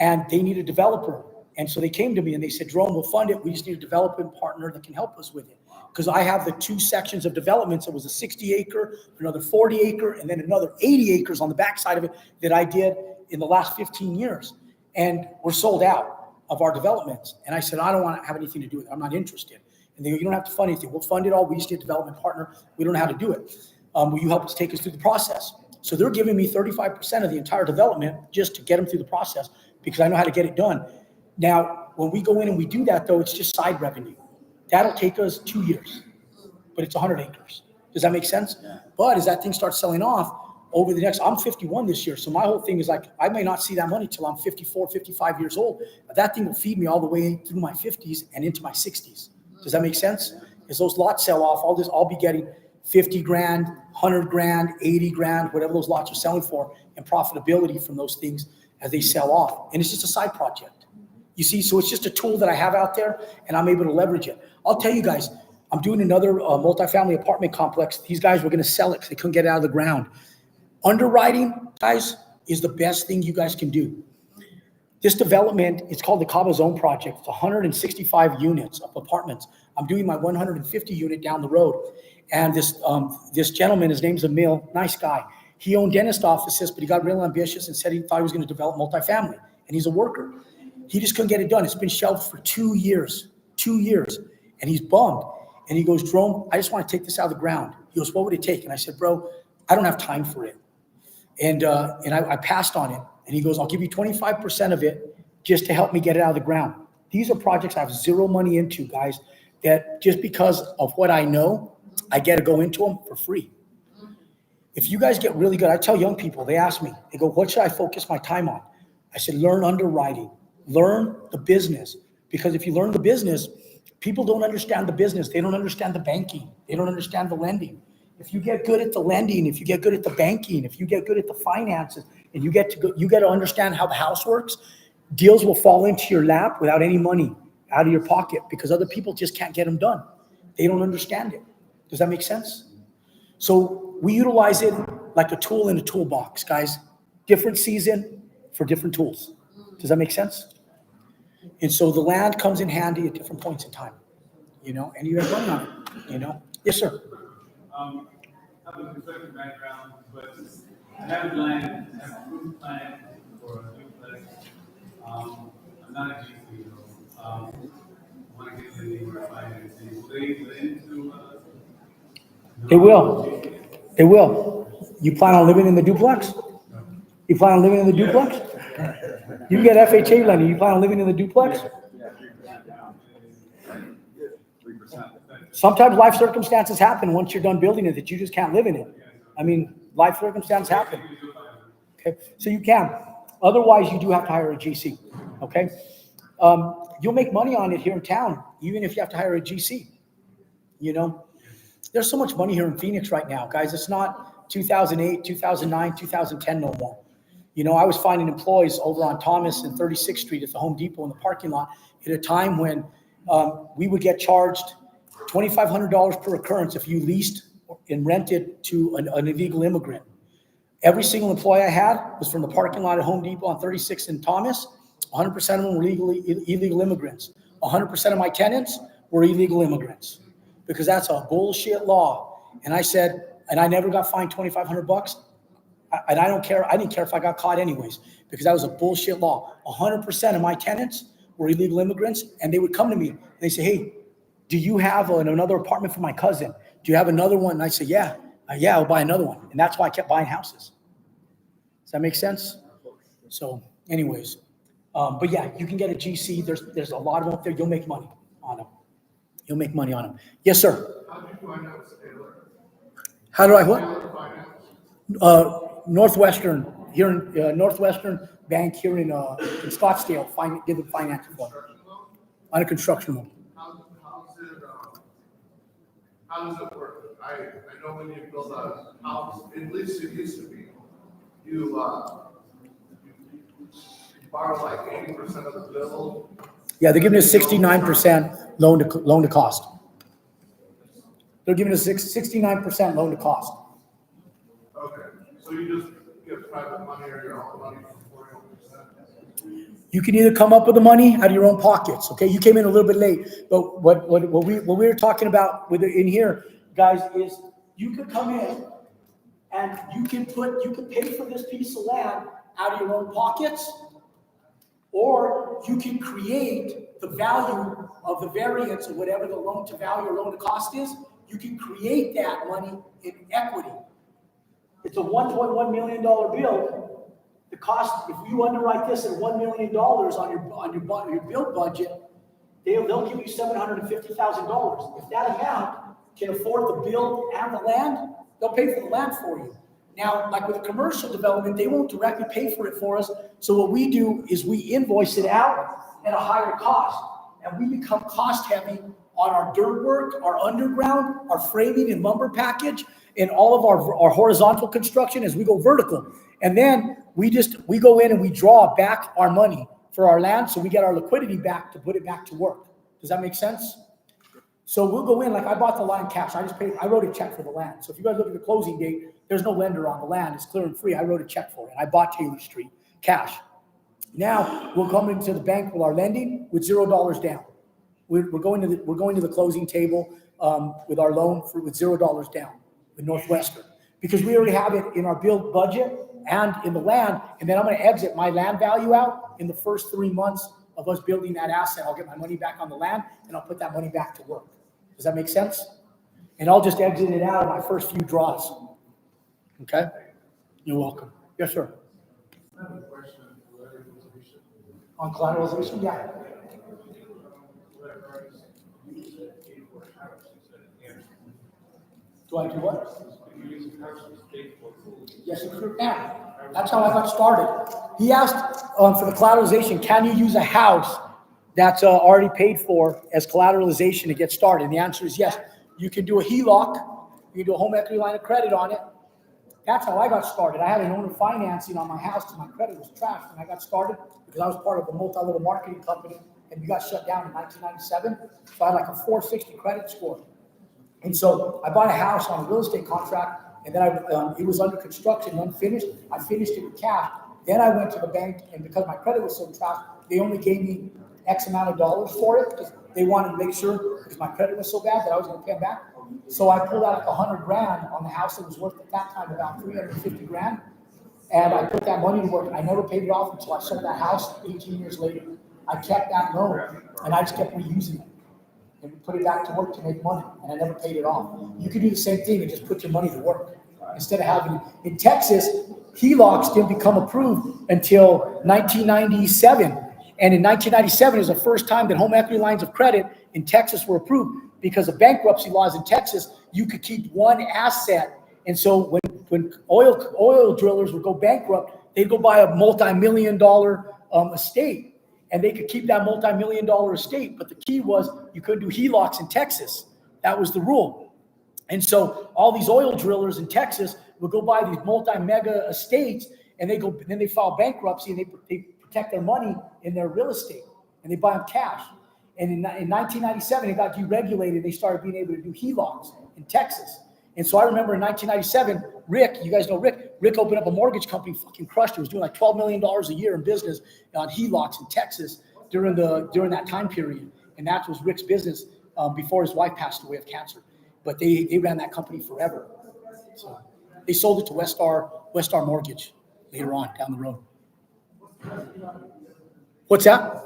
and they need a developer. And so they came to me and they said, Jerome, we'll fund it. We just need a development partner that can help us with it. Because I have the 2 sections of developments. It was a 60 acre, another 40 acre, and then another 80 acres on the backside of it that I did in the last 15 years. And we're sold out of our developments. And I said, I don't want to have anything to do with it. I'm not interested. And they go, you don't have to fund anything. We'll fund it all. We just need a development partner. We don't know how to do it. Will you help us take us through the process? So they're giving me 35% of the entire development just to get them through the process because I know how to get it done. Now, when we go in and we do that, though, it's just side revenue. That'll take us 2 years, but it's 100 acres. Does that make sense? Yeah. But as that thing starts selling off over the next, I'm 51 this year. So my whole thing is like, I may not see that money till I'm 54, 55 years old. But that thing will feed me all the way through my 50s and into my 60s. Does that make sense? As those lots sell off, I'll be getting 50 grand, 100 grand, 80 grand, whatever those lots are selling for, and profitability from those things as they sell off. And it's just a side project. You see, so it's just a tool that I have out there and I'm able to leverage it. I'll tell you guys, I'm doing another multifamily apartment complex. These guys were going to sell it because they couldn't get it out of the ground. Underwriting, guys, is the best thing you guys can do. This development, it's called the Cabo Zone Project. It's 165 units of apartments. I'm doing my 150 unit down the road. And this gentleman, his name's Emil, nice guy. He owned dentist offices, but he got real ambitious and said he thought he was going to develop multifamily. And he's a worker. He just couldn't get it done. It's been shelved for 2 years, and he's bummed. And he goes, Jerome, I just want to take this out of the ground. He goes, what would it take? And I said, bro, I don't have time for it. And I passed on it. And he goes, I'll give you 25% of it just to help me get it out of the ground. These are projects I have zero money into, guys, that just because of what I know, I get to go into them for free. If you guys get really good, I tell young people, they ask me, they go, what should I focus my time on? I said, learn underwriting. Learn the business, because if you learn the business, people don't understand the business. They don't understand the banking. They don't understand the lending. If you get good at the lending, if you get good at the banking, if you get good at the finances, and you get to understand how the house works, deals will fall into your lap without any money out of your pocket because other people just can't get them done. They don't understand it. Does that make sense? So we utilize it like a tool in a toolbox, guys. Different season for different tools. Does that make sense? And so the land comes in handy at different points in time. and you have money on it, Yes, sir. I have a construction background, but I have land, I have approved plan for a duplex. I'm not a GC though. I want to get lending or financing. Will they get into, They will. They will. You plan on living in the duplex? You plan on living in the duplex? You get FHA lending, you plan on living in the duplex? Yeah, 3% down. 3%. Sometimes life circumstances happen once you're done building it that you just can't live in it. I mean, life circumstances happen. Okay, so you can. Otherwise, you do have to hire a GC. Okay, you'll make money on it here in town, even if you have to hire a GC. There's so much money here in Phoenix right now, guys. It's not 2008, 2009, 2010 no more. I was finding employees over on Thomas and 36th Street at the Home Depot in the parking lot at a time when we would get charged $2,500 per occurrence if you leased and rented to an illegal immigrant. Every single employee I had was from the parking lot at Home Depot on 36th and Thomas. 100% of them were illegal immigrants. 100% of my tenants were illegal immigrants because that's a bullshit law. And I said, and I never got fined $2,500. And I don't care. I didn't care if I got caught anyways because that was a bullshit law. 100% of my tenants were illegal immigrants, and they would come to me and they say, "Hey, do you have another apartment for my cousin? Do you have another one?" And I say, "Yeah, I'll buy another one." And that's why I kept buying houses. Does that make sense? So, anyways, but yeah, you can get a GC. There's a lot of them up there. You'll make money on them. You'll make money on them. Yes, sir. How do you finance Taylor? How do I what? Taylor finance? Northwestern here in Northwestern Bank here in Scottsdale. Give the financing for on a construction loan. How does it work? I know when you build a house, at least it used to be, you borrow like 80% of the bill. Yeah, they're giving us 69% loan to cost. They're giving us 69% loan to cost. Okay, so you just get private money or your own money for 40%? You can either come up with the money out of your own pockets. Okay, you came in a little bit late, but what we were talking about in here, guys, is you could come in and you can pay for this piece of land out of your own pockets, or you can create the value of the variance of whatever the loan to value or loan to cost is. You can create that money in equity. It's a $1.1 million bill. The cost, if you underwrite this at $1 million on your build budget, they'll give you $750,000. If that amount can afford the build and the land, they'll pay for the land for you. Now, like with a commercial development, they won't directly pay for it for us. So what we do is we invoice it out at a higher cost, and we become cost heavy on our dirt work, our underground, our framing and lumber package, and all of our horizontal construction as we go vertical. And then we go in and we draw back our money for our land, so we get our liquidity back to put it back to work. Does that make sense? So we'll go in, like I bought the land cash. I wrote a check for the land. So if you guys look at the closing date, there's no lender on the land. It's clear and free. I wrote a check for it. I bought Taylor Street cash. Now we'll come into the bank with our lending with $0 down. We're going to the closing table with our loan with $0 down with Northwestern, because we already have it in our build budget and in the land. And then I'm going to exit my land value out in the first 3 months of us building that asset. I'll get my money back on the land and I'll put that money back to work. Does that make sense? And I'll just exit it out of my first few draws. Okay? You're welcome. Yes, sir. I have a question On collateralization? Yeah. Do I do what? Yes, you can. That's how I got started. He asked for the collateralization, can you use a house that's already paid for as collateralization to get started? And the answer is yes. You can do a HELOC. You can do a home equity line of credit on it. That's how I got started. I had an owner financing on my house because my credit was trashed when I got started, because I was part of a multi-level marketing company and we got shut down in 1997. So I had like a 460 credit score. And so I bought a house on a real estate contract, and then it was under construction, unfinished. I finished it with cash. Then I went to the bank, and because my credit was so trashed, they only gave me X amount of dollars for it because they wanted to make sure, because my credit was so bad that I was gonna pay them back. So I pulled out like 100 grand on the house that was worth at that time about 350 grand. And I put that money to work. I never paid it off until I sold that house 18 years later. I kept that loan and I just kept reusing it. And we put it back to work to make money, and I never paid it off. You can do the same thing and just put your money to work. Instead of having, in Texas, HELOCs didn't become approved until 1997. And in 1997 is the first time that home equity lines of credit in Texas were approved, because of bankruptcy laws in Texas, you could keep one asset. And so when oil drillers would go bankrupt, they'd go buy a multi-million-dollar estate. And they could keep that multi-million-dollar estate, but the key was you couldn't do HELOCs in Texas. That was the rule. And so all these oil drillers in Texas would go buy these multi-mega estates, and then they file bankruptcy, and they protect their money in their real estate, and they buy them cash. And in 1997, it got deregulated. They started being able to do HELOCs in Texas. And so I remember in 1997, Rick, you guys know Rick opened up a mortgage company, fucking crushed it. It was doing like $12 million a year in business on HELOCs in Texas during that time period. And that was Rick's business before his wife passed away of cancer. But they ran that company forever. So they sold it to Westar Mortgage later on down the road. What's that?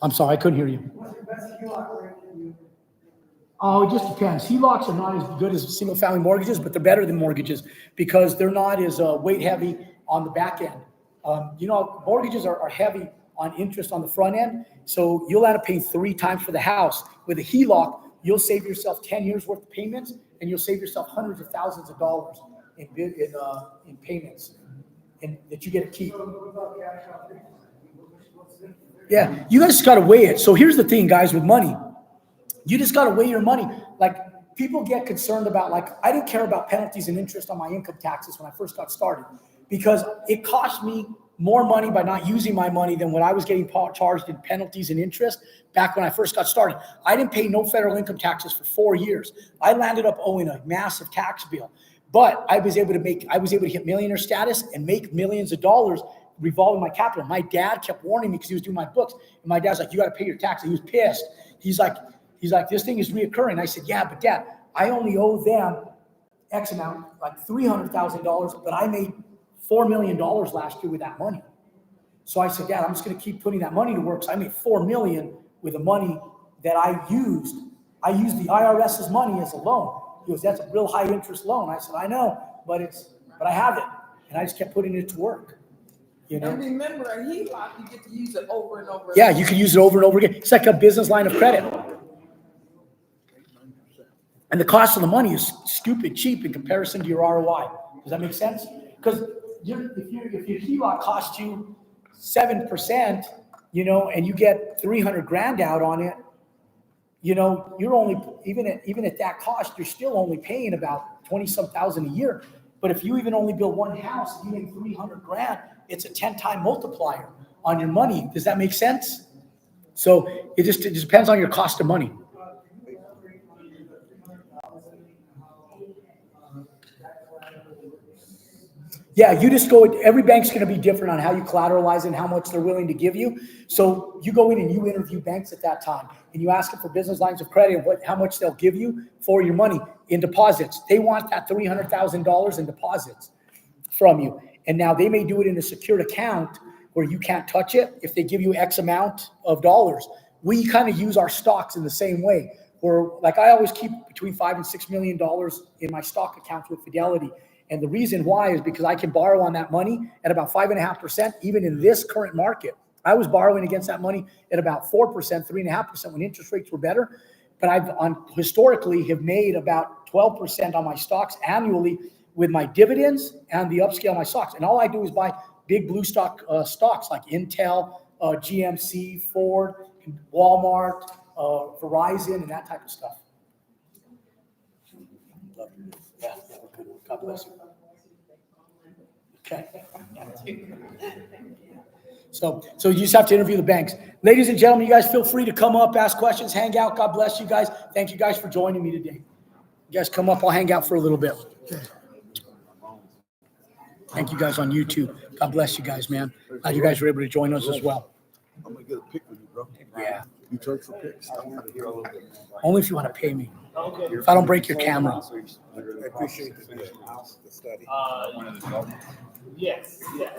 I'm sorry, I couldn't hear you. Oh, it just depends. HELOCs are not as good as single-family mortgages, but they're better than mortgages because they're not as weight heavy on the back end. Mortgages are heavy on interest on the front end, so you'll end up paying 3 times for the house. With a HELOC, you'll save yourself 10 years worth of payments, and you'll save yourself hundreds of thousands of dollars in payments, and that you get to keep. Yeah, you guys got to weigh it. So here's the thing, guys, with money. You just got to weigh your money. Like, people get concerned about, like, I didn't care about penalties and interest on my income taxes when I first got started because it cost me more money by not using my money than what I was getting charged in penalties and interest back when I first got started. I didn't pay no federal income taxes for 4 years. I landed up owing a massive tax bill, but I was able to hit millionaire status and make millions of dollars revolving my capital. My dad kept warning me because he was doing my books, and my dad's like, "You got to pay your taxes." He was pissed. He's like, "This thing is reoccurring." I said, "Yeah, but Dad, I only owe them X amount, like $300,000, but I made $4 million last year with that money." So I said, "Dad, I'm just going to keep putting that money to work." So I made $4 million with the money that I used. I used the IRS's money as a loan. He goes, "That's a real high interest loan." I said, "I know, but I have it." And I just kept putting it to work. You know? And remember, a HELOC, you get to use it over and over. Yeah, you can use it over and over again. It's like a business line of credit. And the cost of the money is stupid cheap in comparison to your ROI. Does that make sense? Because if your HELOC costs you 7%, and you get 300 grand out on it, you're only, even at that cost, you're still only paying about 20-some thousand a year. But if you even only build one house, you make 300 grand, it's a 10-time multiplier on your money. Does that make sense? So it just depends on your cost of money. Yeah, you just go, every bank's going to be different on how you collateralize and how much they're willing to give you. So you go in and you interview banks at that time and you ask them for business lines of credit and how much they'll give you for your money in deposits. They want that $300,000 in deposits from you. And now they may do it in a secured account where you can't touch it if they give you X amount of dollars. We kind of use our stocks in the same way, where, like, I always keep between $5 and $6 million in my stock accounts with Fidelity. And the reason why is because I can borrow on that money at about 5.5%, even in this current market. I was borrowing against that money at about 4%, 3.5% when interest rates were better. But I've historically have made about 12% on my stocks annually with my dividends and the upscale of my stocks. And all I do is buy big blue stock stocks like Intel, GMC, Ford, Walmart, Verizon, and that type of stuff. Yeah, God bless you. Okay. So you just have to interview the banks. Ladies and gentlemen, you guys feel free to come up, ask questions, hang out. God bless you guys. Thank you guys for joining me today. You guys come up, I'll hang out for a little bit. Thank you guys on YouTube. God bless you guys, man. Glad you guys were able to join us as well. I'm gonna get a pic with you, bro. Yeah, You charge for pics. only if you want to pay me. Okay. If I don't break your camera. I appreciate the study. Yes, yeah.